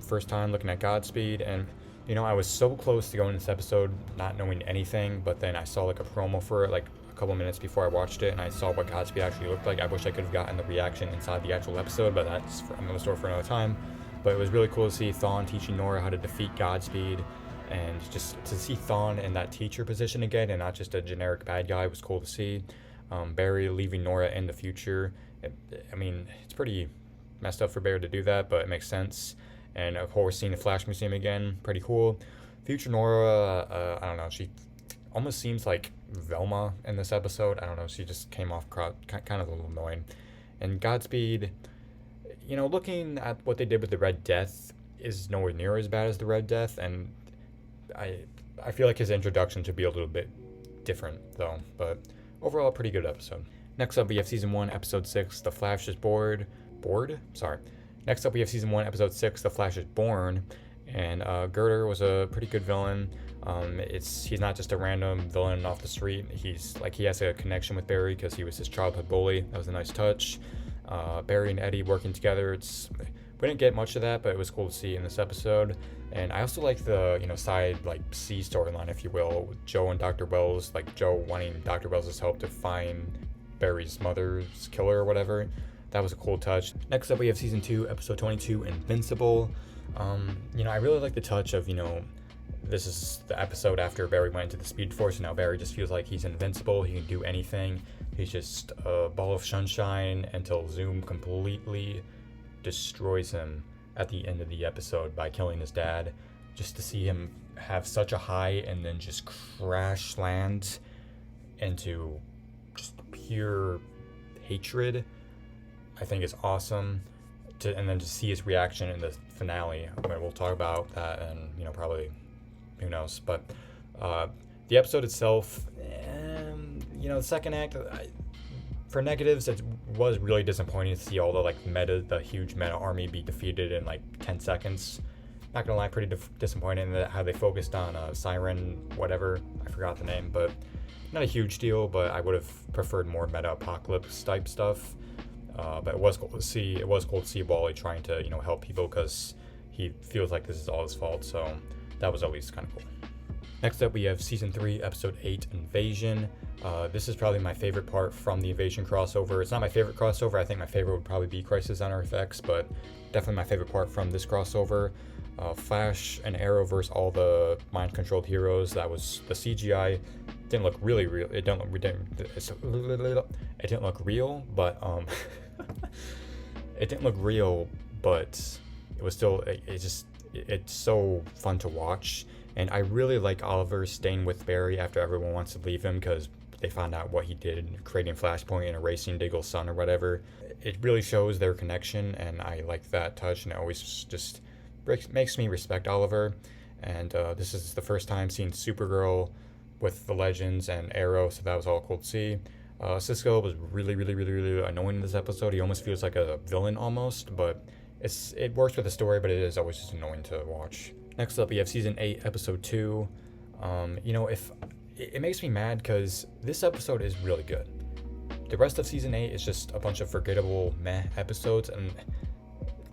First time looking at Godspeed, and I was so close to going this episode not knowing anything, but then I saw like a promo for it like a couple minutes before I watched it, and I saw what Godspeed actually looked like. I wish I could have gotten the reaction inside the actual episode, but that's for another story for another time. But it was really cool to see Thawne teaching Nora how to defeat Godspeed. And just to see Thawne in that teacher position again and not just a generic bad guy was cool to see. Barry leaving Nora in the future. It's pretty messed up for Barry to do that, but it makes sense. And of course, seeing the Flash Museum again, pretty cool. Future Nora, I don't know, she almost seems like Velma in this episode. I don't know, she just came off kind of a little annoying. And Godspeed, looking at what they did with the Red Death is nowhere near as bad as the Red Death, and I feel like his introduction should be a little bit different though, but overall a pretty good episode. Next up we have season 1 episode 6, The Flash is bored. Next up we have season 1 episode 6, The Flash is Born, and Girder was a pretty good villain. He's not just a random villain off the street. He has a connection with Barry because he was his childhood bully. That was a nice touch. Barry and Eddie working together. We didn't get much of that, but it was cool to see in this episode. And I also like the, side, C storyline, if you will, with Joe and Dr. Wells, Joe wanting Dr. Wells' help to find Barry's mother's killer or whatever. That was a cool touch. Next up, we have season 2, episode 22, Invincible. I really like the touch of, this is the episode after Barry went into the Speed Force, and now Barry just feels like he's invincible. He can do anything. He's just a ball of sunshine until Zoom completely destroys him at the end of the episode by killing his dad. Just to see him have such a high and then just crash land into just pure hatred, I think is awesome. And then to see his reaction in the finale. We'll talk about that and probably who knows, but the episode itself, the second act, for negatives, it was really disappointing to see all the huge meta army be defeated in 10 seconds. Not gonna lie, pretty disappointed in how they focused on Siren, whatever, I forgot the name, but not a huge deal, but I would have preferred more meta apocalypse type stuff. But it was cool to see. It was cool to see Wally trying to help people because he feels like this is all his fault. So that was at least kind of cool. Next up, we have season 3, episode 8, Invasion. This is probably my favorite part from the Invasion crossover. It's not my favorite crossover. I think my favorite would probably be Crisis on Earth X, but definitely my favorite part from this crossover. Flash and Arrow versus all the mind-controlled heroes. That was the CGI. Didn't look really real. It didn't look real, but it didn't look real, but it was still. It's so fun to watch. And I really like Oliver staying with Barry after everyone wants to leave him because they found out what he did, creating Flashpoint and erasing Diggle's son or whatever. It really shows their connection, and I like that touch, and it always just makes me respect Oliver. And this is the first time seeing Supergirl with the Legends and Arrow, so that was all cool to see. Cisco was really annoying in this episode. He almost feels like a villain almost, but it works with the story, but it is always just annoying to watch. Next up, we have season 8, episode 2. It makes me mad because this episode is really good. The rest of season 8 is just a bunch of forgettable meh episodes, and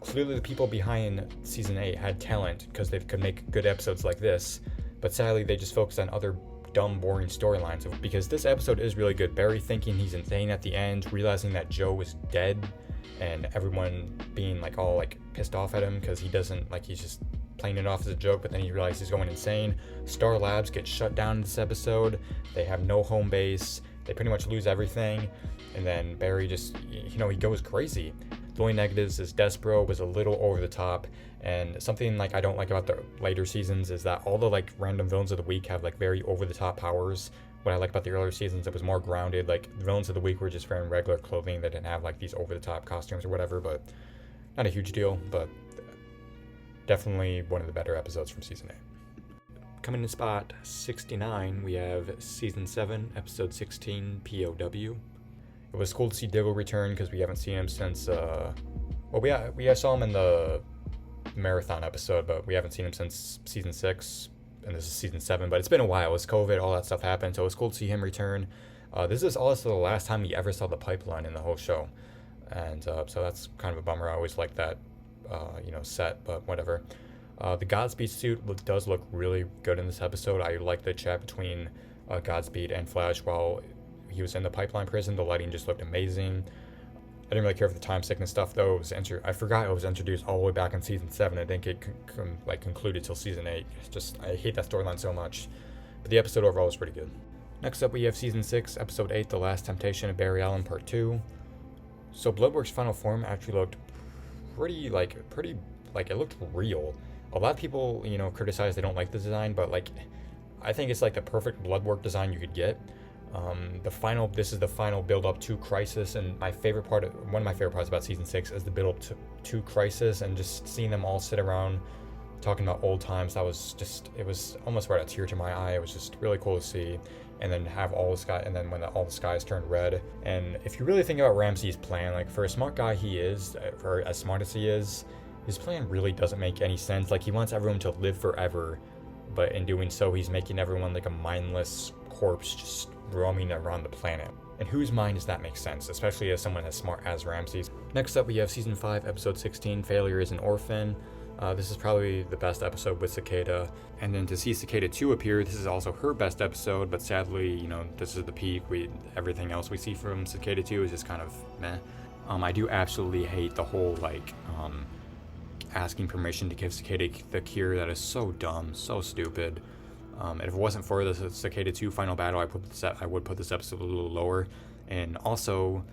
clearly the people behind season 8 had talent because they could make good episodes like this, but sadly they just focused on other dumb, boring storylines. Because this episode is really good. Barry thinking he's insane at the end, realizing that Joe is dead, and everyone being all pissed off at him because he doesn't, he's just playing it off as a joke, but then he realizes he's going insane. Star Labs gets shut down in this episode. They have no home base. They pretty much lose everything. And then Barry just, he goes crazy. The only negatives is Despero was a little over the top, and something I don't like about the later seasons is that all the random villains of the week have very over the top powers. What I like about the earlier seasons, it was more grounded. The villains of the week were just wearing regular clothing. They didn't have these over the top costumes or whatever, but not a huge deal, but definitely one of the better episodes from season 8. Coming in spot 69, we have season 7, episode 16, POW. It was cool to see Diggle return because we haven't seen him since, we saw him in the marathon episode, but we haven't seen him since season 6, and this is season 7, but it's been a while. It's COVID, all that stuff happened, so it's cool to see him return. This is also the last time he ever saw the pipeline in the whole show, and so that's kind of a bummer. I always like that, set, but whatever. The Godspeed suit does look really good in this episode. I like the chat between Godspeed and Flash while he was in the pipeline prison. The lighting just looked amazing. I didn't really care for the time sickness stuff, though. I forgot it was introduced all the way back in season 7. I think it concluded till season 8. I hate that storyline so much. But the episode overall was pretty good. Next up, we have season 6, episode 8, The Last Temptation of Barry Allen, part 2. So Bloodwork's final form actually looked pretty, it looked real. A lot of people, criticize they don't like the design, but I think it's the perfect Bloodwork design you could get. This is the final build up to Crisis, and one of my favorite parts about season 6 is the build up to Crisis, and just seeing them all sit around talking about old times. It was almost brought a tear to my eye. It was just really cool to see, and then have all the sky, and then when all the skies turned red. And if you really think about Ramsey's plan, for a smart guy he is, for as smart as he is, his plan really doesn't make any sense. He wants everyone to live forever, but in doing so, he's making everyone like a mindless corpse just roaming around the planet. In whose mind does that make sense, especially as someone as smart as Ramsey's? Next up, we have Season 5, Episode 16, Failure is an Orphan. This is probably the best episode with Cicada. And then to see Cicada 2 appear, this is also her best episode, but sadly, this is the peak. Everything else we see from Cicada 2 is just kind of meh. I do absolutely hate the whole, asking permission to give Cicada the cure. That is so dumb, so stupid. And if it wasn't for the Cicada 2 final battle, I would put this episode a little lower. And also,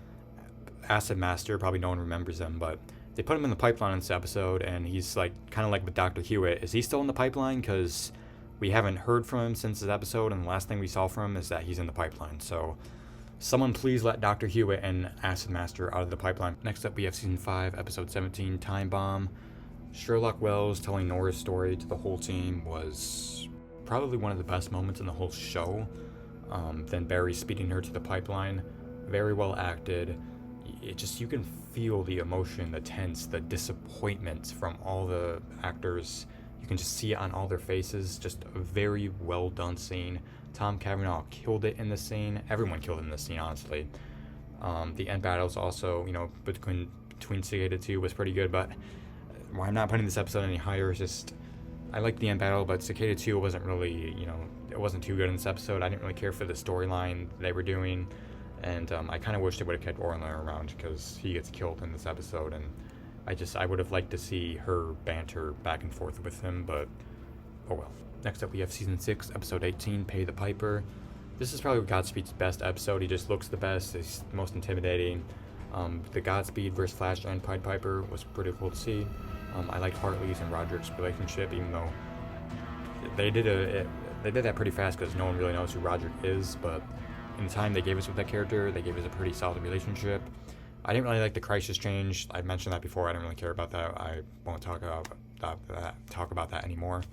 Acid Master, probably no one remembers him, but they put him in the pipeline in this episode, and he's kind of like with Dr. Hewitt. Is he still in the pipeline? Because we haven't heard from him since this episode, and the last thing we saw from him is that he's in the pipeline. So someone please let Dr. Hewitt and Acid Master out of the pipeline. Next up, we have Season 5, Episode 17, Time Bomb. Sherlock Wells telling Nora's story to the whole team was probably one of the best moments in the whole show. Then Barry speeding her to the pipeline, very well acted. You can feel the emotion, the tense, the disappointment from all the actors. You can just see it on all their faces. Just a very well done scene. Tom Cavanaugh killed it in the scene. Everyone killed it in the scene, honestly. The end battles also, between Cicada 2 was pretty good, but why I'm not putting this episode any higher is just, I like the end battle, but Cicada 2 wasn't really, it wasn't too good in this episode. I didn't really care for the storyline they were doing, and I kind of wish they would have kept Orlando around because he gets killed in this episode, and I would have liked to see her banter back and forth with him, but oh well. Next up, we have Season 6, Episode 18, Pay the Piper. This is probably Godspeed's best episode. He just looks the best. He's the most intimidating. The Godspeed versus Flash and Pied Piper was pretty cool to see. I liked Hartley's and Roderick's relationship, even though they did that pretty fast because no one really knows who Roderick is, but in the time they gave us with that character, they gave us a pretty solid relationship. I didn't really like the Crisis change. I've mentioned that before. I didn't really care about that. I won't talk about that anymore.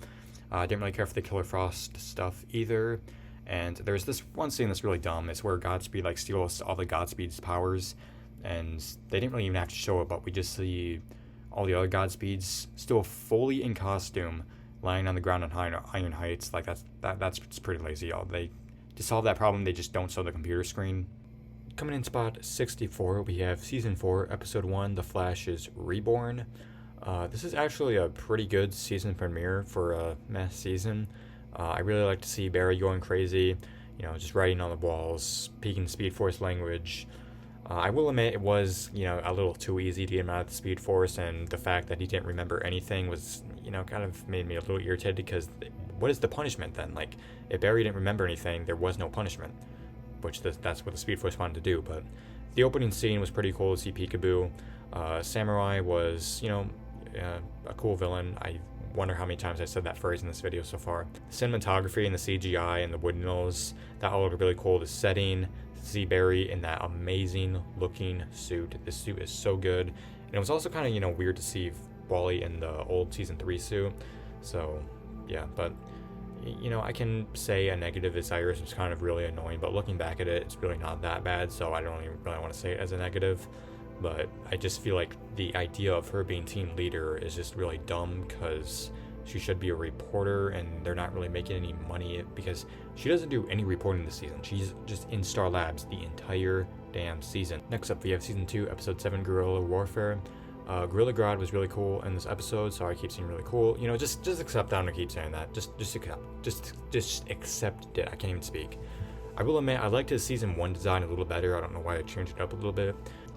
I didn't really care for the Killer Frost stuff either. And there's this one scene that's really dumb. It's where Godspeed steals all the Godspeed's powers, and they didn't really even have to show it, but we just see all the other Godspeeds still fully in costume, lying on the ground on Iron Heights. That's pretty lazy. To solve that problem, they just don't show the computer screen. Coming in spot 64, we have Season 4, Episode 1, The Flash is Reborn. This is actually a pretty good season premiere for a meh season. I really like to see Barry going crazy, just writing on the walls, speaking Speed Force language. I will admit it was, a little too easy to get him out of the Speed Force, and the fact that he didn't remember anything was, kind of made me a little irritated, because what is the punishment then? If Barry didn't remember anything, there was no punishment, which that's what the Speed Force wanted to do. But the opening scene was pretty cool to see Peekaboo. Samurai was, a cool villain. I wonder how many times I said that phrase in this video so far. The cinematography and the CGI and the windmills, that all looked really cool. The setting, to see Barry in that amazing looking suit. This suit is so good. And it was also kind of, weird to see Wally in the old Season 3 suit. So, yeah, but, I can say a negative is Cyrus was kind of really annoying, but looking back at it, it's really not that bad, so I don't even really want to say it as a negative. But I just feel like the idea of her being team leader is just really dumb, because she should be a reporter, and they're not really making any money because she doesn't do any reporting this season. She's just in Star Labs the entire damn season. Next up, we have season 2, episode 7, Guerrilla Warfare. Gorilla Grodd was really cool in this episode, so I keep saying really cool. You know, just accept that. I'm gonna keep saying that. Just accept it. I can't even speak. I will admit, I liked his season 1 design a little better. I don't know why I changed it up a little bit.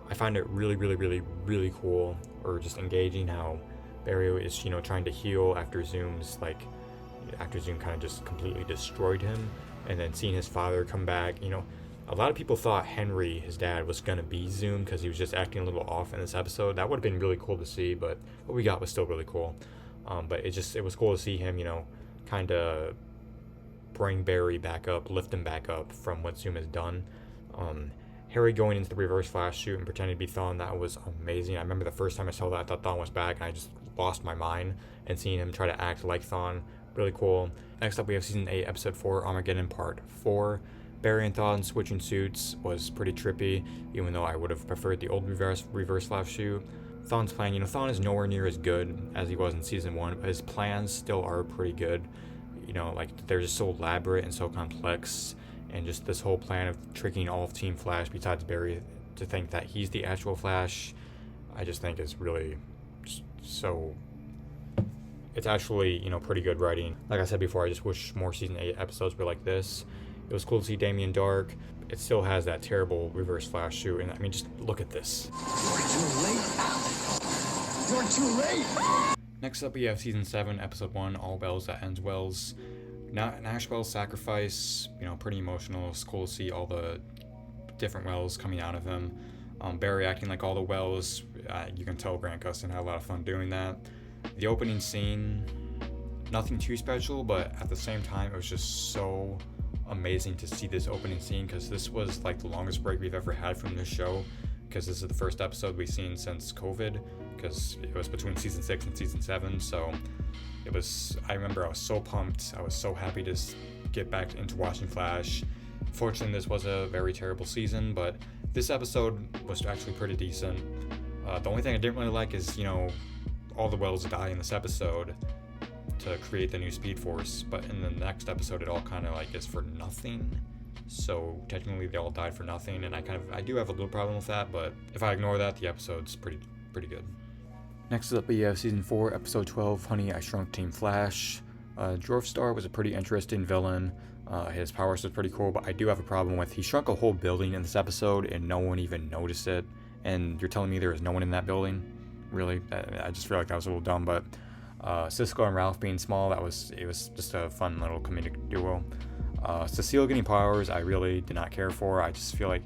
I find it really cool, or just engaging how Barry is, you know, trying to heal after Zoom kind of just completely destroyed him, and then seeing his father come back. You know, a lot of people thought Henry, his dad, was gonna be Zoom because he was just acting a little off in this episode. That would have been really cool to see, but what we got was still really cool. But it was cool to see him, you know, kind of bring Barry back up, lift him back up from what Zoom has done. Harry going into the reverse flash shoot and pretending to be Thawne, that was amazing. I remember the first time I saw that, I thought Thawne was back, and I just lost my mind. And seeing him try to act like Thawne, really cool. Next up, we have season 8, episode 4, Armageddon Part 4. Barry and Thawne switching suits was pretty trippy, even though I would have preferred the old reverse flash shoot. Thawne's plan, you know, Thawne is nowhere near as good as he was in season 1, but his plans still are pretty good. You know, like, they're just so elaborate and so complex, and just this whole plan of tricking all of Team Flash besides Barry to think that he's the actual Flash, I just think is really just so... It's actually, you know, pretty good writing. Like I said before, I just wish more season 8 episodes were like this. It was cool to see Damien Dark. It still has that terrible reverse flash shoot, and I mean, just look at this. You're too late, Alex. You're too late. Next up, we have season 7, episode 1, All Bells That Ends Wells. Nash Wells' sacrifice, you know, pretty emotional. It's cool to see all the different Wells coming out of him. Barry acting like all the Wells. You can tell Grant Gustin had a lot of fun doing that. The opening scene, nothing too special, but at the same time, it was just so amazing to see this opening scene, because this was like the longest break we've ever had from this show, because this is the first episode we've seen since COVID, because it was between season 6 and season 7, so it was, I remember I was so pumped, I was so happy to get back into watching Flash. Fortunately, this was a very terrible season, but this episode was actually pretty decent. The only thing I didn't really like is, you know, all the Wells die in this episode to create the new Speed Force, but in the next episode it all kind of like is for nothing, so technically they all died for nothing, and I do have a little problem with that, but if I ignore that, the episode's pretty good. Next up, we have season 4, episode 12, Honey, I Shrunk Team Flash. Dwarfstar was a pretty interesting villain. His powers was pretty cool, but I do have a problem with he shrunk a whole building in this episode and no one even noticed it, and you're telling me there was no one in that building? Really? I just feel like that was a little dumb, but Cisco and Ralph being small, it was just a fun little comedic duo. Cecile getting powers, I really did not care for. I just feel like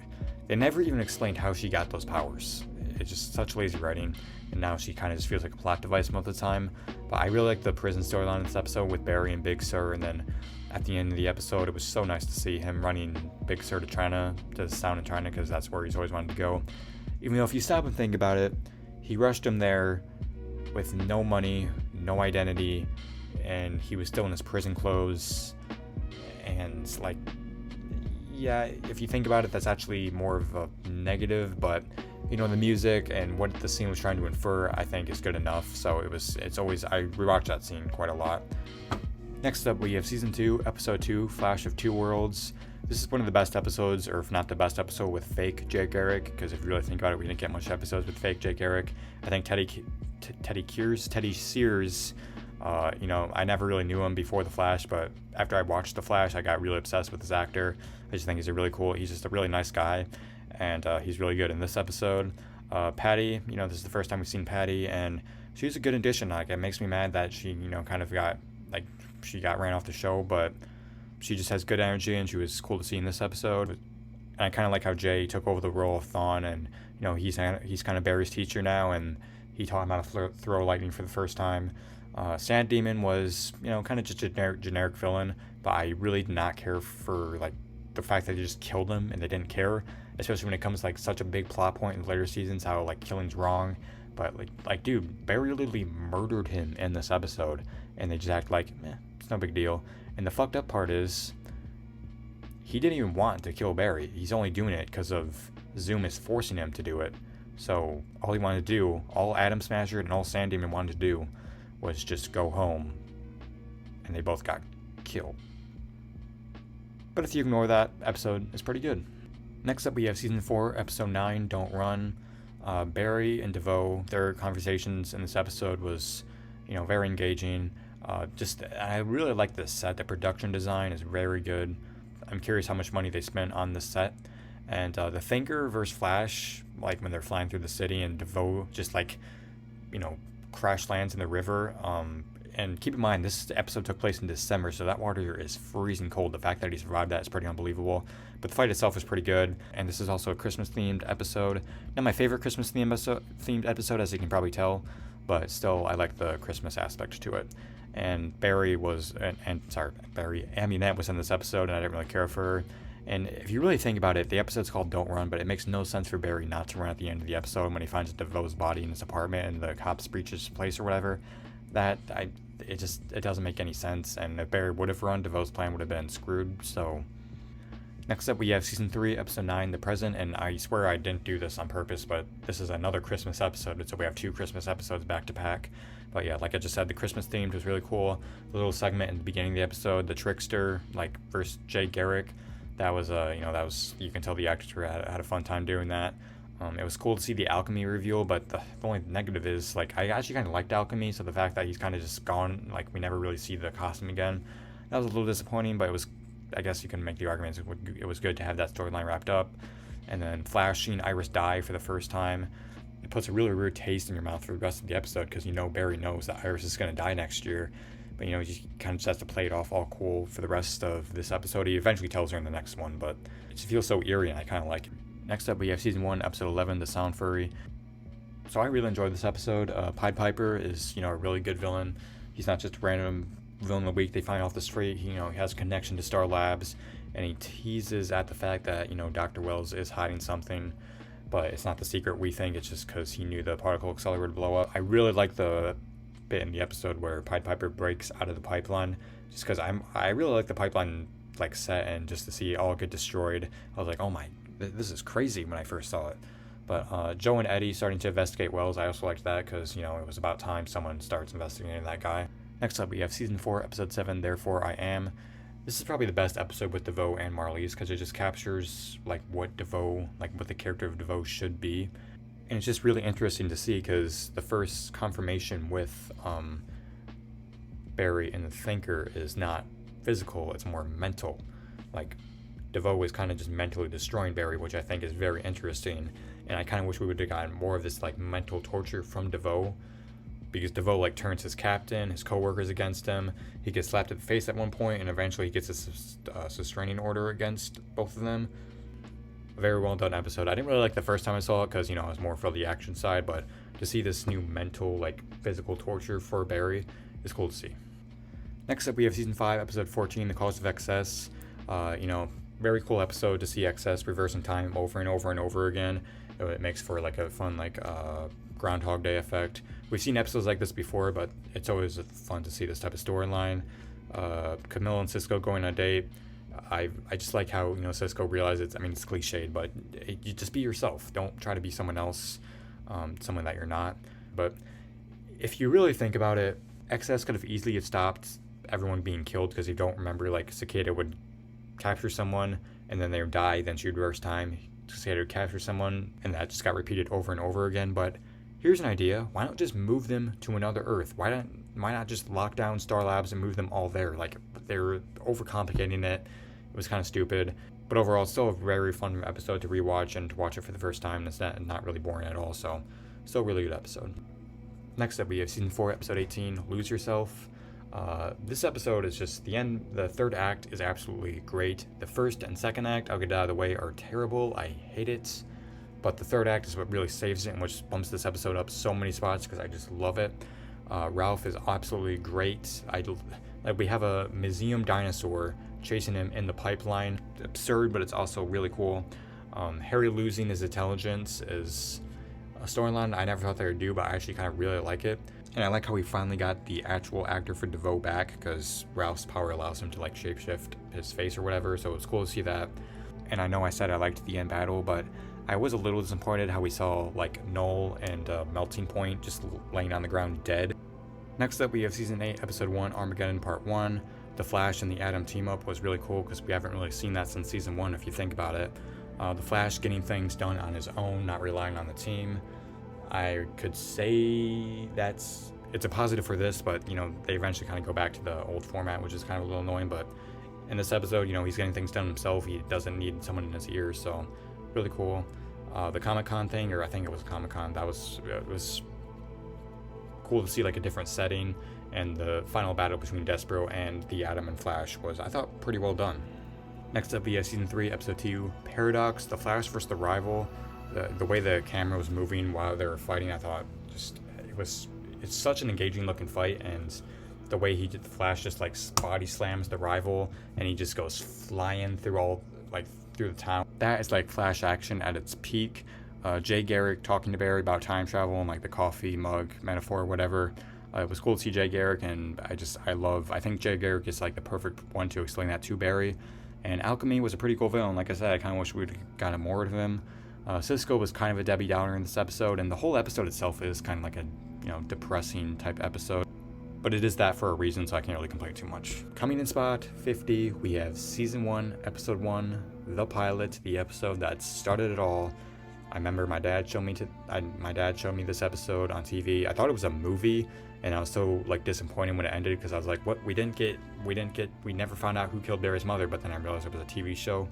they never even explained how she got those powers. It's just such lazy writing, and now she kind of just feels like a plot device most of the time. But I really like the prison storyline in this episode with Barry and Big Sur, and then at the end of the episode, it was so nice to see him running Big Sur to China, to the town in China, because that's where he's always wanted to go. Even though if you stop and think about it, he rushed him there with no money, no identity, and he was still in his prison clothes, and like, yeah, if you think about it, that's actually more of a negative, but you know, the music and what the scene was trying to infer, I think is good enough, so it's always, I rewatch that scene quite a lot. Next up, we have season 2, episode 2, Flash of Two Worlds. This is one of the best episodes, or if not the best episode, with fake Jake Garrick, because if you really think about it, we didn't get much episodes with fake Jake Garrick. I think Teddy Sears, you know, I never really knew him before The Flash, but after I watched The Flash, I got really obsessed with this actor. I just think he's just a really nice guy, and he's really good in this episode. Patty, you know, this is the first time we've seen Patty, and she was a good addition. Like, it makes me mad that she, you know, kind of got ran off the show, but she just has good energy, and she was cool to see in this episode. And I kind of like how Jay took over the role of Thawne, and you know, he's kind of Barry's teacher now, and he taught him how to throw lightning for the first time. Sand Demon was, you know, kind of just a generic villain, but I really did not care for like the fact that they just killed him and they didn't care, especially when it comes to like such a big plot point in later seasons, how like killing's wrong. But like dude, Barry literally murdered him in this episode, and they just act like, it's no big deal. And the fucked up part is, he didn't even want to kill Barry. He's only doing it because of Zoom is forcing him to do it. So all he wanted to do, all Atom Smasher and all Sand Demon wanted to do, was just go home and they both got killed. But if you ignore that, episode is pretty good. Next up, we have Season 4, Episode 9, Don't Run. Barry and DeVoe, their conversations in this episode was, very engaging. I really like the set. The production design is very good. I'm curious how much money they spent on the set. And the Thinker versus Flash, like when they're flying through the city and DeVoe just crash lands in the river. And keep in mind, this episode took place in December, so that water is freezing cold. The fact that he survived that is pretty unbelievable. But the fight itself is pretty good, and this is also a Christmas-themed episode. Not my favorite Christmas-themed episode, as you can probably tell, but still, I like the Christmas aspect to it. And Barry was, Barry Amunet was in this episode, and I didn't really care for her. And if you really think about it, the episode's called Don't Run, but it makes no sense for Barry not to run at the end of the episode when he finds DeVoe's body in his apartment and the cops breach his place or whatever. It doesn't make any sense, and if Barry would have run, DeVoe's plan would have been screwed. So next up, we have Season 3, Episode 9, The Present, and I swear I didn't do this on purpose, but this is another Christmas episode, so we have 2 Christmas episodes back to back. But yeah, like I just said, the Christmas themed was really cool. The little segment in the beginning of the episode, the Trickster, versus Jay Garrick, that was you can tell the actors had a fun time doing that. It was cool to see the Alchemy reveal, but the only negative is, I actually kind of liked Alchemy, so the fact that he's kind of just gone, we never really see the costume again, that was a little disappointing, but I guess you can make the argument it was good to have that storyline wrapped up. And then Flash seeing Iris die for the first time, it puts a really weird taste in your mouth for the rest of the episode, because Barry knows that Iris is going to die next year, but he kind of just has to play it off all cool for the rest of this episode. He eventually tells her in the next one, but it just feels so eerie, and I kind of like it. Next up, we have Season 1, Episode 11, The Sound Furry. So I really enjoyed this episode. Pied Piper is, a really good villain. He's not just a random villain of the week they find off the street. He has a connection to Star Labs, and he teases at the fact that, Dr. Wells is hiding something, but it's not the secret we think. It's just because he knew the particle accelerator would blow up. I really like the bit in the episode where Pied Piper breaks out of the pipeline, just because I really like the pipeline, set, and just to see it all get destroyed. I was like, oh my, this is crazy when I first saw it. But Joe and Eddie starting to investigate Wells, I also liked that because, it was about time someone starts investigating that guy. Next up, we have Season 4, Episode 7, Therefore I Am. This is probably the best episode with DeVoe and Marlies because it just captures, what DeVoe, what the character of DeVoe should be. And it's just really interesting to see because the first confirmation with Barry and the Thinker is not physical, it's more mental. DeVoe is kind of just mentally destroying Barry, which I think is very interesting. And I kind of wish we would have gotten more of this mental torture from DeVoe, because DeVoe turns his captain, his co-workers against him. He gets slapped in the face at one point, and eventually he gets a sustaining order against both of them. A very well done episode. I didn't really like the first time I saw it because I was more for the action side, but to see this new mental physical torture for Barry is cool to see. Next up, we have Season 5, Episode 14, The Cause of Excess. Very cool episode to see Excess reversing time over and over and over again. It makes for a fun Groundhog Day effect. We've seen episodes like this before, but it's always fun to see this type of storyline. Camille and Cisco going on a date. I just like how Cisco realizes, it's cliched, but you just be yourself. Don't try to be someone else, someone that you're not. But if you really think about it, Excess could have easily stopped everyone being killed because you don't remember Cicada would capture someone and then they would die, then she would reverse time. Cicada would capture someone and that just got repeated over and over again. But here's an idea: why not just move them to another Earth? Why not just lock down Star Labs and move them all there? They're overcomplicating it. It was kind of stupid, but overall, it's still a very fun episode to rewatch and to watch it for the first time. And it's not really boring at all. So, still a really good episode. Next up, we have Season 4, Episode 18, Lose Yourself. This episode is just the end. The third act is absolutely great. The first and second act, I'll get out of the way, are terrible. I hate it. But the third act is what really saves it and which bumps this episode up so many spots because I just love it. Ralph is absolutely great. We have a museum dinosaur chasing him in the pipeline. Absurd, but it's also really cool. Harry losing his intelligence is a storyline I never thought they would do, but I actually kind of really like it. And I like how we finally got the actual actor for DeVoe back because Ralph's power allows him to shapeshift his face or whatever, so it's cool to see that. And I know I said I liked the end battle, but I was a little disappointed how we saw Null and Melting Point just laying on the ground dead. Next up, we have Season 8, Episode 1, Armageddon Part 1. The Flash and the Atom team-up was really cool because we haven't really seen that since Season 1, if you think about it. The Flash getting things done on his own, not relying on the team. I could say it's a positive for this, but, they eventually kind of go back to the old format, which is kind of a little annoying, but in this episode, he's getting things done himself. He doesn't need someone in his ear, so really cool. The Comic-Con thing, or I think it was Comic-Con, it was cool to see like a different setting, and the final battle between Despero and the Atom and Flash was, I thought, pretty well done. Next up, we have Season 3, Episode 2, Paradox, the Flash versus the Rival. The way the camera was moving while they were fighting, I thought it's such an engaging looking fight, and the way the Flash just like body slams the Rival, and he just goes flying through the town. That is like Flash action at its peak. Jay Garrick talking to Barry about time travel and like the coffee mug metaphor or whatever. It was cool to see Jay Garrick, and I think Jay Garrick is like the perfect one to explain that to Barry. And Alchemy was a pretty cool villain. Like I said, I kind of wish we'd gotten more of him. Cisco was kind of a Debbie Downer in this episode, and the whole episode itself is kind of like a depressing type episode. But it is that for a reason, so I can't really complain too much. Coming in spot 50, we have Season 1, Episode 1, The Pilot, the episode that started it all. I remember my dad showed me this episode on TV. I thought it was a movie, and I was so like disappointed when it ended because I was like, what? We never found out who killed Barry's mother. But then I realized it was a TV show,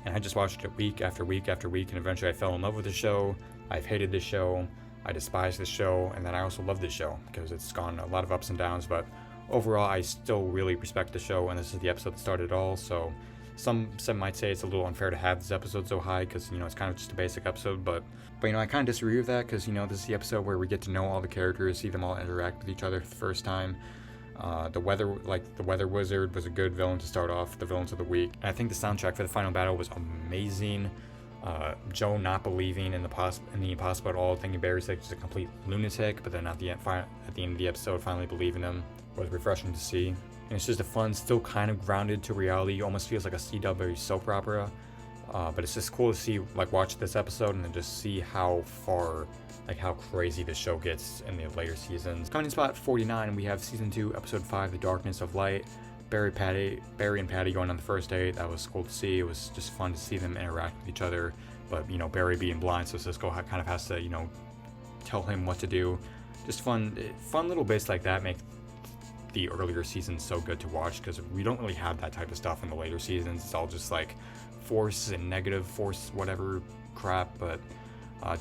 and I just watched it week after week after week, and eventually I fell in love with the show. I've hated this show. I despise this show, and then I also love this show because it's gone a lot of ups and downs. But overall, I still really respect the show, and this is the episode that started it all. So some might say it's a little unfair to have this episode so high because it's kind of just a basic episode, but I kind of disagree with that because this is the episode where we get to know all the characters, see them all interact with each other for the first time. The weather wizard was a good villain to start off the villains of the week, and I think the soundtrack for the final battle was amazing. Joe not believing in the impossible at all, thinking Barry's like just a complete lunatic, but then at the end of the episode finally believing him was refreshing to see. And it's just a fun, still kind of grounded to reality, almost feels like a CW soap opera. But it's just cool to see, watch this episode and then just see how crazy the show gets in the later seasons. Coming in spot 49, we have Season 2, Episode 5, The Darkness of Light. Barry and Patty going on the first date. That was cool to see. It was just fun to see them interact with each other. But, Barry being blind, so Cisco kind of has to, tell him what to do. Just fun little bits like that make the earlier seasons so good to watch because we don't really have that type of stuff in the later seasons. It's all just like force and negative force, whatever crap. But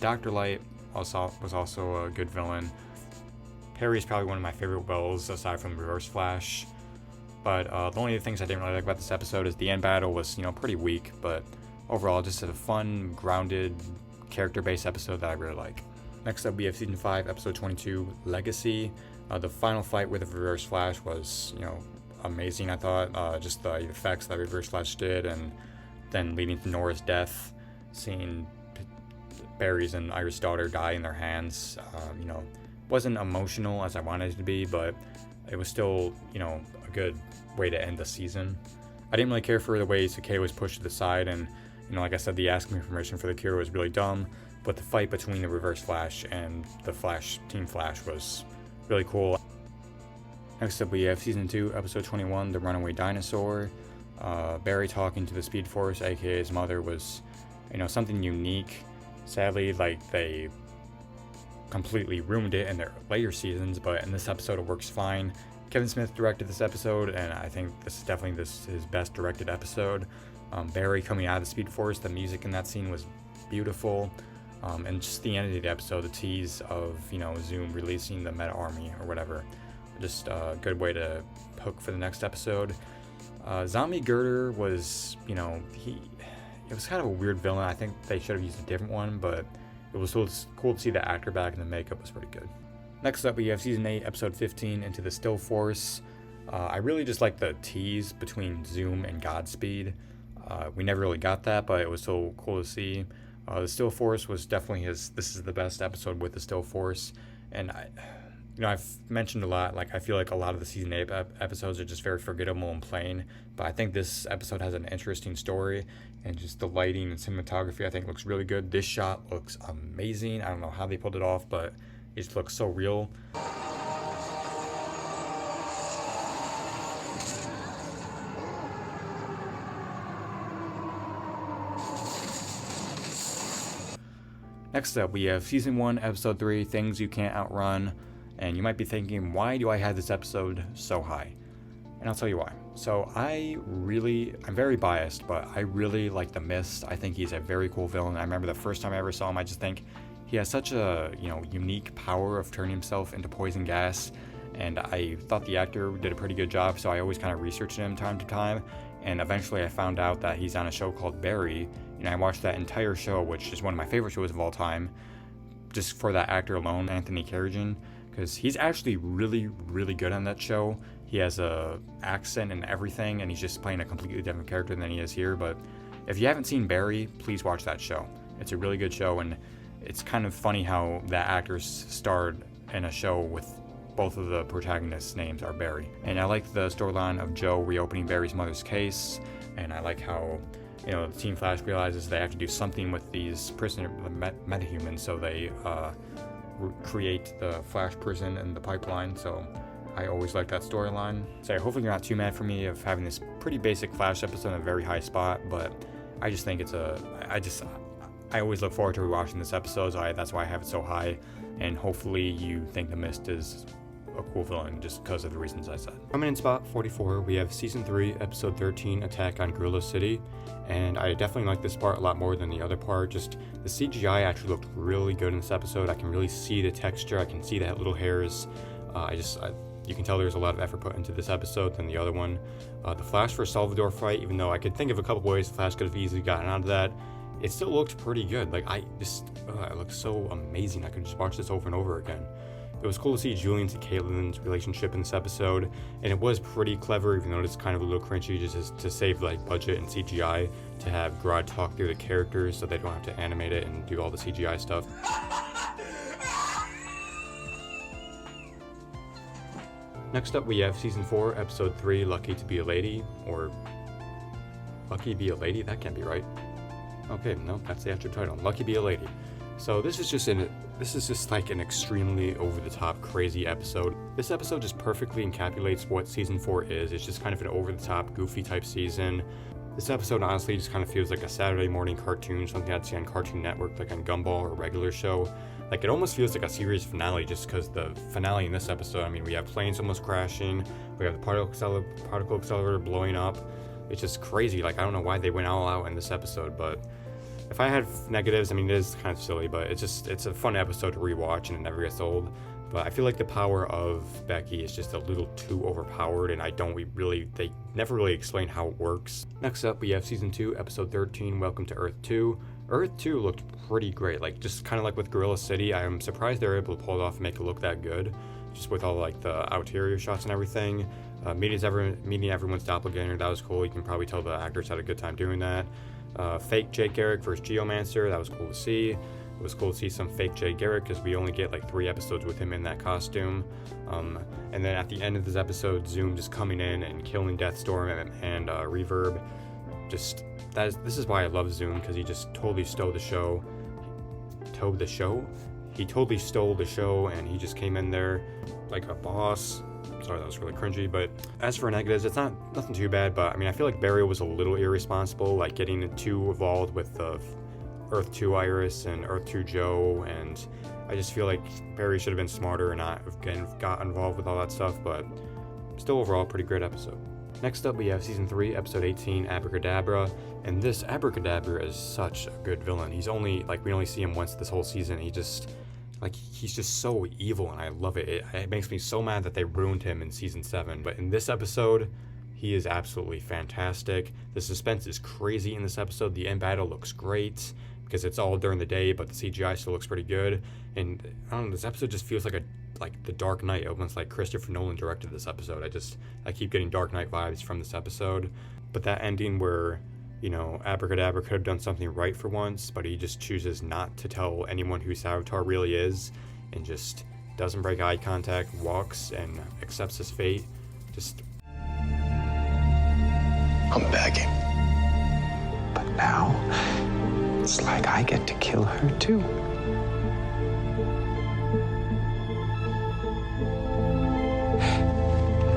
Dr. Light was also a good villain. Perry is probably one of my favorite villains aside from Reverse Flash. But the only things I didn't really like about this episode is the end battle was, pretty weak. But overall, just a fun, grounded, character-based episode that I really like. Next up, we have Season 5, Episode 22, Legacy. The final fight with the Reverse Flash was, amazing, I thought. Just the effects that Reverse Flash did, and then leading to Nora's death, seeing Barry's and Iris' daughter die in their hands. Wasn't emotional as I wanted it to be, but it was still, a good way to end the season. I didn't really care for the way Sakei was pushed to the side, and, like I said, the asking for permission for the cure was really dumb, but the fight between the Reverse Flash and the Team Flash was really cool. Next up, we have Season 2, Episode 21, The Runaway Dinosaur. Barry talking to the Speed Force, aka his mother, was, something unique. Sadly, they completely ruined it in their later seasons, but in this episode it works fine. Kevin Smith directed this episode, and I think this is definitely his best directed episode. Barry coming out of the Speed Force, the music in that scene was beautiful. And just the end of the episode, the tease of, Zoom releasing the Meta Army or whatever. Just a good way to hook for the next episode. Zombie Girder was, it was kind of a weird villain. I think they should have used a different one, but it was cool to see the actor back, and the makeup was pretty good. Next up, we have Season 8, Episode 15, Into the Still Force. I really just like the tease between Zoom and Godspeed. We never really got that, but it was so cool to see. The Still Force was definitely this is the best episode with the Still Force, and I've mentioned a lot, I feel like a lot of the Season 8 episodes are just very forgettable and plain, but I think this episode has an interesting story, and just the lighting and cinematography I think looks really good. This shot looks amazing. I don't know how they pulled it off, but it just looks so real. Next up, we have Season 1, Episode 3, Things You Can't Outrun. And you might be thinking, why do I have this episode so high? And I'll tell you why. So I'm very biased, but I really like The Mist. I think he's a very cool villain. I remember the first time I ever saw him, I just think he has such a, unique power of turning himself into poison gas. And I thought the actor did a pretty good job, so I always kind of researched him time to time. And eventually I found out that he's on a show called Barry, and I watched that entire show, which is one of my favorite shows of all time, just for that actor alone, Anthony Carrigan, because he's actually really, really good on that show. He has a accent and everything, and he's just playing a completely different character than he is here. But if you haven't seen Barry, please watch that show. It's a really good show, and it's kind of funny how that actor starred in a show with both of the protagonists' names are Barry. And I like the storyline of Joe reopening Barry's mother's case, and I like how, Team Flash realizes they have to do something with these prisoner metahumans, so they create the Flash prison in the pipeline. So I always like that storyline. So hopefully you're not too mad for me of having this pretty basic Flash episode in a very high spot, but I just think I always look forward to rewatching this episode, so that's why I have it so high, and hopefully you think The Mist is a cool villain just because of the reasons I said. Coming in spot 44, we have Season 3, Episode 13, Attack on Gorilla City, and I definitely like this part a lot more than the other part. Just the CGI actually looked really good in this episode. I can really see the texture, I can see the little hairs. You can tell there's a lot of effort put into this episode than the other one. The Flash vs. Salvador fight, even though I could think of a couple ways the Flash could have easily gotten out of that, it still looked pretty good. Like, it looked so amazing. I could just watch this over and over again. It was cool to see Julian's and Caitlin's relationship in this episode, and it was pretty clever, even though it's kind of a little cringy just to save budget and CGI, to have Grodd talk through the characters so they don't have to animate it and do all the CGI stuff. Next up, we have Season 4, Episode 3, Lucky to Be a Lady, or Lucky Be a Lady? That can't be right. Okay, no, that's the actual title, Lucky Be a Lady. So this is just like an extremely over-the-top, crazy episode. This episode just perfectly encapsulates what Season 4 is. It's just kind of an over-the-top, goofy type season. This episode honestly just kind of feels like a Saturday morning cartoon, something I'd see on Cartoon Network, like on Gumball or a regular show. Like, it almost feels like a series finale, just because the finale in this episode, we have planes almost crashing, we have the particle accelerator blowing up. It's just crazy. Like, I don't know why they went all out in this episode, but if I had negatives, it is kind of silly, but it's a fun episode to rewatch and it never gets old. But I feel like the power of Becky is just a little too overpowered, and they never really explain how it works. Next up, we have Season 2, Episode 13, Welcome to Earth 2. Earth 2 looked pretty great, just kind of like with Gorilla City. I'm surprised they were able to pull it off and make it look that good, just with all the outerior shots and everything. Meeting everyone's doppelganger, that was cool. You can probably tell the actors had a good time doing that. Fake Jake Garrick versus Geomancer, that was cool to see. It was cool to see some fake Jay Garrick, because we only get 3 episodes with him in that costume. And then at the end of this episode, Zoom just coming in and killing Deathstorm and Reverb. This is why I love Zoom, because he just totally stole the show. He totally stole the show, and he just came in there like a boss. Sorry, that was really cringy. But as for negatives, it's nothing too bad. But I feel like Barry was a little irresponsible, getting too involved with the Earth 2 Iris and Earth 2 Joe, and I just feel like Barry should have been smarter and not got involved with all that stuff. But still, overall, pretty great episode. Next up, we have Season 3, Episode 18, Abracadabra, and this Abracadabra is such a good villain. He's only, we only see him once this whole season. He's just so evil, and I love it. It makes me so mad that they ruined him in Season 7, but in this episode, he is absolutely fantastic. The suspense is crazy in this episode. The end battle looks great, because it's all during the day, but the CGI still looks pretty good, and I don't know, this episode just feels like The Dark Knight, almost like Christopher Nolan directed this episode. I keep getting Dark Knight vibes from this episode, but that ending where, Abracadabra could have done something right for once, but he just chooses not to tell anyone who Savitar really is, and just doesn't break eye contact, walks, and accepts his fate. I'm begging. But now, it's like I get to kill her too.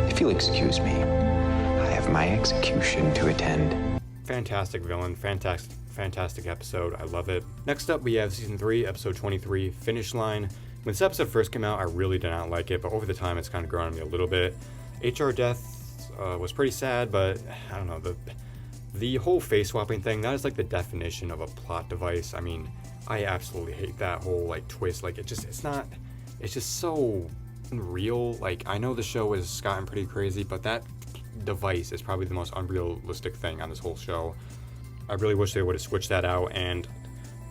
If you'll excuse me, I have my execution to attend. Fantastic villain, fantastic fantastic episode. I love it. Next up, we have season 3, episode 23, Finish Line. When this episode first came out, I really did not like it, but over the time, it's kind of grown on me a little bit. HR death was pretty sad, but I don't know, the whole face swapping thing, that is like the definition of a plot device. I mean, I absolutely hate that whole like twist. Like it's just so unreal. Like I know the show has gotten pretty crazy, but that device is probably the most unrealistic thing on this whole show. I really wish they would have switched that out. And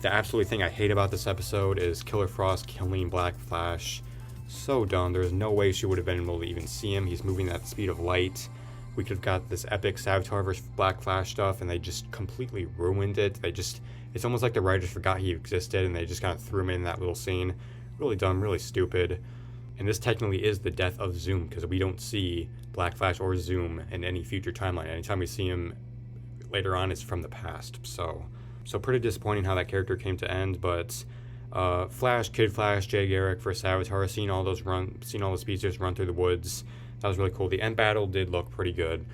the absolute thing I hate about this episode is Killer Frost killing Black Flash. So dumb. There's no way she would have been able to even see him. He's moving at the speed of light. We could have got this epic Savitar vs. Black Flash stuff, and they just completely ruined it. It's almost like the writers forgot he existed, and they just kind of threw him in that little scene. Really dumb, really stupid. And this technically is the death of Zoom, because we don't see Black Flash or Zoom in any future timeline. Anytime we see him later on, it's from the past. So pretty disappointing how that character came to end, but Flash, Kid Flash, Jay Garrick versus Savitar, seeing all the speedsters run through the woods, that was really cool. The end battle did look pretty good.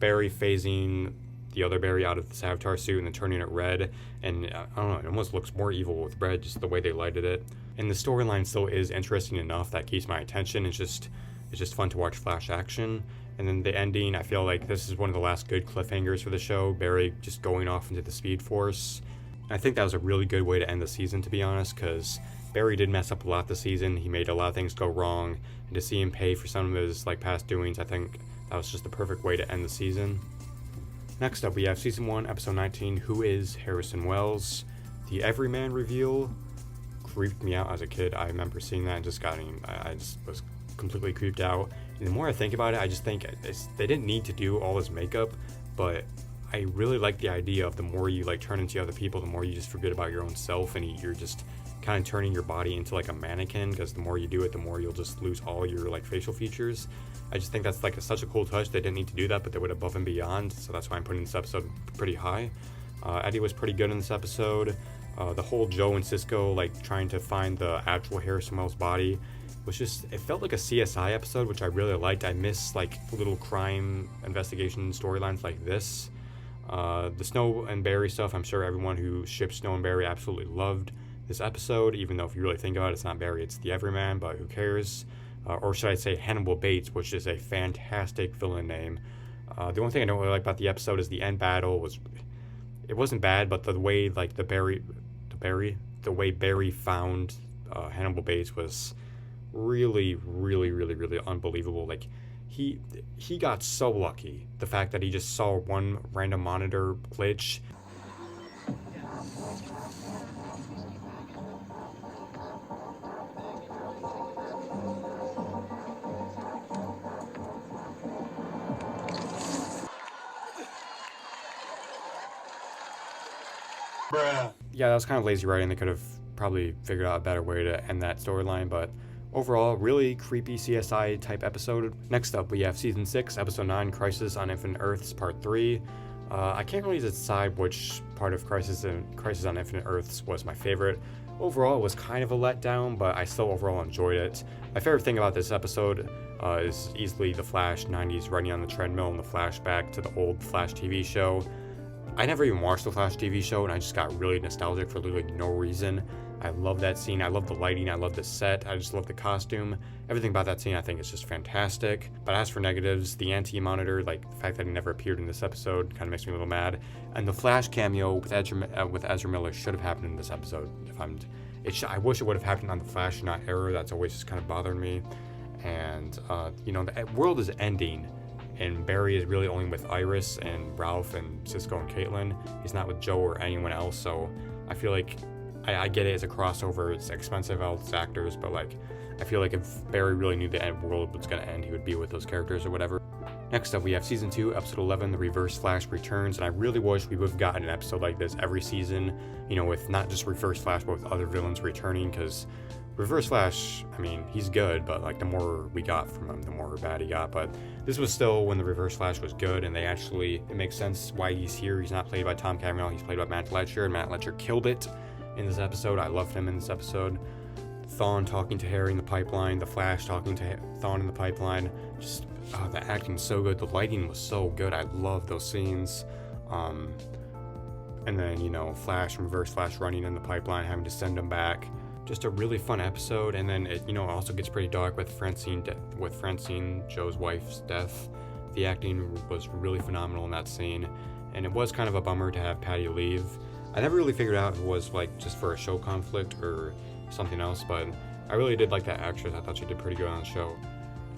Barry phasing the other Barry out of the Savitar suit and then turning it red, and I don't know, it almost looks more evil with red, just the way they lighted it. And the storyline still is interesting enough that keeps my attention. It's just fun to watch Flash action. And then the ending, I feel like this is one of the last good cliffhangers for the show. Barry just going off into the Speed Force. I think that was a really good way to end the season, to be honest, because Barry did mess up a lot this season. He made a lot of things go wrong, and to see him pay for some of his past doings, I think that was just the perfect way to end the season. Next up, we have season 1, episode 19, Who is Harrison Wells? The Everyman reveal creeped me out as a kid. I remember seeing that and I just was completely creeped out. And the more I think about it, I just think they didn't need to do all his makeup, but I really like the idea of the more you turn into other people, the more you just forget about your own self, and you're just kind of turning your body into a mannequin, because the more you do it, the more you'll just lose all your facial features. I just think that's such a cool touch. They didn't need to do that, but they went above and beyond, so that's why I'm putting this episode pretty high. Eddie was pretty good in this episode. The whole Joe and Cisco trying to find the actual Harrison Wells body was it felt like a CSI episode, which I really liked. I miss little crime investigation storylines like this. The Snow and Barry stuff, I'm sure everyone who ships Snow and Barry absolutely loved this episode, even though if you really think about it, it's not Barry, it's the Everyman, but who cares? Or should I say Hannibal Bates, which is a fantastic villain name. The only thing I don't really like about the episode is the end battle it wasn't bad, but the way the way Barry found Hannibal Bates was really, really, really, really unbelievable. He got so lucky. The fact that he just saw one random monitor glitch. Bruh. Yeah, that was kind of lazy writing. They could have probably figured out a better way to end that storyline, but overall, really creepy CSI type episode. Next up, we have season 6, episode 9, Crisis on Infinite Earths, part 3. I can't really decide which part of Crisis on Infinite Earths was my favorite. Overall, it was kind of a letdown, but I still overall enjoyed it. My favorite thing about this episode is easily the Flash 90s running on the treadmill and the flashback to the old Flash TV show. I never even watched the Flash TV show, and I just got really nostalgic for literally no reason. I love that scene. I love the lighting. I love the set. I just love the costume. Everything about that scene I think is just fantastic. But as for negatives, the anti-monitor, the fact that he never appeared in this episode kind of makes me a little mad. And the Flash cameo with Ezra Miller should have happened in this episode. I wish it would have happened on the Flash, not Arrow. That's always just kind of bothering me. And, the world is ending. And Barry is really only with Iris and Ralph and Cisco and Caitlin. He's not with Joe or anyone else. So I feel like I get it as a crossover. It's expensive, all these actors, but I feel like if Barry really knew the world was going to end, he would be with those characters or whatever. Next up, we have season 2, episode 11, The Reverse Flash Returns, and I really wish we would have gotten an episode like this every season, with not just Reverse Flash, but with other villains returning, because Reverse Flash, he's good, but the more we got from him, the more bad he got. But this was still when the Reverse Flash was good, and it makes sense why he's here. He's not played by Tom Cavanagh, he's played by Matt Letcher, and Matt Letcher killed it in this episode. I loved him in this episode. Thawne talking to Harry in the pipeline, the Flash talking to Thawne in the pipeline. Just the acting's so good. The lighting was so good. I love those scenes. And then, you know, Flash and Reverse Flash running in the pipeline, having to send them back. Just a really fun episode. And then it, you know, also gets pretty dark with Francine, Joe's wife's death. The acting was really phenomenal in that scene. And it was kind of a bummer to have Patty leave. I never really figured out if it was like just for a show conflict or something else, but I really did like that actress. I thought she did pretty good on the show.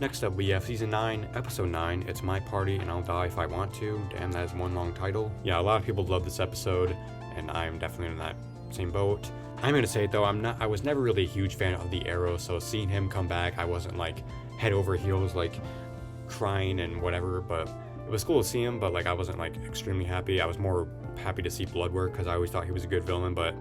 Next up, we have Season 9, Episode 9, It's My Party and I'll Die If I Want To. Damn, that is one long title. Yeah, a lot of people love this episode, and I'm definitely in that same boat. I'm gonna say it though, I was never really a huge fan of the Arrow, so seeing him come back, I wasn't like head over heels, like crying and whatever, but it was cool to see him, but like I wasn't like extremely happy. I was more happy to see Bloodwork because I always thought he was a good villain, but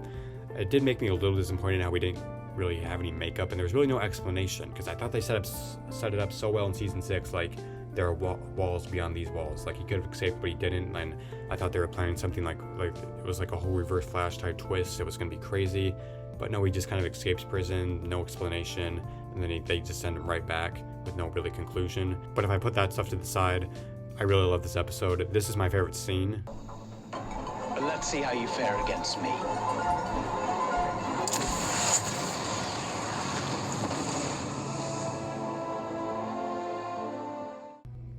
it did make me a little disappointed how we didn't really have any makeup, and there was really no explanation because I thought they set it up so well in season 6. Like there are walls beyond these walls. Like he could have escaped, but he didn't. And I thought they were planning something like it was like a whole Reverse Flash type twist. It was gonna be crazy, but no, he just kind of escapes prison, no explanation, and then they just send him right back with no really conclusion. But if I put that stuff to the side, I really love this episode. This is my favorite scene. But let's see how you fare against me.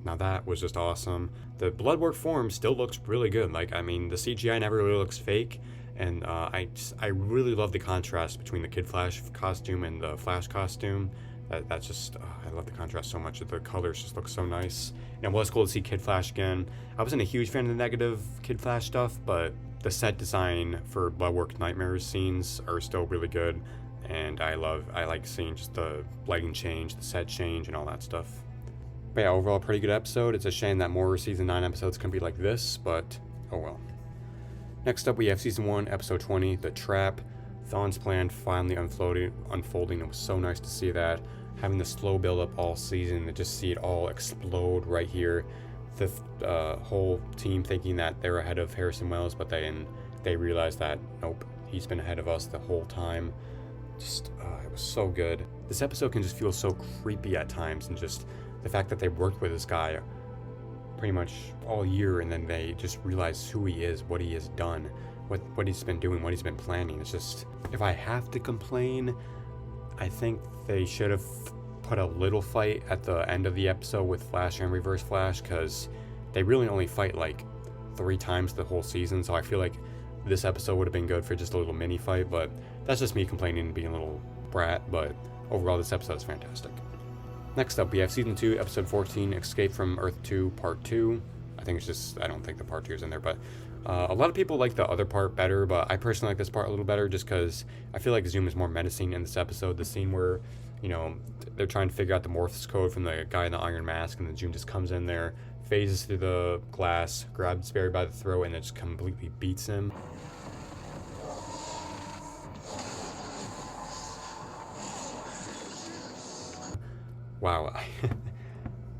Now that was just awesome. The Bloodwork form still looks really good. Like, I mean, the CGI never really looks fake, and I really love the contrast between the Kid Flash costume and the Flash costume. That's just, I love the contrast so much. The colors just look so nice. And it was cool to see Kid Flash again. I wasn't a huge fan of the negative Kid Flash stuff, but the set design for Bloodwork Nightmares scenes are still really good. And I like seeing just the lighting change, the set change, and all that stuff. But yeah, overall, pretty good episode. It's a shame that more Season 9 episodes can be like this, but oh well. Next up, we have Season 1, Episode 20, The Trap. Thawne's plan finally unfolding. It was so nice to see that. Having the slow build up all season to just see it all explode right here. The whole team thinking that they're ahead of Harrison Wells, but they realized that, nope, he's been ahead of us the whole time. Just, it was so good. This episode can just feel so creepy at times, and just the fact that they worked with this guy pretty much all year, and then they just realize who he is, what he has done, what he's been doing, what he's been planning. It's just, if I have to complain, I think they should have put a little fight at the end of the episode with Flash and Reverse Flash, because they really only fight like 3 times the whole season, so I feel like this episode would have been good for just a little mini fight, but that's just me complaining and being a little brat. But overall, this episode is fantastic. Next up, we have Season 2, Episode 14, Escape from Earth 2, Part 2. I don't think the Part 2 is in there, but a lot of people like the other part better, but I personally like this part a little better just because I feel like Zoom is more menacing in this episode. The scene where, you know, they're trying to figure out the Morph's code from the guy in the iron mask, and then Zoom just comes in there, phases through the glass, grabs Barry by the throat, and then just completely beats him. Wow,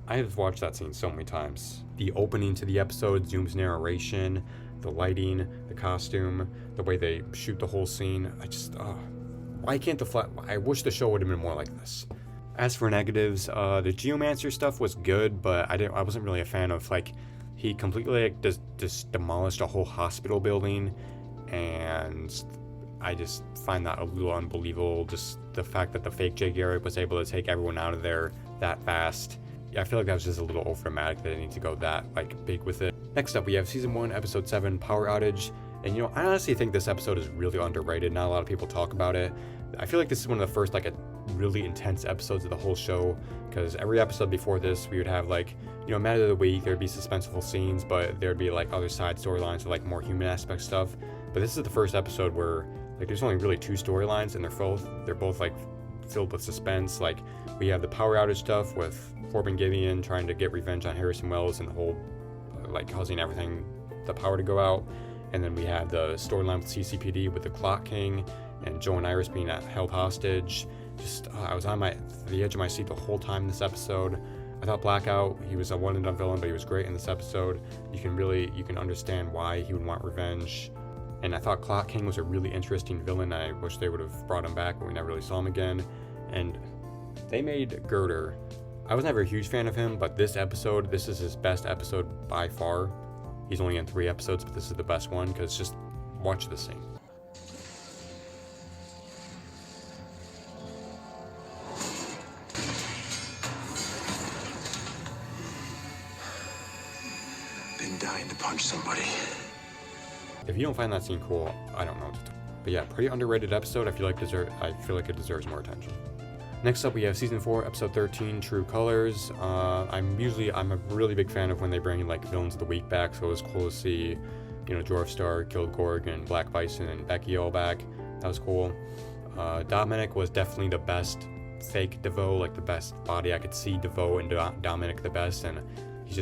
I have watched that scene so many times. The opening to the episode, Zoom's narration, the lighting, the costume, the way they shoot the whole scene. Why can't I wish the show would have been more like this. As for negatives, the Geomancer stuff was good, but I wasn't really a fan of, like, he completely just demolished a whole hospital building, and I just find that a little unbelievable. Just the fact that the fake Jay Garrick was able to take everyone out of there that fast. I feel like that was just a little overdramatic. They didn't need to go that big with it. Next up, we have Season 1, Episode 7, Power Outage. And you know, I honestly think this episode is really underrated. Not a lot of people talk about it. I feel like this is one of the first really intense episodes of the whole show, because every episode before this we would have Matter of the Week, there'd be suspenseful scenes, but there'd be other side storylines or more human aspect stuff. But this is the first episode where there's only really 2 storylines, and they're both filled with suspense. We have the power outage stuff with Corbin Gideon trying to get revenge on Harrison Wells and the whole causing the power to go out. And then we have the storyline with CCPD with the Clock King and Joe and Iris being held hostage. I was on the edge of my seat the whole time in this episode. I thought Blackout, he was a one and done villain, but he was great in this episode. You can understand why he would want revenge. And I thought Clock King was a really interesting villain. I wish they would have brought him back, but we never really saw him again. And they made Girder. I was never a huge fan of him, but this is his best episode by far. He's only in 3 episodes, but this is the best one because just watch the scene. Been dying to punch somebody. If you don't find that scene cool, I don't know what to do. But yeah, pretty underrated episode. I feel like it deserves more attention. Next up, we have season 4, episode 13, True Colors. I'm a really big fan of when they bring like villains of the week back. So it was cool to see, Dwarfstar, Guild Gorg, and Black Bison and Becky all back. That was cool. Dominic was definitely the best fake DeVoe, like the best body I could see DeVoe and Dominic the best, and he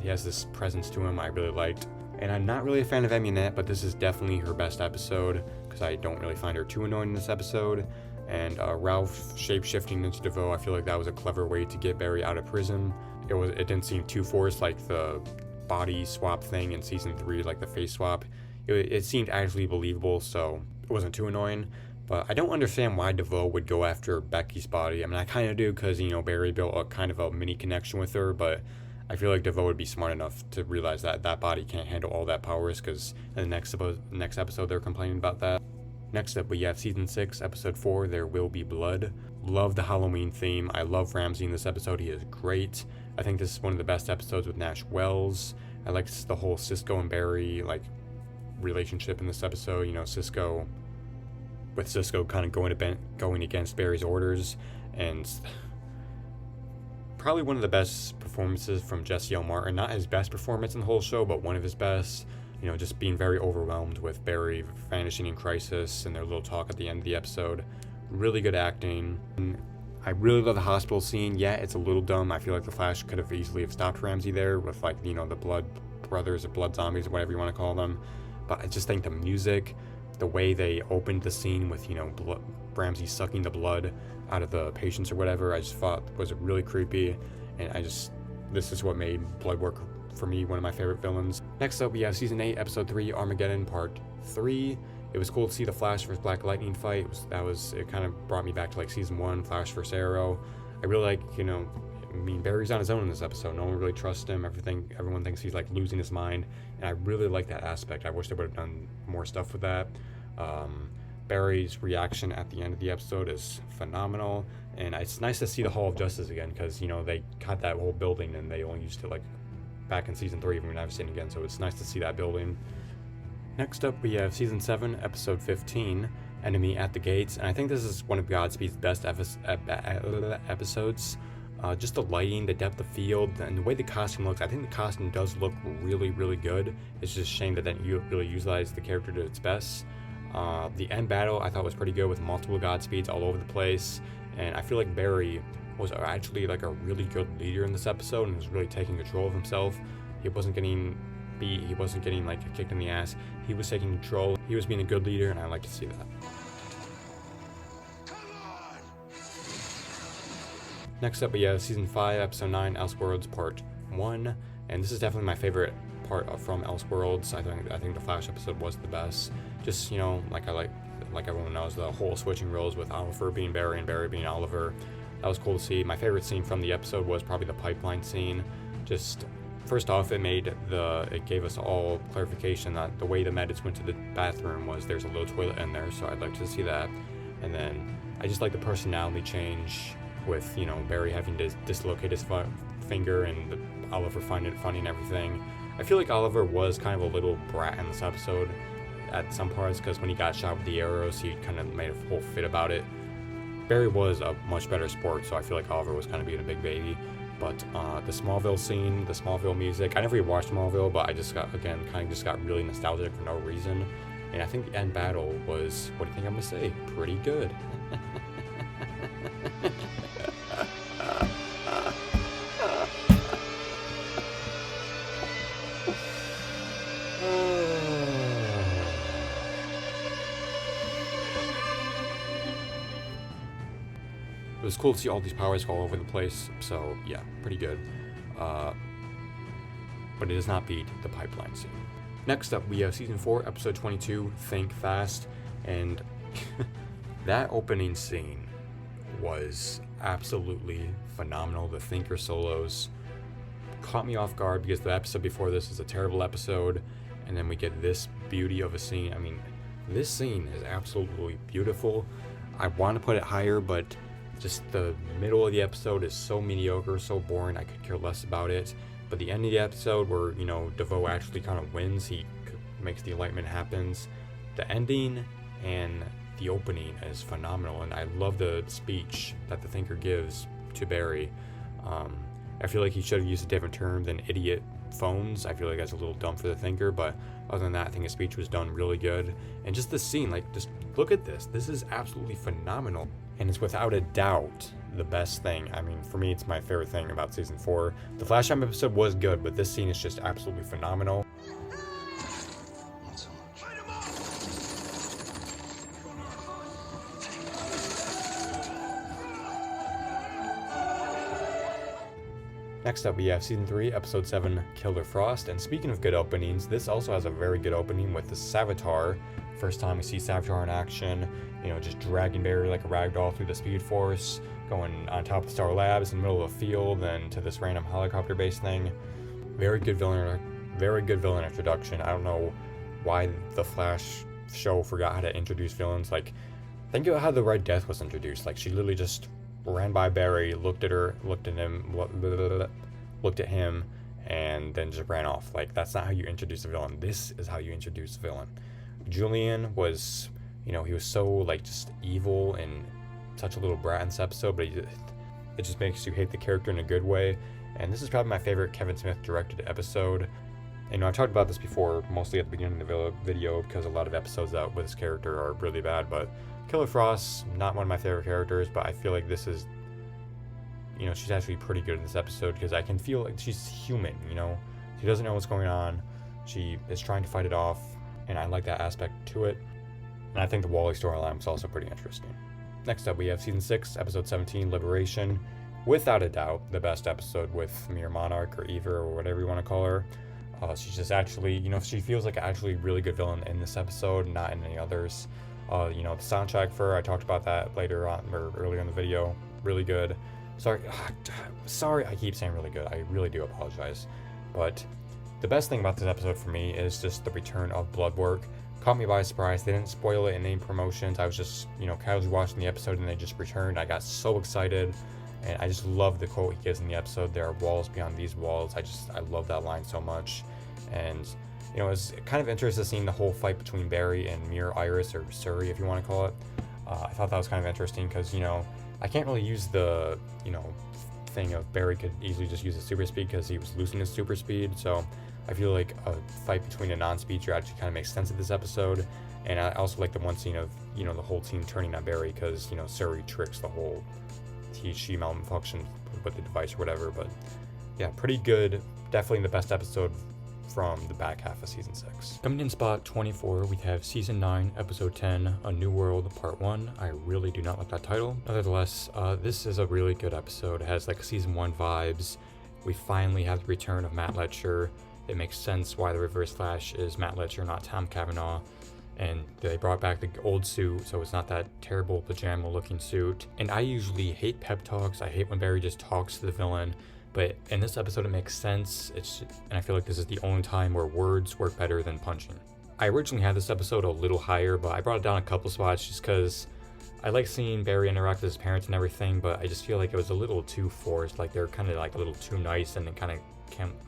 has this presence to him I really liked. And I'm not really a fan of Emunette, but this is definitely her best episode because I don't really find her too annoying in this episode. And Ralph shape-shifting into DeVoe, I feel like that was a clever way to get Barry out of prison. It didn't seem too forced, like the body swap thing in season 3, like the face swap. It seemed actually believable, so it wasn't too annoying. But I don't understand why DeVoe would go after Becky's body. I mean, I kind of do because, Barry built a kind of a mini connection with her, but I feel like DeVoe would be smart enough to realize that that body can't handle all that powers, because in the next episode they're complaining about that. Next up, we have season 6, episode 4, There Will Be Blood. Love the Halloween theme. I love Ramsey in this episode. He is great. I think this is one of the best episodes with Nash Wells. I like the whole Cisco and Barry relationship in this episode. Cisco kind of going against Barry's orders, and probably one of the best performances from Jesse L. Martin. Not his best performance in the whole show, but one of his best. Just being very overwhelmed with Barry vanishing in crisis and their little talk at the end of the episode. Really good acting. I really love the hospital scene. Yeah, it's a little dumb. I feel like the Flash could have easily have stopped Ramsey there with the Blood Brothers or Blood Zombies or whatever you want to call them. But I just think the music, the way they opened the scene with, Ramsey sucking the blood out of the patients or whatever, I just thought was really creepy. And this is what made Blood work for me, one of my favorite villains. Next up, we have season 8, episode 3, Armageddon, part 3. It was cool to see the Flash vs. Black Lightning fight. It kind of brought me back to season 1, Flash vs. Arrow. I really like, Barry's on his own in this episode. No one really trusts him. Everyone thinks he's losing his mind, and I really like that aspect. I wish they would have done more stuff with that. Barry's reaction at the end of the episode is phenomenal, and it's nice to see the Hall of Justice again because they cut that whole building and they only used it back in season 3 and we've never seen it again, so it's nice to see that building. Next up, we have season 7, episode 15, Enemy at the Gates, and I think this is one of Godspeed's best episodes. Just the lighting, the depth of field, and the way the costume looks. I think the costume does look really, really good. It's just a shame that you really utilize the character to its best. The end battle I thought was pretty good with multiple Godspeeds all over the place, and I feel like Barry was actually a really good leader in this episode and was really taking control of himself. He wasn't getting beat, he wasn't getting kicked in the ass. He was taking control, he was being a good leader, and I like to see that. Next up, we have season 5, episode 9, Elseworlds, part 1, and this is definitely my favorite part from Elseworlds. I think the Flash episode was the best. Just like everyone knows, the whole switching roles with Oliver being Barry and Barry being Oliver. That was cool to see. My favorite scene from the episode was probably the pipeline scene. Just first off, it gave us all clarification that the way the medics went to the bathroom was there's a little toilet in there, so I'd like to see that. And then I just like the personality change with Barry having to dislocate his finger and Oliver finding it funny and everything. I feel like Oliver was kind of a little brat in this episode at some parts, because when he got shot with the arrows, he kind of made a whole fit about it. Barry was a much better sport, so I feel like Oliver was kind of being a big baby. But the Smallville scene, the Smallville music, I never really watched Smallville, but I just got really nostalgic for no reason. And I think the end battle was, what do you think I'm going to say? Pretty good. It was cool to see all these powers go all over the place, so yeah, pretty good. But it does not beat the pipeline scene. Next up, we have season 4, episode 22, Think Fast, and that opening scene was absolutely phenomenal. The Thinker solos caught me off guard because the episode before this is a terrible episode, and then we get this beauty of a scene. I mean, this scene is absolutely beautiful. I want to put it higher, but just the middle of the episode is so mediocre, so boring, I could care less about it. But the end of the episode where, you know, DeVoe actually kind of wins, he makes the enlightenment happens. The ending and the opening is phenomenal, and I love the speech that the Thinker gives to Barry. I feel like he should have used a different term than idiot phones. I feel like that's a little dumb for the Thinker, but other than that, I think his speech was done really good. And just the scene, like, just look at this. This is absolutely phenomenal, and it's without a doubt the best thing. I mean, for me, it's my favorite thing about season 4. The Flash Time episode was good, but this scene is just absolutely phenomenal. Next up, we have Season 3, Episode 7, Killer Frost. And speaking of good openings, this also has a very good opening with the Savitar. First time we see Savitar in action, you know, just dragging Barry like a ragdoll through the Speed Force, going on top of Star Labs in the middle of a field, and to this random helicopter-based thing. Very good villain introduction. I don't know why the Flash show forgot how to introduce villains. Like, think about how the Red Death was introduced. Like, she literally just ran by Barry, looked at him, and then just ran off. Like, that's not how you introduce a villain. This is how you introduce a villain. Julian was, you know, he was so, like, just evil and such a little brat in this episode, but it just makes you hate the character in a good way. And this is probably my favorite Kevin Smith directed episode. And, you know, I've talked about this before, mostly at the beginning of the video, because a lot of episodes out with this character are really bad, but Killer Frost, not one of my favorite characters, but I feel like this is, you know, she's actually pretty good in this episode, because I can feel like she's human, you know? She doesn't know what's going on, she is trying to fight it off, and I like that aspect to it. And I think the Wally storyline was also pretty interesting. Next up, we have Season 6, Episode 17, Liberation. Without a doubt, the best episode with Mir Monarch, or Eva, or whatever you want to call her. She's just actually, you know, she feels like actually really good villain in this episode, not in any others. You know, the soundtrack for her, I talked about that later on, or earlier in the video. Really good. Sorry, I keep saying really good. I really do apologize. But the best thing about this episode for me is just the return of Bloodwork. Caught me by surprise. They didn't spoil it in any promotions. I was just, you know, casually watching the episode and they just returned. I got so excited. And I just love the quote he gives in the episode. There are walls beyond these walls. I love that line so much. And, you know, it's kind of interesting seeing the whole fight between Barry and Mir Iris, or Suri, if you want to call it. I thought that was kind of interesting because, you know, I can't really use the, you know, thing of Barry could easily just use his super speed because he was losing his super speed. So I feel like a fight between a non-speedster actually kind of makes sense in this episode. And I also like the one scene of, you know, the whole team turning on Barry because, you know, Suri tricks the whole she malfunction with the device or whatever. But yeah, pretty good. Definitely the best episode from the back half of Season 6. Coming in spot 24, we have Season 9, Episode 10, A New World, Part 1. I really do not like that title. Nevertheless, this is a really good episode. It has like Season 1 vibes. We finally have the return of Matt Letcher. It makes sense why the Reverse Flash is Matt Letcher, not Tom Cavanaugh. And they brought back the old suit, so it's not that terrible pajama looking suit. And I usually hate pep talks. I hate when Barry just talks to the villain. But in this episode, it makes sense. And I feel like this is the only time where words work better than punching. I originally had this episode a little higher, but I brought it down a couple spots just because I like seeing Barry interact with his parents and everything, but I just feel like it was a little too forced. Like they're kind of like a little too nice, and it kind of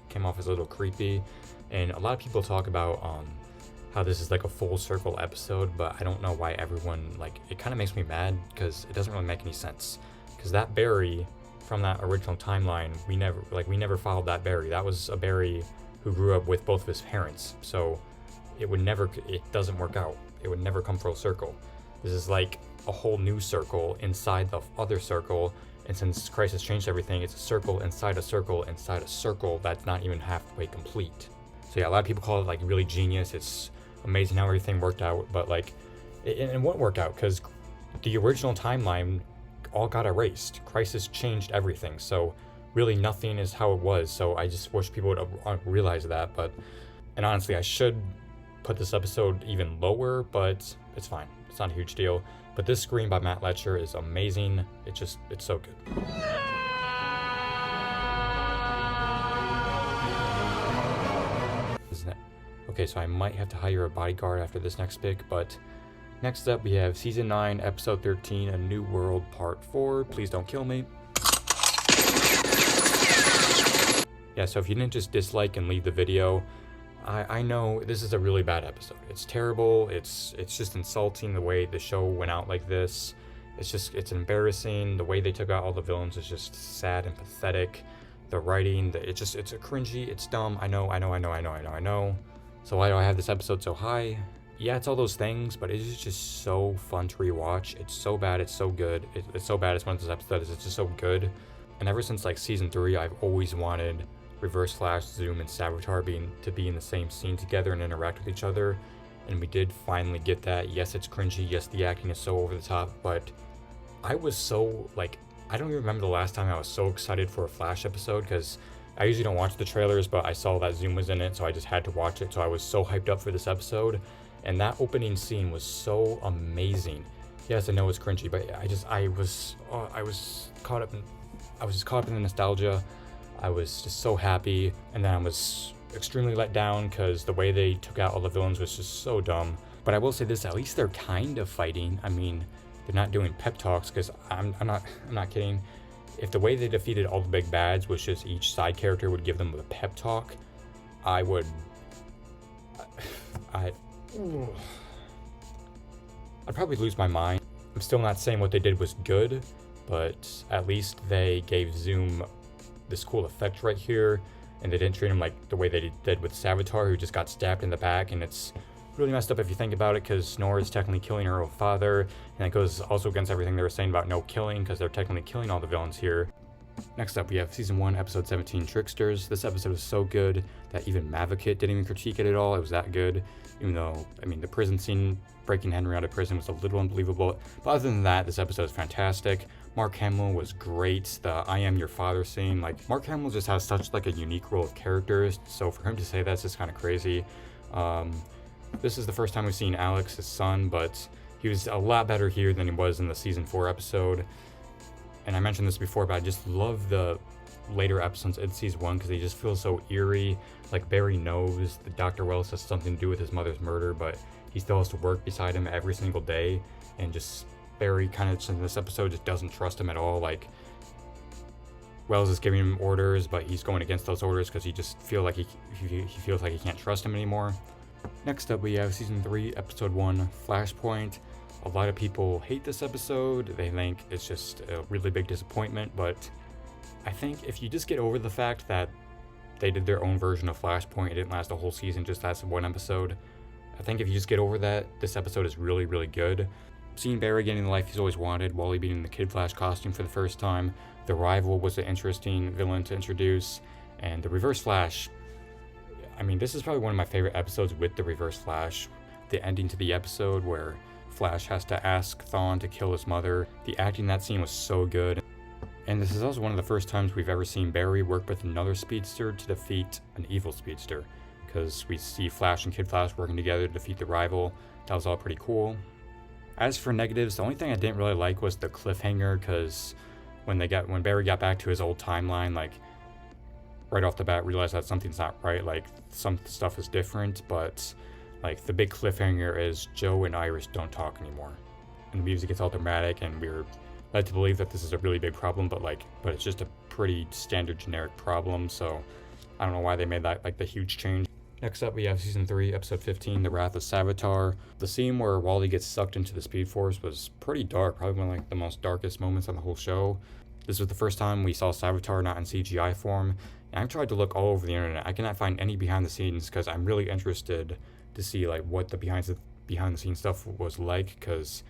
came off as a little creepy. And a lot of people talk about how this is like a full circle episode, but I don't know why everyone, like, it kind of makes me mad because it doesn't really make any sense. Because that Barry from that original timeline, we never followed that Barry. That was a Barry who grew up with both of his parents. So it doesn't work out. It would never come full circle. This is like a whole new circle inside the other circle. And since Crisis changed everything, it's a circle inside a circle inside a circle that's not even halfway complete. So yeah, a lot of people call it like really genius. It's amazing how everything worked out, but like, it won't work out because the original timeline all got erased. Crisis changed everything, so really nothing is how it was. So I just wish people would realize that. And honestly, I should put this episode even lower, but it's fine. It's not a huge deal. But this scream by Matt Letcher is amazing. It's so good. Isn't it? Okay, so I might have to hire a bodyguard after this next pick, but next up we have Season 9, Episode 13, A New World Part 4. Please don't kill me. Yeah, so if you didn't just dislike and leave the video, I know this is a really bad episode. It's terrible, it's just insulting the way the show went out like this. It's embarrassing. The way they took out all the villains is just sad and pathetic. The writing, it's a cringy, it's dumb. I know. So why do I have this episode so high? Yeah, it's all those things, but it is just so fun to rewatch. It's so bad, it's so good. It's so bad, it's one of those episodes, it's just so good. And ever since like season 3, I've always wanted Reverse Flash, Zoom, and Savitar to be in the same scene together and interact with each other. And we did finally get that. Yes, it's cringy. Yes, the acting is so over the top, but I was so, like, I don't even remember the last time I was so excited for a Flash episode, because I usually don't watch the trailers, but I saw that Zoom was in it, so I just had to watch it. So I was so hyped up for this episode, and that opening scene was so amazing. Yes, I know it's cringy, but I was caught up in the nostalgia. I was just so happy, and then I was extremely let down because the way they took out all the villains was just so dumb. But I will say this, at least they're kind of fighting. I mean, they're not doing pep talks, because I'm not kidding. If the way they defeated all the big bads was just each side character would give them a pep talk, I'd probably lose my mind. I'm still not saying what they did was good, but at least they gave Zoom this cool effect right here, and they didn't treat him like the way they did with Savitar, who just got stabbed in the back. And it's really messed up if you think about it, because Nora is technically killing her own father, and it goes also against everything they were saying about no killing, because they're technically killing all the villains here. Next up, we have Season 1, Episode 17, Tricksters. This episode is so good that even Mavakit didn't even critique it at all. It was that good, even though, I mean, the prison scene, breaking Henry out of prison, was a little unbelievable. But other than that, this episode is fantastic. Mark Hamill was great. The I am your father scene, like, Mark Hamill just has such like a unique role of characters, so for him to say that's just kind of crazy. This is the first time we've seen Alex, his son, but he was a lot better here than he was in the Season 4 episode. And I mentioned this before, but I just love the later episodes in Season 1 because they just feel so eerie. Like, Barry knows that Dr. Wells has something to do with his mother's murder, but he still has to work beside him every single day. And just Barry kind of, in this episode, just doesn't trust him at all. Like, Wells is giving him orders, but he's going against those orders because he just feels like he feels like he can't trust him anymore. Next up, we have Season 3, Episode 1, Flashpoint. A lot of people hate this episode. They think it's just a really big disappointment, but I think if you just get over the fact that they did their own version of Flashpoint, it didn't last a whole season, just lasted one episode. I think if you just get over that, this episode is really, really good. Seeing Barry getting the life he's always wanted, Wally being in the Kid Flash costume for the first time, the Rival was an interesting villain to introduce, and the Reverse Flash, I mean, this is probably one of my favorite episodes with the Reverse Flash. The ending to the episode where Flash has to ask Thawne to kill his mother. The acting in that scene was so good. And this is also one of the first times we've ever seen Barry work with another speedster to defeat an evil speedster, because we see Flash and Kid Flash working together to defeat the Rival. That was all pretty cool. As for negatives, the only thing I didn't really like was the cliffhanger, because when Barry got back to his old timeline, like, right off the bat realized that something's not right, like, some stuff is different, but like, the big cliffhanger is Joe and Iris don't talk anymore. And the music gets all dramatic, and we're led to believe that this is a really big problem, but it's just a pretty standard generic problem, so I don't know why they made that like the huge change. Next up, we have Season 3, Episode 15, The Wrath of Savitar. The scene where Wally gets sucked into the Speed Force was pretty dark, probably one of like the most darkest moments on the whole show. This was the first time we saw Savitar not in CGI form, and I've tried to look all over the internet. I cannot find any behind the scenes because I'm really interested to see like what the behind the scenes stuff was like, because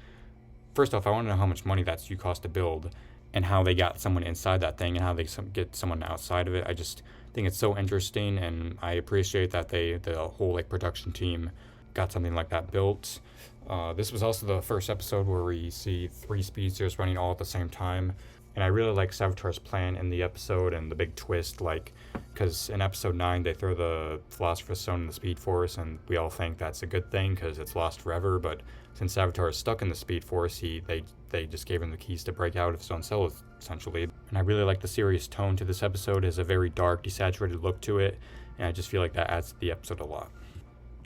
first off, I want to know how much money that suit cost to build and how they got someone inside that thing and how they get someone outside of it. I just think it's so interesting, and I appreciate that the whole like production team got something like that built. This was also the first episode where we see 3 speedsters running all at the same time. And I really like Savitar's plan in the episode and the big twist, like, because in episode 9 they throw the Philosopher's Stone in the Speed Force, and we all think that's a good thing because it's lost forever. But since Savitar is stuck in the Speed Force, they just gave him the keys to break out of his own cell, essentially. And I really like the serious tone to this episode. It has a very dark, desaturated look to it, and I just feel like that adds to the episode a lot.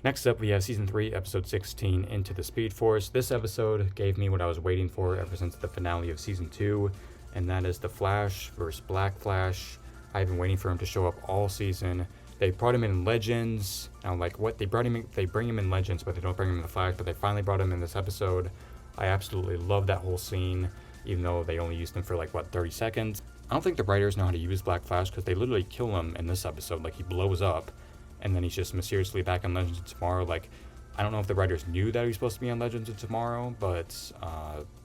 Next up, we have Season 3, Episode 16, Into the Speed Force. This episode gave me what I was waiting for ever since the finale of Season 2, and that is the Flash versus Black Flash. I've been waiting for him to show up all season. They brought him in Legends. I'm like, what? They bring him in Legends, but they don't bring him in the Flash, but they finally brought him in this episode. I absolutely love that whole scene, even though they only used him for 30 seconds. I don't think the writers know how to use Black Flash, because they literally kill him in this episode. Like, he blows up, and then he's just mysteriously back on Legends of Tomorrow. Like, I don't know if the writers knew that he was supposed to be on Legends of Tomorrow, but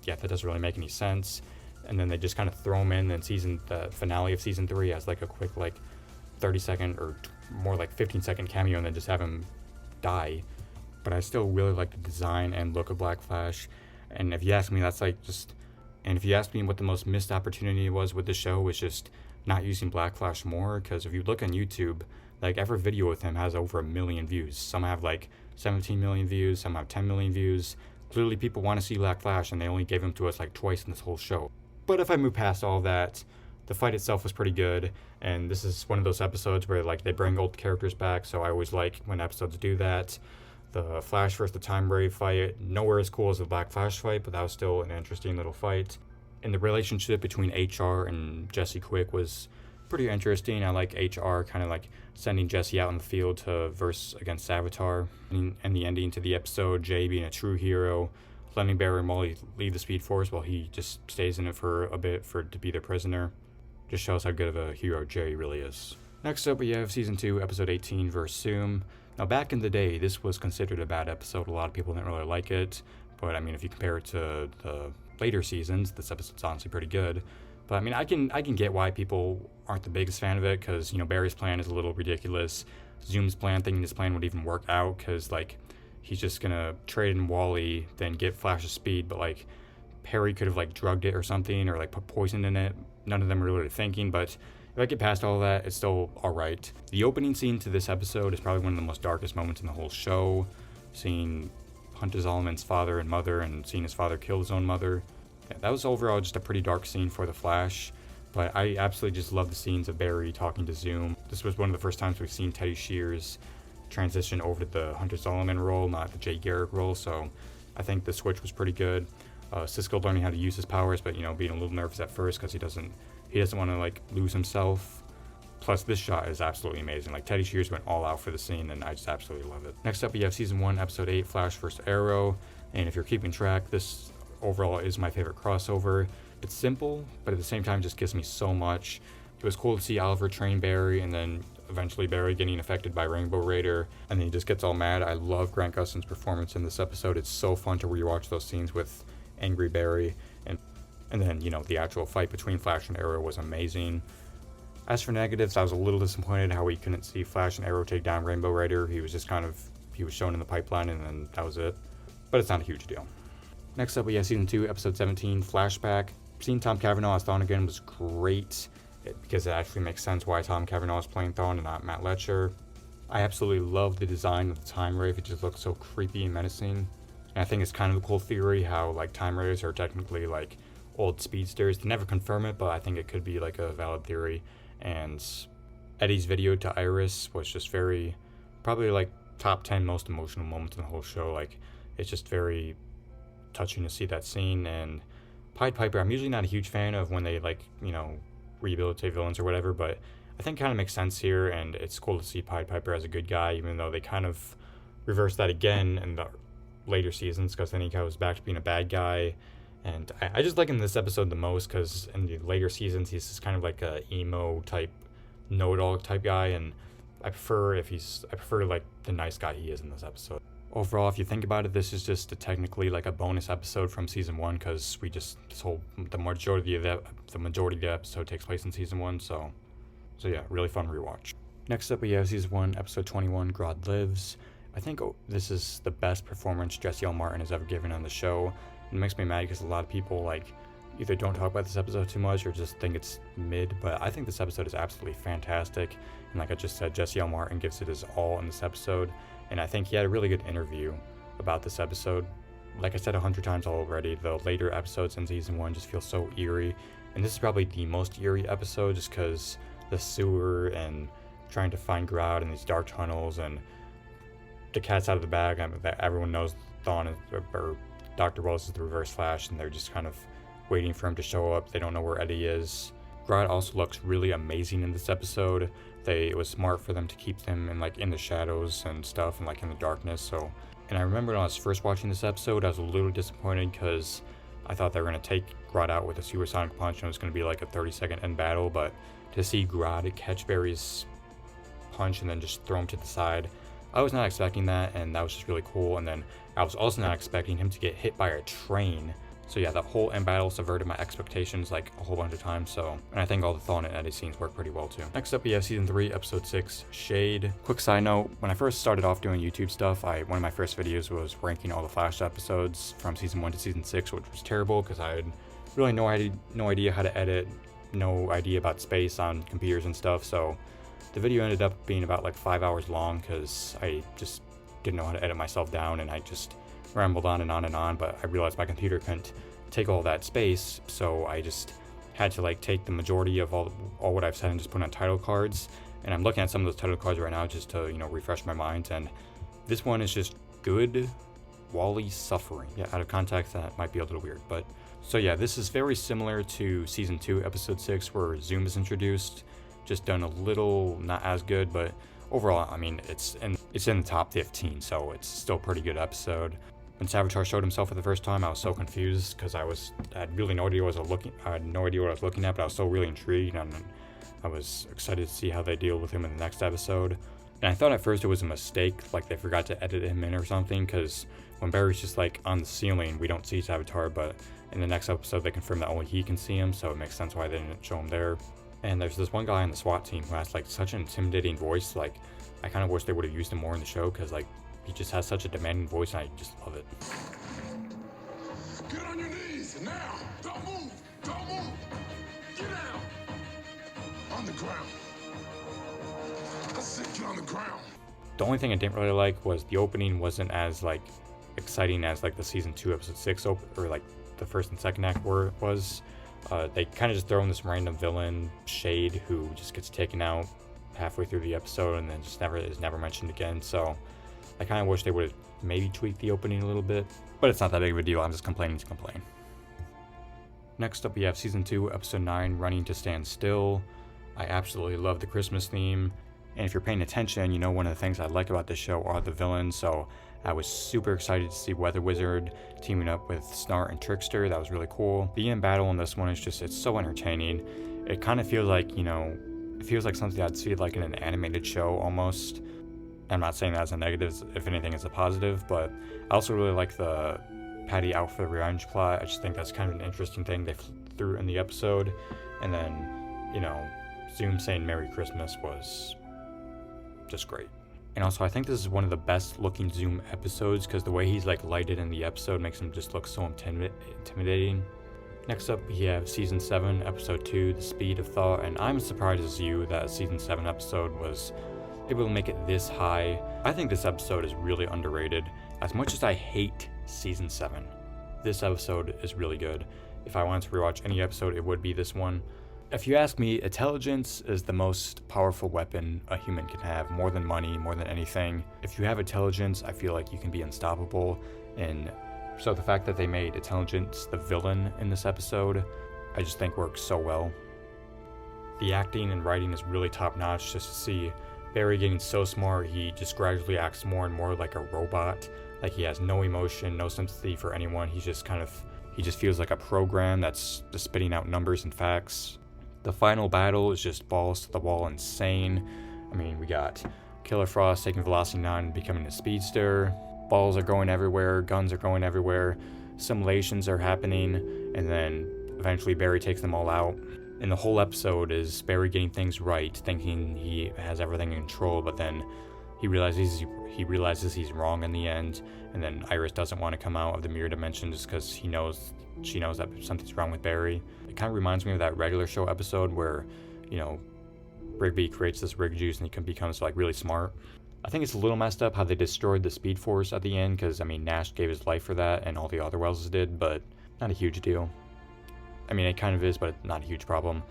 yeah, that doesn't really make any sense. And then they just kind of throw him in the finale of Season 3 as a quick 30-second or more 15-second cameo, and then just have him die. But I still really like the design and look of Black Flash. And if you ask me, and if you ask me what the most missed opportunity was with the show, was just not using Black Flash more. Because if you look on YouTube, every video with him has over 1 million views. Some have 17 million views, some have 10 million views. Clearly people want to see Black Flash, and they only gave him to us twice in this whole show. But if I move past all that, the fight itself was pretty good, and this is one of those episodes where they bring old characters back, so I always like when episodes do that. The Flash versus the Time Brave fight, nowhere as cool as the Black Flash fight, but that was still an interesting little fight. And the relationship between HR and Jesse Quick was pretty interesting. I like HR kind of sending Jesse out in the field to verse against Savitar, and the ending to the episode, Jay being a true hero, letting Barry and Molly leave the Speed Force while he just stays in it for a bit to be their prisoner. Just shows how good of a hero Jay really is. Next up, we have Season 2, Episode 18, verse Zoom. Now, back in the day, this was considered a bad episode. A lot of people didn't really like it, but if you compare it to the later seasons, this episode's honestly pretty good. But I can get why people aren't the biggest fan of it, because Barry's plan is a little ridiculous. Zoom's plan, thinking his plan would even work out, because he's just gonna trade in Wally, then get Flash's speed, but Perry could have drugged it or something, or put poison in it. None of them are really thinking, but if I get past all that, it's still alright. The opening scene to this episode is probably one of the most darkest moments in the whole show. Seeing Hunter Zolomond's father and mother, and seeing his father kill his own mother. Yeah, that was overall just a pretty dark scene for the Flash, but I absolutely just love the scenes of Barry talking to Zoom. This was one of the first times we've seen Teddy Shears transition over to the Hunter Zolomon role, not the Jay Garrick role, so I think the switch was pretty good. Cisco learning how to use his powers, but being a little nervous at first because he doesn't want to lose himself. Plus, this shot is absolutely amazing. Teddy Shears went all out for the scene, and I just absolutely love it. Next up, we have Season 1, Episode 8, Flash vs. Arrow. And if you're keeping track, this overall is my favorite crossover. It's simple, but at the same time just gives me so much. It was cool to see Oliver train Barry, and then eventually Barry getting affected by Rainbow Raider, and then he just gets all mad. I love Grant Gustin's performance in this episode. It's so fun to rewatch those scenes with angry Barry, and then the actual fight between Flash and Arrow was amazing. As for negatives, I was a little disappointed how we couldn't see Flash and Arrow take down Rainbow Raider. He was just he was shown in the pipeline, and then that was it. But it's not a huge deal. Next up, we have Season 2, Episode 17, Flashback. Seeing Tom Cavanaugh as Thawne again was great, because it actually makes sense why Tom Cavanaugh is playing Thawne and not Matt Letcher. I absolutely love the design of the Time Wraith. It just looks so creepy and menacing. And I think it's kind of a cool theory how Time Wraiths are technically old speedsters. They never confirm it, but I think it could be a valid theory. And Eddie's video to Iris was just probably top 10 most emotional moments in the whole show. It's just very touching to see that scene. And Pied Piper, I'm usually not a huge fan of when they rehabilitate villains or whatever, but I think it kind of makes sense here, and it's cool to see Pied Piper as a good guy, even though they kind of reverse that again in the later seasons, because then he goes back to being a bad guy. And I just like him in this episode the most, because in the later seasons he's just kind of a emo type, know-it-all type guy, and I prefer the nice guy he is in this episode. Overall, if you think about it, this is just technically a bonus episode from Season 1, because the majority of the episode takes place in Season 1, so yeah, really fun rewatch. Next up, we have Season 1, Episode 21, Grodd Lives. I think this is the best performance Jesse L. Martin has ever given on the show. It makes me mad because a lot of people either don't talk about this episode too much or just think it's mid, but I think this episode is absolutely fantastic. And like I just said, Jesse L. Martin gives it his all in this episode, and I think he had a really good interview about this episode. Like I said 100 times already, the later episodes in Season 1 just feel so eerie, and this is probably the most eerie episode just because the sewer and trying to find Grodd in these dark tunnels, and the cat's out of the bag. I mean, that everyone knows Thawne or Dr. Wells is the Reverse Flash, and they're just kind of waiting for him to show up. They don't know where Eddie is. Grodd also looks really amazing in this episode. It was smart for them to keep them in the shadows and stuff and in the darkness. So, and I remember when I was first watching this episode, I was a little disappointed because I thought they were going to take Grodd out with a supersonic punch and it was going to be like a 30-second end battle. But to see Grodd catch Barry's punch and then just throw him to the side, I was not expecting that, and that was just really cool. And then I was also not expecting him to get hit by a train. So yeah, that whole end battle subverted my expectations a whole bunch of times. So, and I think all the Thawne and Eddie scenes work pretty well too. Next up, we have season 3, episode 6, Shade. Quick side note: when I first started off doing YouTube stuff, one of my first videos was ranking all the Flash episodes from season 1 to season 6, which was terrible because I had really no idea how to edit, no idea about space on computers and stuff. So the video ended up being about 5 hours long because I just didn't know how to edit myself down, and I just rambled on and on and on. But I realized my computer couldn't take all that space, so I just had to take the majority of all what I've said and just put on title cards. And I'm looking at some of those title cards right now just to refresh my mind, and this one is just good Wally suffering. Yeah, out of context that might be a little weird, but so yeah, this is very similar to season 2 episode 6 where Zoom is introduced, just done a little not as good, but overall, I mean, it's in the top 15, so it's still a pretty good episode. When Savitar showed himself for the first time, I was so confused because I had really no idea what I was looking at, but I was still really intrigued, and I was excited to see how they deal with him in the next episode. And I thought at first it was a mistake, they forgot to edit him in or something, because when Barry's just on the ceiling, we don't see Savitar, but in the next episode they confirm that only he can see him, so it makes sense why they didn't show him there. And there's this one guy on the SWAT team who has such an intimidating voice. I kind of wish they would have used him more in the show, because he just has such a demanding voice, and I just love it. Get on your knees now! Don't move! Don't move! Get down! On the ground. I said get on the ground. The only thing I didn't really like was the opening wasn't as exciting as the season 2 episode 6 or the first and second act was. They kind of just throw in this random villain, Shade, who just gets taken out halfway through the episode and then just is never mentioned again. So I kind of wish they would have maybe tweaked the opening a little bit, but it's not that big of a deal. I'm just complaining to complain. Next up, we have season 2, episode 9, Running to Stand Still. I absolutely love the Christmas theme, and if you're paying attention, you know one of the things I like about this show are the villains. So I was super excited to see Weather Wizard teaming up with Snart and Trickster. That was really cool. The end battle in this one is it's so entertaining. It kind of feels it feels like something I'd see in an animated show almost. I'm not saying that as a negative, if anything it's a positive, but I also really like the Patty out for the revenge plot. I just think that's kind of an interesting thing they threw in the episode. And then, Zoom saying Merry Christmas was just great. And also, I think this is one of the best looking Zoom episodes because the way he's lighted in the episode makes him just look so intimidating. Next up, we have season 7, episode 2, The Speed of Thought, and I'm as surprised as you that season 7 episode was able to make it this high. I think this episode is really underrated. As much as I hate season 7, this episode is really good. If I wanted to rewatch any episode, it would be this one. If you ask me, intelligence is the most powerful weapon a human can have, more than money, more than anything. If you have intelligence, I feel like you can be unstoppable. And so the fact that they made intelligence the villain in this episode, I just think works so well. The acting and writing is really top notch. Just to see Barry getting so smart, he just gradually acts more and more like a robot. He has no emotion, no sympathy for anyone. He just feels like a program that's just spitting out numbers and facts. The final battle is just balls to the wall insane. I mean, we got Killer Frost taking Velocity 9 and becoming a speedster. Balls are going everywhere, guns are going everywhere, simulations are happening, and then eventually Barry takes them all out. And the whole episode is Barry getting things right, thinking he has everything in control, but then he realizes he's wrong in the end, and then Iris doesn't want to come out of the mirror dimension just because she knows that something's wrong with Barry. It kind of reminds me of that regular show episode where, Rigby creates this rig juice and he becomes really smart. I think it's a little messed up how they destroyed the Speed Force at the end because, Nash gave his life for that and all the other Welleses did, but not a huge deal. It kind of is, but not a huge problem.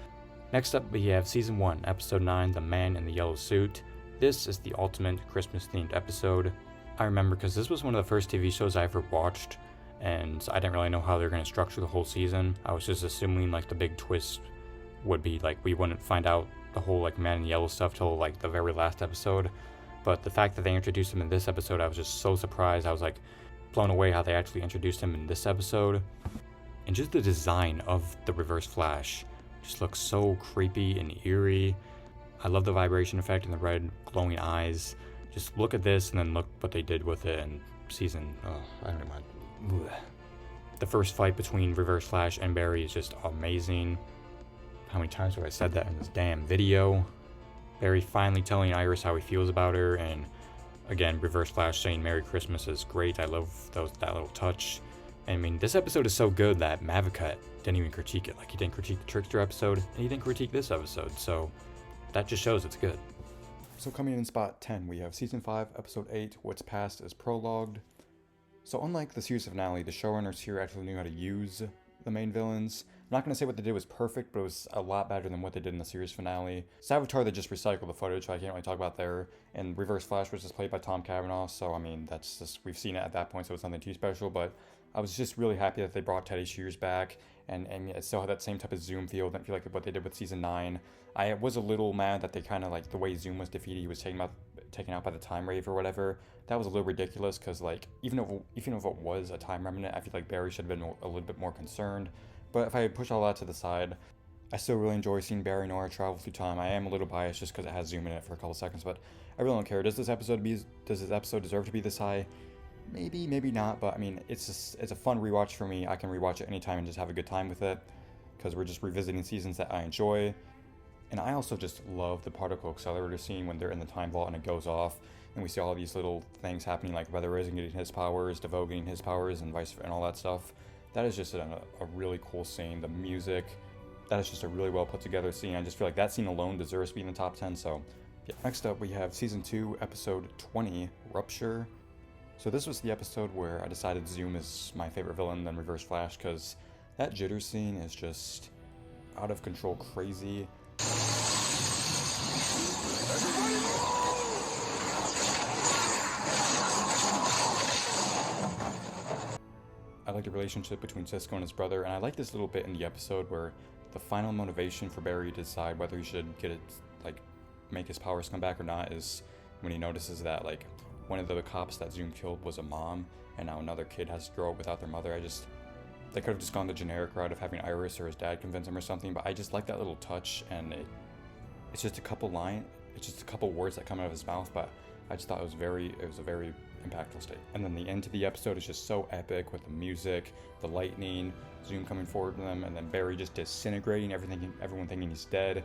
Next up, we have Season 1, Episode 9, The Man in the Yellow Suit. This is the ultimate Christmas-themed episode. I remember because this was one of the first TV shows I ever watched, and I didn't really know how they were going to structure the whole season. I was just assuming like the big twist would be like we wouldn't find out the whole like Man in Yellow stuff till like the very last episode. But the fact that they introduced him in this episode, I was just so surprised. I was like blown away how they actually introduced him in this episode. And just the design of the Reverse Flash just looks so creepy and eerie. I love the vibration effect and the red glowing eyes. Just look at this and then look what they did with it in season, I don't know. The first fight between Reverse Flash and Barry is just amazing. How many times have I said that in this damn video? Barry finally telling Iris how he feels about her, and again, Reverse Flash saying Merry Christmas is great. I love that little touch. I mean, this episode is so good that Mavicat didn't even critique it. Like, he didn't critique the Trickster episode, and he didn't critique this episode, so that just shows it's good. So coming in spot 10, we have Season 5, Episode 8, What's Past is Prologued. So unlike the series finale, the showrunners here actually knew how to use the main villains. I'm not going to say what they did was perfect, but it was a lot better than what they did in the series finale. Savitar, they just recycled the footage, so I can't really talk about there. And Reverse Flash was just played by Tom Cavanaugh, so I mean, that's just, we've seen it at that point, so it's nothing too special, but I was just really happy that they brought Teddy Shears back, and it still had that same type of Zoom feel. I feel like what they did with Season 9. I was a little mad that they kind of, like, the way Zoom was defeated, he was taken out by the Time Rave or whatever. That was a little ridiculous, because, like, even if it was a time remnant, I feel like Barry should have been a little bit more concerned. But if I push all that to the side, I still really enjoy seeing Barry Nora travel through time. I am a little biased just because it has Zoom in it for a couple seconds, but I really don't care. Does this episode deserve to be this high? Maybe, maybe not, but I mean, it's a fun rewatch for me. I can rewatch it anytime and just have a good time with it, because we're just revisiting seasons that I enjoy. And I also just love the particle accelerator scene when they're in the time vault and it goes off, and we see all these little things happening, like Weather Raisin getting his powers, DeVoe getting his powers, and and all that stuff. That is just a really cool scene. The music, that is just a really well put together scene. I just feel like that scene alone deserves to be in the top 10, so yeah. Next up, we have Season 2, Episode 20, Rupture. So this was the episode where I decided Zoom is my favorite villain than Reverse Flash, because that jitter scene is just out of control crazy. I like the relationship between Cisco and his brother, and I like this little bit in the episode where the final motivation for Barry to decide whether he should make his powers come back or not is when he notices that, like, one of the cops that Zoom killed was a mom, and now another kid has to grow up without their mother. They could have just gone the generic route of having Iris or his dad convince him or something, but I just like that little touch, and it's just a couple words that come out of his mouth, but I just thought it was a very impactful state. And then the end to the episode is just so epic with the music, the lightning, Zoom coming forward to them, and then Barry just disintegrating, everyone thinking he's dead.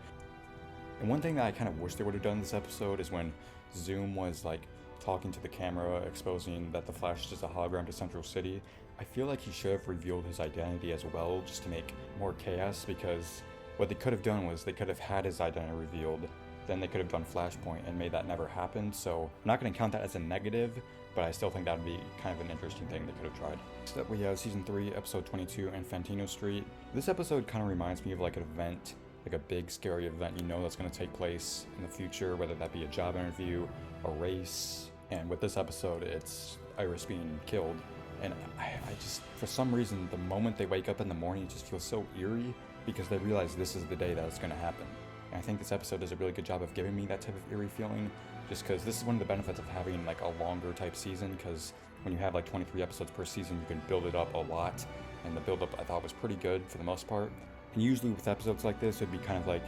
And one thing that I kind of wish they would have done in this episode is when Zoom was like talking to the camera, exposing that the Flash is just a hologram to Central City. I feel like he should have revealed his identity as well, just to make more chaos, because what they could have done was they could have had his identity revealed, then they could have done Flashpoint and made that never happen. So I'm not going to count that as a negative, but I still think that would be kind of an interesting thing they could have tried. Next up, we have Season 3, Episode 22, Infantino Street. This episode kind of reminds me of like an event, like a big scary event that's going to take place in the future, whether that be a job interview, a race. And with this episode, it's Iris being killed. And I just, for some reason, the moment they wake up in the morning, it just feels so eerie, because they realize this is the day that it's going to happen. And I think this episode does a really good job of giving me that type of eerie feeling, just because this is one of the benefits of having like a longer type season, because when you have like 23 episodes per season, you can build it up a lot, and the build up I thought was pretty good for the most part. And usually with episodes like this, it'd be kind of like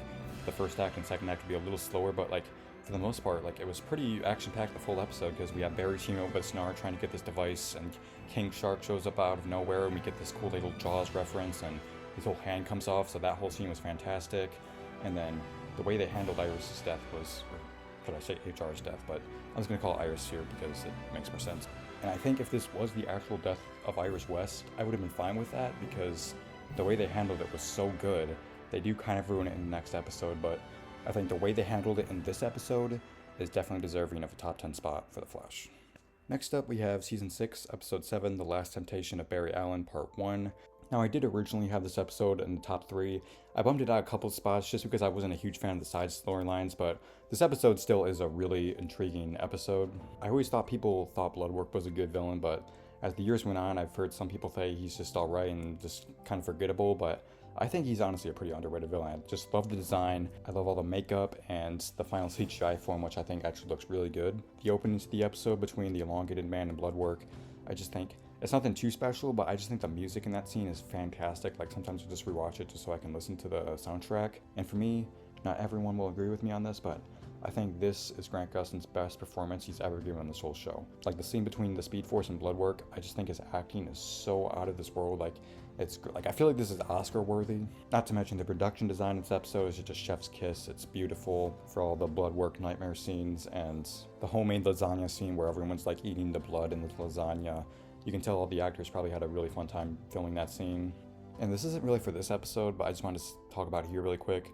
the first act and second act would be a little slower, but like for the most part, like it was pretty action-packed the full episode, because we have Barry teaming up with Snar trying to get this device, and King Shark shows up out of nowhere, and we get this cool little Jaws reference, and his whole hand comes off, so that whole scene was fantastic. And then the way they handled Iris' death was, or should I say HR's death, but I was going to call it Iris here because it makes more sense. And I think if this was the actual death of Iris West, I would have been fine with that, because the way they handled it was so good. They do kind of ruin it in the next episode, but I think the way they handled it in this episode is definitely deserving of a top 10 spot for The Flash. Next up, we have Season 6, Episode 7, The Last Temptation of Barry Allen, Part 1. Now, I did originally have this episode in the top 3. I bumped it out a couple spots just because I wasn't a huge fan of the side storylines, but this episode still is a really intriguing episode. I always thought people thought Bloodwork was a good villain, but as the years went on, I've heard some people say he's just alright and just kind of forgettable, but I think he's honestly a pretty underrated villain. I just love the design, I love all the makeup, and the final CGI form, which I think actually looks really good. The opening to the episode between the elongated man and Bloodwork, I just think it's nothing too special, but I just think the music in that scene is fantastic. Like, sometimes I just rewatch it just so I can listen to the soundtrack. And for me, not everyone will agree with me on this, but I think this is Grant Gustin's best performance he's ever given on this whole show. Like, the scene between the Speed Force and Bloodwork, I just think his acting is so out of this world. Like, I feel like this is Oscar worthy. Not to mention the production design of this episode is just chef's kiss. It's beautiful for all the Bloodwork nightmare scenes and the homemade lasagna scene where everyone's like eating the blood in the lasagna. You can tell all the actors probably had a really fun time filming that scene. And this isn't really for this episode, but I just wanted to talk about it here really quick.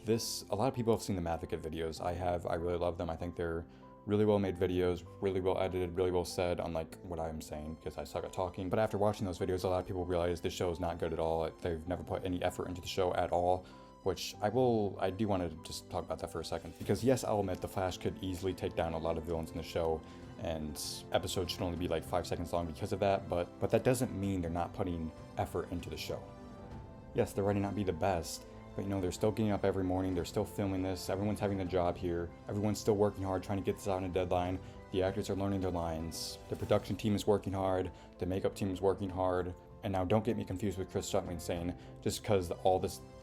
A lot of people have seen the Advocate videos. I have. I really love them. I think they're really well made videos, really well edited, really well said, unlike what I'm saying, because I suck at talking. But after watching those videos, a lot of people realize this show is not good at all. They've never put any effort into the show at all, which I do want to just talk about that for a second. Because yes, I'll admit the Flash could easily take down a lot of villains in the show, and episodes should only be like 5 seconds long because of that, but that doesn't mean they're not putting effort into the show. Yes, the writing not be the best, but you know, they're still getting up every morning, they're still filming this, everyone's having a job here, everyone's still working hard trying to get this out on a deadline, the actors are learning their lines, the production team is working hard, the makeup team is working hard, and now don't get me confused with Chris Sutton saying just because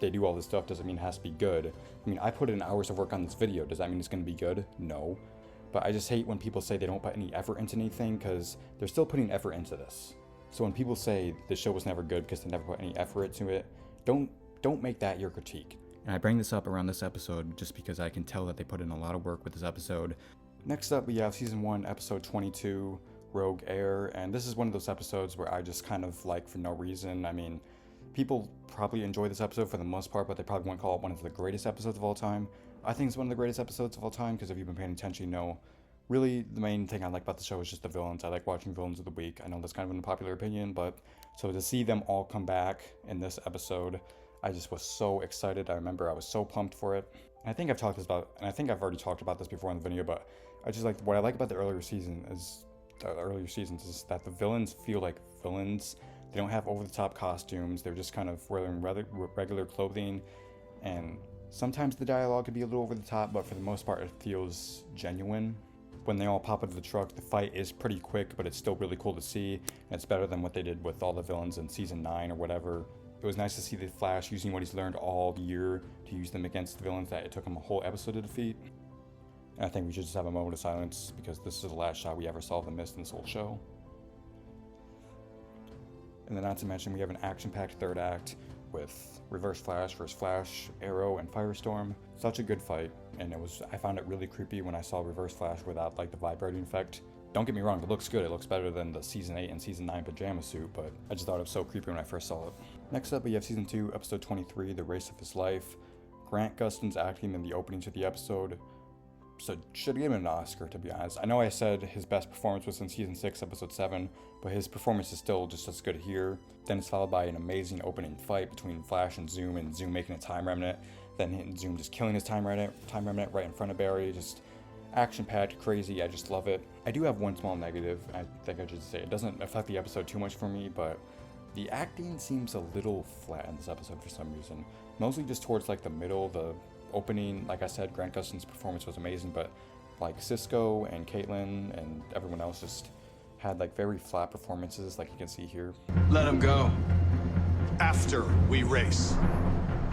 they do all this stuff doesn't mean it has to be good. I mean, I put in hours of work on this video, does that mean it's going to be good? No. But I just hate when people say they don't put any effort into anything, because they're still putting effort into this. So when people say the show was never good because they never put any effort into it, don't make that your critique. And I bring this up around this episode just because I can tell that they put in a lot of work with this episode. Next up, we have Season 1, Episode 22, Rogue Air, and this is one of those episodes where I just kind of like for no reason. I mean, people probably enjoy this episode for the most part, but they probably won't call it one of the greatest episodes of all time. I think it's one of the greatest episodes of all time, because if you've been paying attention, you know, really the main thing I like about the show is just the villains. I like watching villains of the week. I know that's kind of an unpopular opinion, but so to see them all come back in this episode, I just was so excited. I remember I was so pumped for it. And I think I've already talked about this before in the video, but I just like, what I like about the earlier seasons is that the villains feel like villains. They don't have over-the-top costumes. They're just kind of wearing regular clothing, and sometimes the dialogue could be a little over the top, but for the most part, it feels genuine. When they all pop into the truck, the fight is pretty quick, but it's still really cool to see, and it's better than what they did with all the villains in Season 9 or whatever. It was nice to see the Flash using what he's learned all year to use them against the villains that it took him a whole episode to defeat. And I think we should just have a moment of silence, because this is the last shot we ever saw of the Mist in this whole show. And then not to mention, we have an action-packed third act with Reverse Flash versus Flash, Arrow, and Firestorm. Such a good fight, and I found it really creepy when I saw Reverse Flash without like the vibrating effect. Don't get me wrong, it looks good. It looks better than the Season 8 and Season 9 pajama suit, but I just thought it was so creepy when I first saw it. Next up, we have Season 2, Episode 23, The Race of His Life. Grant Gustin's acting in the opening to the episode, so should give him an Oscar, to be honest. I know I said his best performance was in Season 6, Episode 7, but his performance is still just as good here. Then it's followed by an amazing opening fight between Flash and Zoom making a time remnant, then Zoom just killing his time remnant right in front of Barry. Just action-packed, crazy, I just love it. I do have one small negative, I think I should say. It doesn't affect the episode too much for me, but the acting seems a little flat in this episode for some reason. Mostly just towards like the middle, the opening. Like I said, Grant Gustin's performance was amazing, but like Cisco and Caitlin and everyone else just had like very flat performances, like you can see here. Let him go. After we race.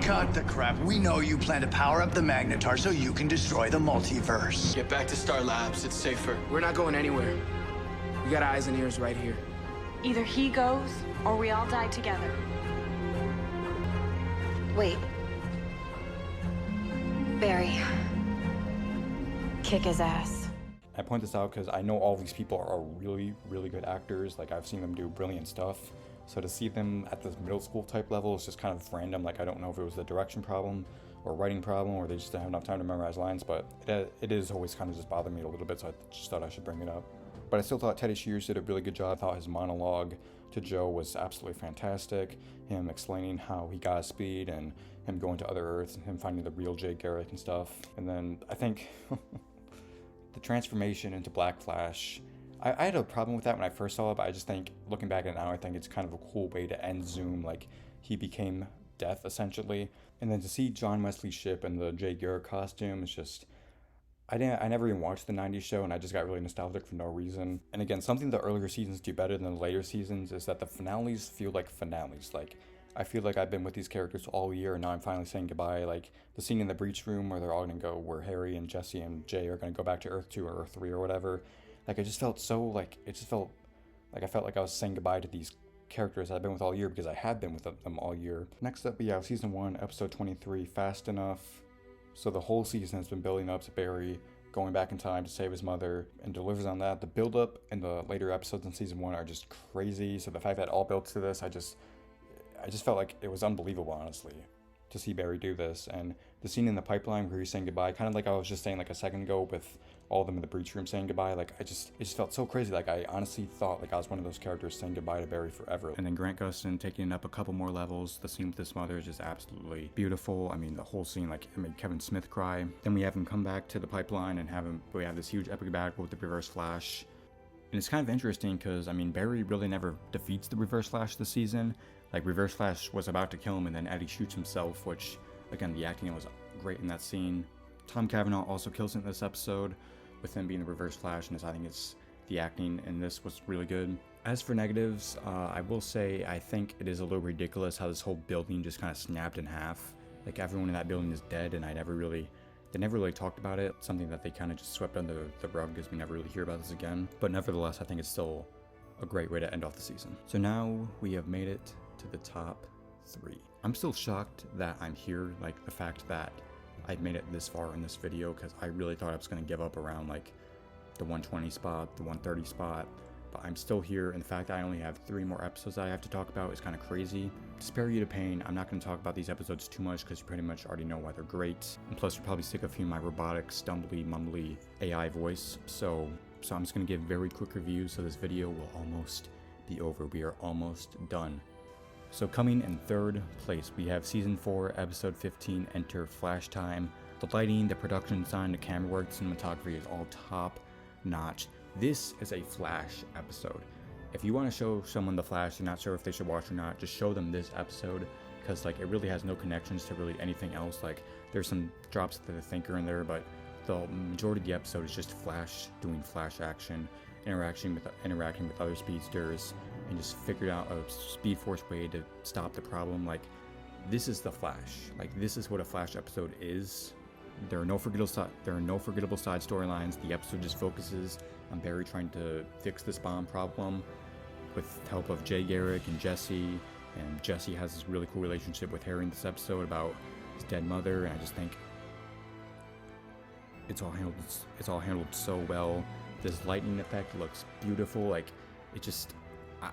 Cut the crap. We know you plan to power up the Magnetar so you can destroy the multiverse. Get back to Star Labs. It's safer. We're not going anywhere. We got eyes and ears right here. Either he goes, or we all die together. Wait. Barry. Kick his ass. I point this out because I know all these people are really, really good actors. Like, I've seen them do brilliant stuff. So to see them at this middle school type level is just kind of random. Like, I don't know if it was the direction problem or writing problem, or they just didn't have enough time to memorize lines, but it is always kind of just bothering me a little bit, so I just thought I should bring it up. But I still thought Teddy Shears did a really good job. I thought his monologue to Joe was absolutely fantastic. Him explaining how he got his speed and him going to other Earths and him finding the real Jay Garrick and stuff. And then I think the transformation into Black Flash, I had a problem with that when I first saw it, but I just think, looking back at it now, I think it's kind of a cool way to end Zoom. Like, he became Death, essentially. And then to see John Wesley Shipp in the Jay Garrick costume, it's just... I never even watched the 90s show, and I just got really nostalgic for no reason. And again, something the earlier seasons do better than the later seasons is that the finales feel like finales. Like, I feel like I've been with these characters all year, and now I'm finally saying goodbye. Like, the scene in the breach room where they're all gonna go, where Harry and Jesse and Jay are gonna go back to Earth 2 or Earth 3 or whatever. Like, it just felt so, like, I felt like I was saying goodbye to these characters I've been with all year, because I have been with them all year. Next up, we have Season 1, Episode 23, Fast Enough. So the whole season has been building up to Barry going back in time to save his mother, and delivers on that. The build-up in the later episodes in Season 1 are just crazy, so the fact that it all built to this, I just felt like it was unbelievable, honestly, to see Barry do this. And the scene in the pipeline where he's saying goodbye, kind of like I was just saying like a second ago with all of them in the breach room saying goodbye, like it just felt so crazy. Like, I honestly thought like I was one of those characters saying goodbye to Barry forever. And then Grant Gustin taking it up a couple more levels. The scene with his mother is just absolutely beautiful. I mean, the whole scene, like, it made Kevin Smith cry. Then we have him come back to the pipeline and we have this huge epic battle with the Reverse Flash. And it's kind of interesting because, I mean, Barry really never defeats the Reverse Flash this season. Like, Reverse Flash was about to kill him, and then Eddie shoots himself, which, again, the acting was great in that scene. Tom Cavanaugh also kills it in this episode, with him being the Reverse Flash, and I think it's the acting in this was really good. As for negatives, I will say I think it is a little ridiculous how this whole building just kind of snapped in half. Like, everyone in that building is dead, and they never really talked about it. Something that they kind of just swept under the rug, because we never really hear about this again. But nevertheless, I think it's still a great way to end off the season. So now we have made it to the top 3. I'm still shocked that I'm here, like the fact that I've made it this far in this video, because I really thought I was going to give up around like the 120 spot, the 130 spot, but I'm still here, and the fact that I only have 3 more episodes that I have to talk about is kind of crazy. To spare you the pain, I'm not going to talk about these episodes too much, because you pretty much already know why they're great, and plus you're probably sick of hearing my robotic, stumbly, mumbly AI voice, so I'm just going to give very quick reviews, so this video will almost be over. We are almost done. So coming in 3rd place, we have Season 4, Episode 15, Enter Flash Time. The lighting, the production design, the camera work, the cinematography is all top notch. This is a Flash episode. If you want to show someone the Flash, they're not sure if they should watch or not, just show them this episode, because like it really has no connections to really anything else. Like, there's some drops to the thinker in there, but the majority of the episode is just Flash doing Flash action, interacting with other speedsters, and just figured out a Speed Force way to stop the problem. Like, this is the Flash. Like, this is what a Flash episode is. There are no forgettable side storylines. The episode just focuses on Barry trying to fix this bomb problem with the help of Jay Garrick and Jesse. And Jesse has this really cool relationship with Harry in this episode about his dead mother, and I just think it's all handled so well. This lightning effect looks beautiful. Like, it just,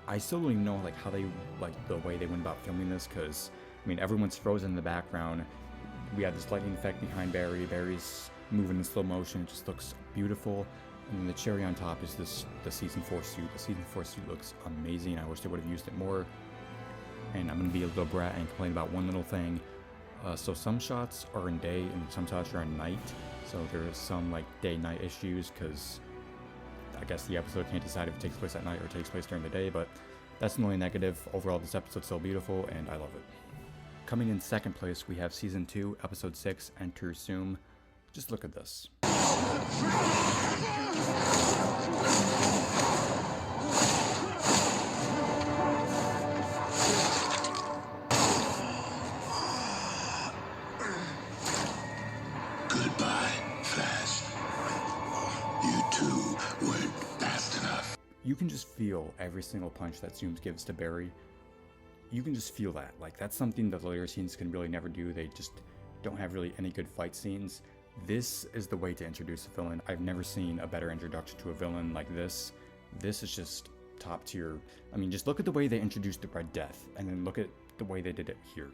I still don't even know like how they, like the way they went about filming this, because I mean, everyone's frozen in the background. We have this lightning effect behind Barry. Barry's moving in slow motion. It just looks beautiful. And then the cherry on top is the Season 4 suit. The Season 4 suit looks amazing. I wish they would have used it more. And I'm going to be a little brat and complain about one little thing. So some shots are in day and some shots are in night. So there's some like day-night issues, because I guess the episode can't decide if it takes place at night or takes place during the day, but that's the only negative. Overall, this episode's still beautiful, and I love it. Coming in 2nd place, we have Season 2, Episode 6, Enter Zoom. Just look at this. Goodbye, Flash. You two weren't fast enough. You can just feel every single punch that Zoom gives to Barry. You can just feel that. Like, that's something that the later scenes can really never do. They just don't have really any good fight scenes. This is the way to introduce a villain. I've never seen a better introduction to a villain like this. This is just top tier. I mean, just look at the way they introduced the Red Death, and then look at the way they did it here.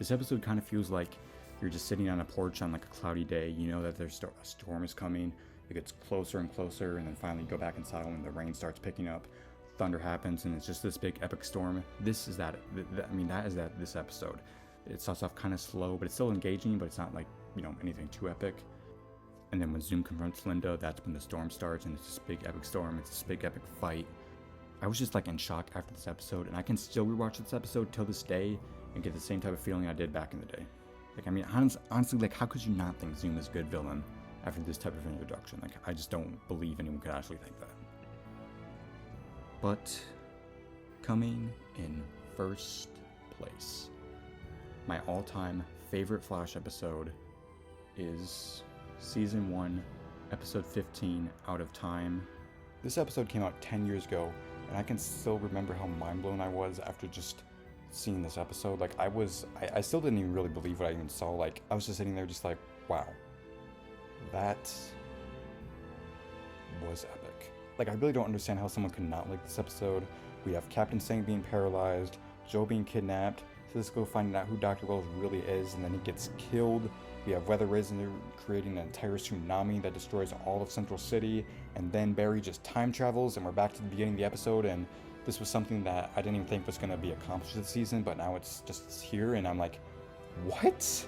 This episode kind of feels like you're just sitting on a porch on like a cloudy day. You know that there's a storm is coming. It gets closer and closer, and then finally go back inside when the rain starts picking up. thunder happens and it's just this big epic storm. This is that. This episode. It starts off kind of slow, but it's still engaging, but it's not like, you know, anything too epic. And then when Zoom confronts Linda, that's when the storm starts, and it's this big epic storm. It's this big epic fight. I was just like in shock after this episode, and I can still rewatch this episode till this day and get the same type of feeling I did back in the day. Like, I mean, honestly, like, how could you not think Zoom is a good villain after this type of introduction? Like, I just don't believe anyone could actually think that. But coming in first place, my all-time favorite Flash episode is Season 1, Episode 15, Out of Time. This episode came out 10 years ago, and I can still remember how mind-blown I was after just seeing this episode. Like, I still didn't even really believe what I even saw. Like, I was just sitting there just like, wow, that was epic. Like, I really don't understand how someone could not like this episode. We have Captain Sang being paralyzed, Joe being kidnapped, Cisco finding out who Dr. Wells really is, and then he gets killed. We have Weather Raising creating an entire tsunami that destroys all of Central City, and then Barry just time travels, and we're back to the beginning of the episode, and this was something that I didn't even think was going to be accomplished this season, but now it's just here, and I'm like, what?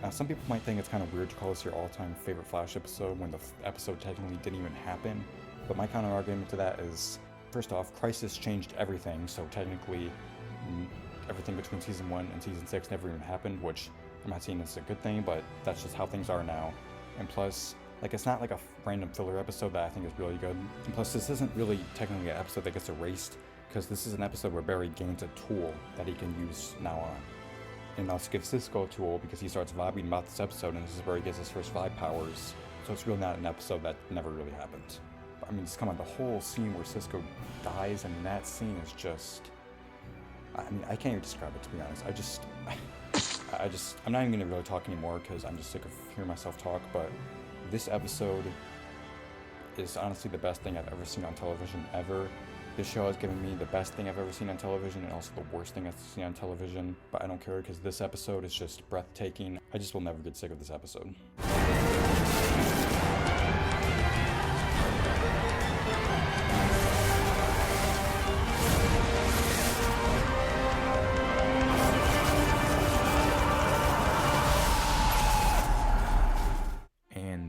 Now, some people might think it's kind of weird to call this your all-time favorite Flash episode when the episode technically didn't even happen, but my counter-argument to that is, first off, Crisis changed everything, so technically everything between Season 1 and Season 6 never even happened, which I'm not saying it's a good thing, but that's just how things are now. And plus, like, it's not like a random filler episode that I think is really good. And plus, this isn't really technically an episode that gets erased, because this is an episode where Barry gains a tool that he can use now on. And also gives Cisco a tool because he starts vibing about this episode, and this is where he gets his first vibe powers. So it's really not an episode that never really happened. But, I mean, just come on, the whole scene where Cisco dies, I mean, that scene is just... I mean, I can't even describe it, to be honest. I'm not even going to really talk anymore because I'm just sick of hearing myself talk, but this episode is honestly the best thing I've ever seen on television ever. This show has given me the best thing I've ever seen on television and also the worst thing I've seen on television, but I don't care because this episode is just breathtaking. I just will never get sick of this episode.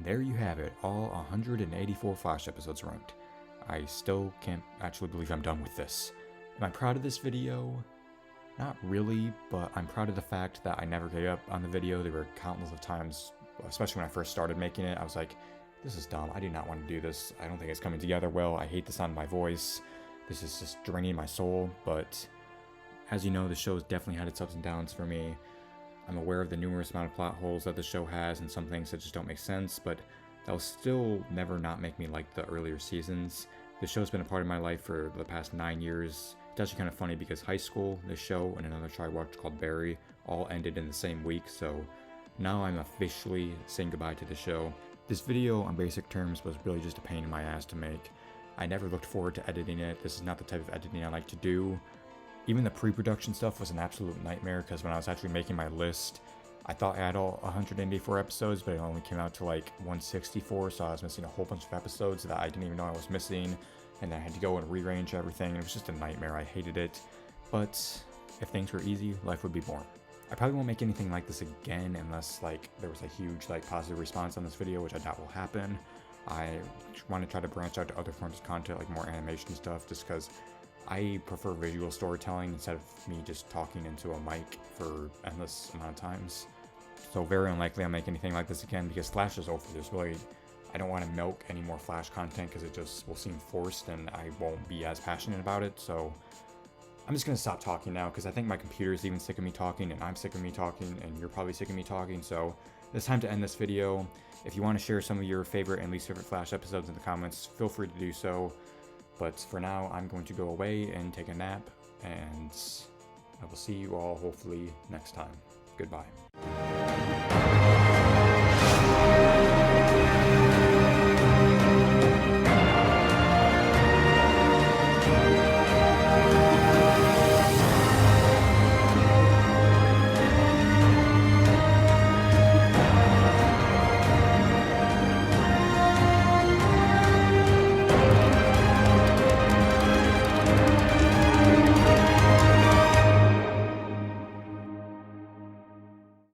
There you have it, all 184 Flash episodes ranked. I still can't actually believe I'm done with this. Am I proud of this video? Not really, but I'm proud of the fact that I never gave up on the video. There were countless of times, especially when I first started making it, I was like, this is dumb, I do not want to do this. I don't think it's coming together well, I hate the sound of my voice. This is just draining my soul, but as you know, the show's definitely had its ups and downs for me. I'm aware of the numerous amount of plot holes that the show has and some things that just don't make sense, but that will still never not make me like the earlier seasons. The show's been a part of my life for the past 9 years. It's actually kind of funny because high school, the show, and another show I watched called Barry all ended in the same week, so now I'm officially saying goodbye to the show. This video, on basic terms, was really just a pain in my ass to make. I never looked forward to editing it. This is not the type of editing I like to do. Even the pre-production stuff was an absolute nightmare because when I was actually making my list, I thought I had all 184 episodes, but it only came out to like 164, so I was missing a whole bunch of episodes that I didn't even know I was missing, and then I had to go and rearrange everything. It was just a nightmare. I hated it. But if things were easy, life would be boring. I probably won't make anything like this again unless like there was a huge like positive response on this video, which I doubt will happen. I want to try to branch out to other forms of content, like more animation stuff, just because I prefer visual storytelling instead of me just talking into a mic for endless amount of times. So very unlikely I'll make anything like this again because Flash is over. I don't want to milk any more Flash content because it just will seem forced and I won't be as passionate about it. So I'm just going to stop talking now because I think my computer is even sick of me talking and I'm sick of me talking and you're probably sick of me talking. So it's time to end this video. If you want to share some of your favorite and least favorite Flash episodes in the comments, feel free to do so. But for now, I'm going to go away and take a nap, and I will see you all hopefully next time. Goodbye.